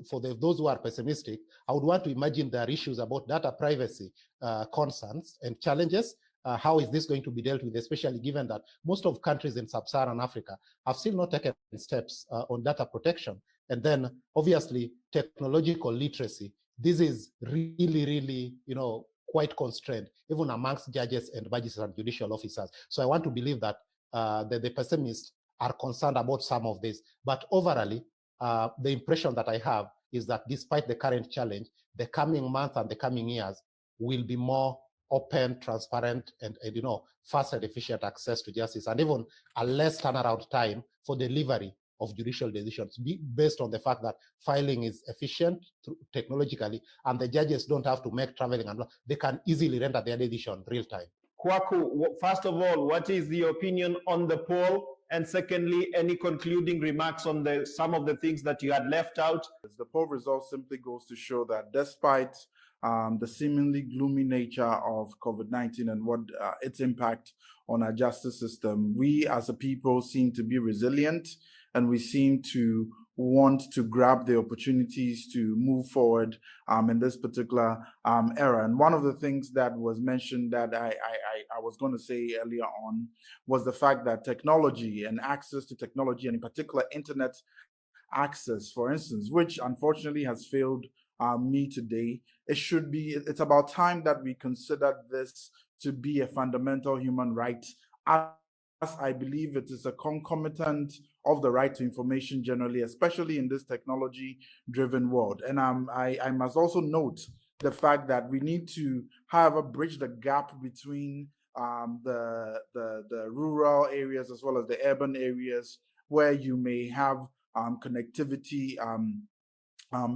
for those who are pessimistic, I would want to imagine there are issues about data privacy concerns and challenges. How is this going to be dealt with, especially given that most of countries in sub-Saharan Africa have still not taken steps on data protection? And then, obviously, technological literacy. This is really, quite constrained, even amongst judges and magistrates and judicial officers. So I want to believe that the pessimists are concerned about some of this. But overall, the impression that I have is that despite the current challenge, the coming months and the coming years will be more open, transparent, and fast and efficient access to justice, and even a less turnaround time for delivery of judicial decisions, based on the fact that filing is efficient technologically, and the judges don't have to make traveling, and they can easily render their decision real time. KWAKU, first of all, what is the opinion on the poll? And secondly, any concluding remarks on some of the things that you had left out? The poll results simply goes to show that despite the seemingly gloomy nature of COVID-19 and what its impact on our justice system, we as a people seem to be resilient, and we seem to want to grab the opportunities to move forward in this particular era. And one of the things that was mentioned that I was going to say earlier on was the fact that technology and access to technology, and in particular internet access, for instance, which unfortunately has failed me today, it's about time that we consider this to be a fundamental human right, as I believe it is a concomitant of the right to information generally, especially in this technology-driven world. And I must also note the fact that we need to, however, bridge the gap between the rural areas as well as the urban areas, where you may have connectivity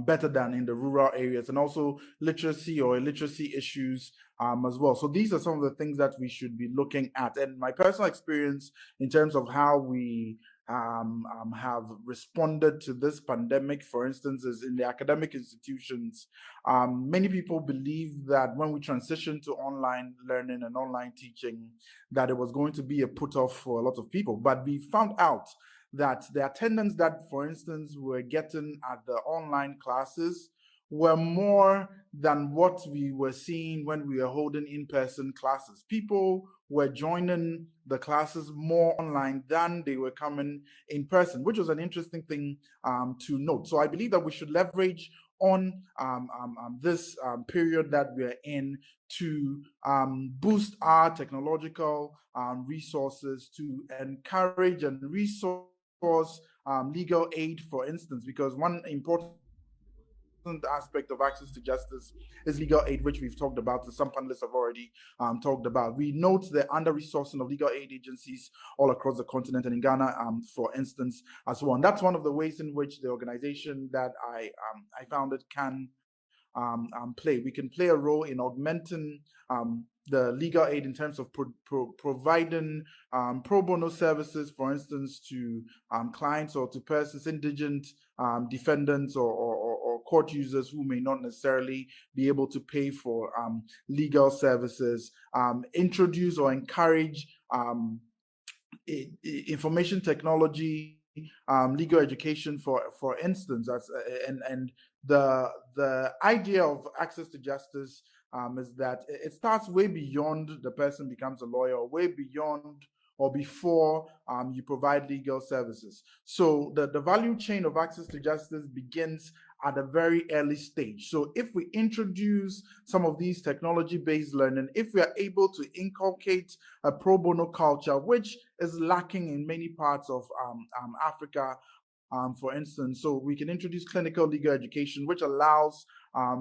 better than in the rural areas, and also literacy or illiteracy issues as well. So these are some of the things that we should be looking at. And my personal experience in terms of how we have responded to this pandemic, for instance, is in the academic institutions. Many people believe that when we transitioned to online learning and online teaching, that it was going to be a put-off for a lot of people. But we found out that the attendance that, for instance, we're getting at the online classes were more than what we were seeing when we were holding in-person classes. People were joining the classes more online than they were coming in person, which was an interesting thing to note. So I believe that we should leverage on this period that we're in to boost our technological resources, to encourage and resource legal aid, for instance, because one important aspect of access to justice is legal aid, which we've talked about, some panelists have already talked about. We note the under-resourcing of legal aid agencies all across the continent, and in Ghana, for instance, as well. And that's one of the ways in which the organization that I founded can play. We can play a role in augmenting the legal aid in terms of providing pro bono services, for instance, to clients or to persons, indigent defendants or court users who may not necessarily be able to pay for legal services, introduce or encourage information technology, legal education, for instance, and the idea of access to justice is that it starts way beyond the person becomes a lawyer, or way beyond or before you provide legal services. So the value chain of access to justice begins at a very early stage. So if we introduce some of these technology-based learning, if we are able to inculcate a pro bono culture, which is lacking in many parts of Africa, for instance, so we can introduce clinical legal education, which allows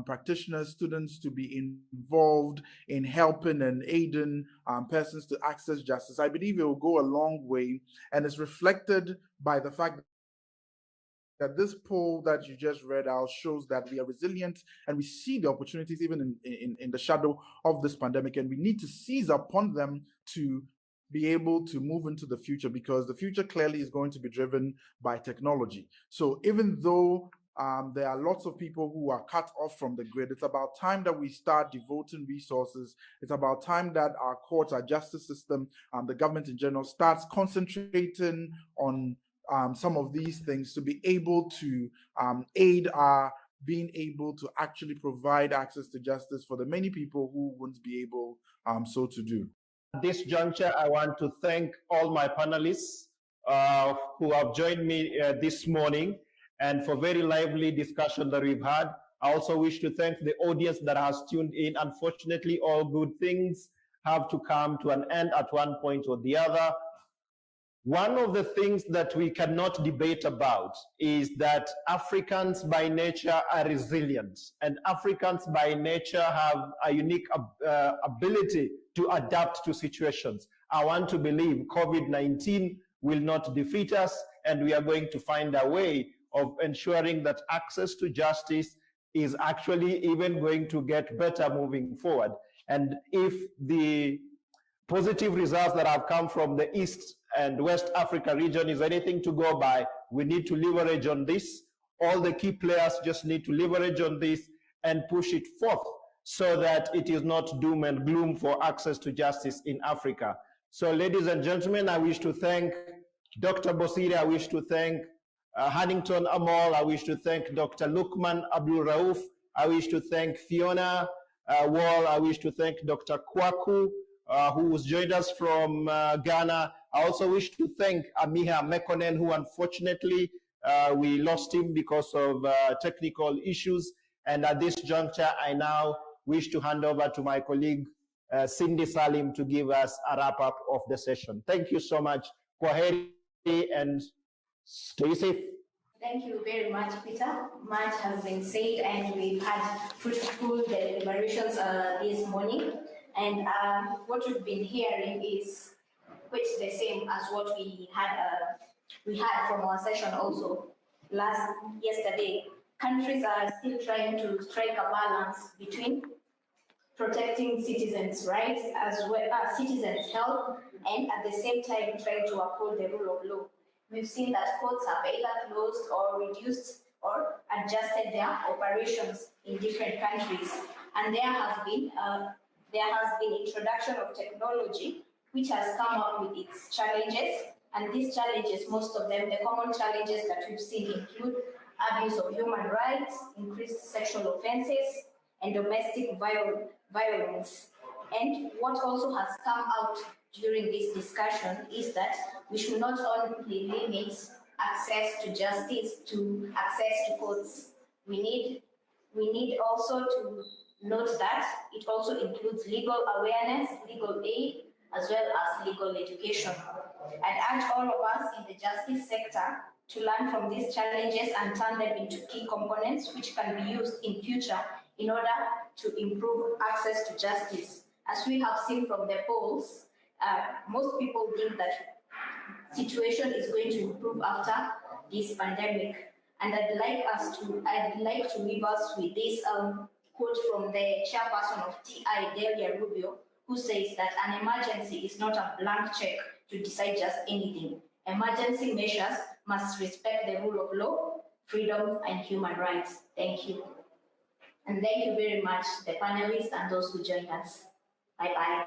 practitioners, students to be involved in helping and aiding persons to access justice. I believe it will go a long way, and it's reflected by the fact that this poll that you just read out shows that we are resilient and we see the opportunities even in the shadow of this pandemic, and we need to seize upon them to be able to move into the future, because the future clearly is going to be driven by technology. So even though there are lots of people who are cut off from the grid, it's about time that we start devoting resources. It's about time that our courts, our justice system, the government in general starts concentrating on some of these things to be able to aid our being able to actually provide access to justice for the many people who wouldn't be able so to do. At this juncture, I want to thank all my panelists who have joined me this morning, and for very lively discussion that we've had. I also wish to thank the audience that has tuned in. Unfortunately, all good things have to come to an end at one point or the other. One of the things that we cannot debate about is that Africans by nature are resilient, and Africans by nature have a unique ability to adapt to situations. I want to believe COVID-19 will not defeat us, and we are going to find a way of ensuring that access to justice is actually even going to get better moving forward. And if the positive results that have come from the East and West Africa region is anything to go by, we need to leverage on this. All the key players just need to leverage on this and push it forth so that it is not doom and gloom for access to justice in Africa. So ladies and gentlemen, I wish to thank Dr. BOSIRE, I wish to thank HANNINGTONE AMOL, I wish to thank Dr. LUKMAN ABDULRAUF, I wish to thank PHEONA Wall, I wish to thank Dr. KWAKU, who has joined us from Ghana. I also wish to thank AMEHA MEKONNEN, who unfortunately we lost him because of technical issues. And at this juncture, I now wish to hand over to my colleague, Cindy Salim, to give us a wrap-up of the session. Thank you so much. Kwaheri and stay safe. Thank you very much, Peter. Much has been said, and we've had fruitful deliberations this morning. And what we've been hearing is quite the same as what we had from our session also yesterday. Countries are still trying to strike a balance between protecting citizens' rights as well as citizens' health, and at the same time trying to uphold the rule of law. We've seen that courts have either closed or reduced or adjusted their operations in different countries, and there has been introduction of technology which has come up with its challenges, and these challenges, most of them, the common challenges that we've seen include abuse of human rights, increased sexual offenses, and domestic violence. And what also has come out during this discussion is that we should not only limit access to justice to access to courts. We need also to note that it also includes legal awareness, legal aid, as well as legal education. I'd urge all of us in the justice sector to learn from these challenges and turn them into key components which can be used in future in order to improve access to justice. As we have seen from the polls, most people think that situation is going to improve after this pandemic. And I'd like to leave us with this quote from the chairperson of TI, Delia Rubio, who says that an emergency is not a blank check to decide just anything. Emergency measures must respect the rule of law, freedom, and human rights. Thank you. And thank you very much, the panelists and those who joined us. Bye-bye.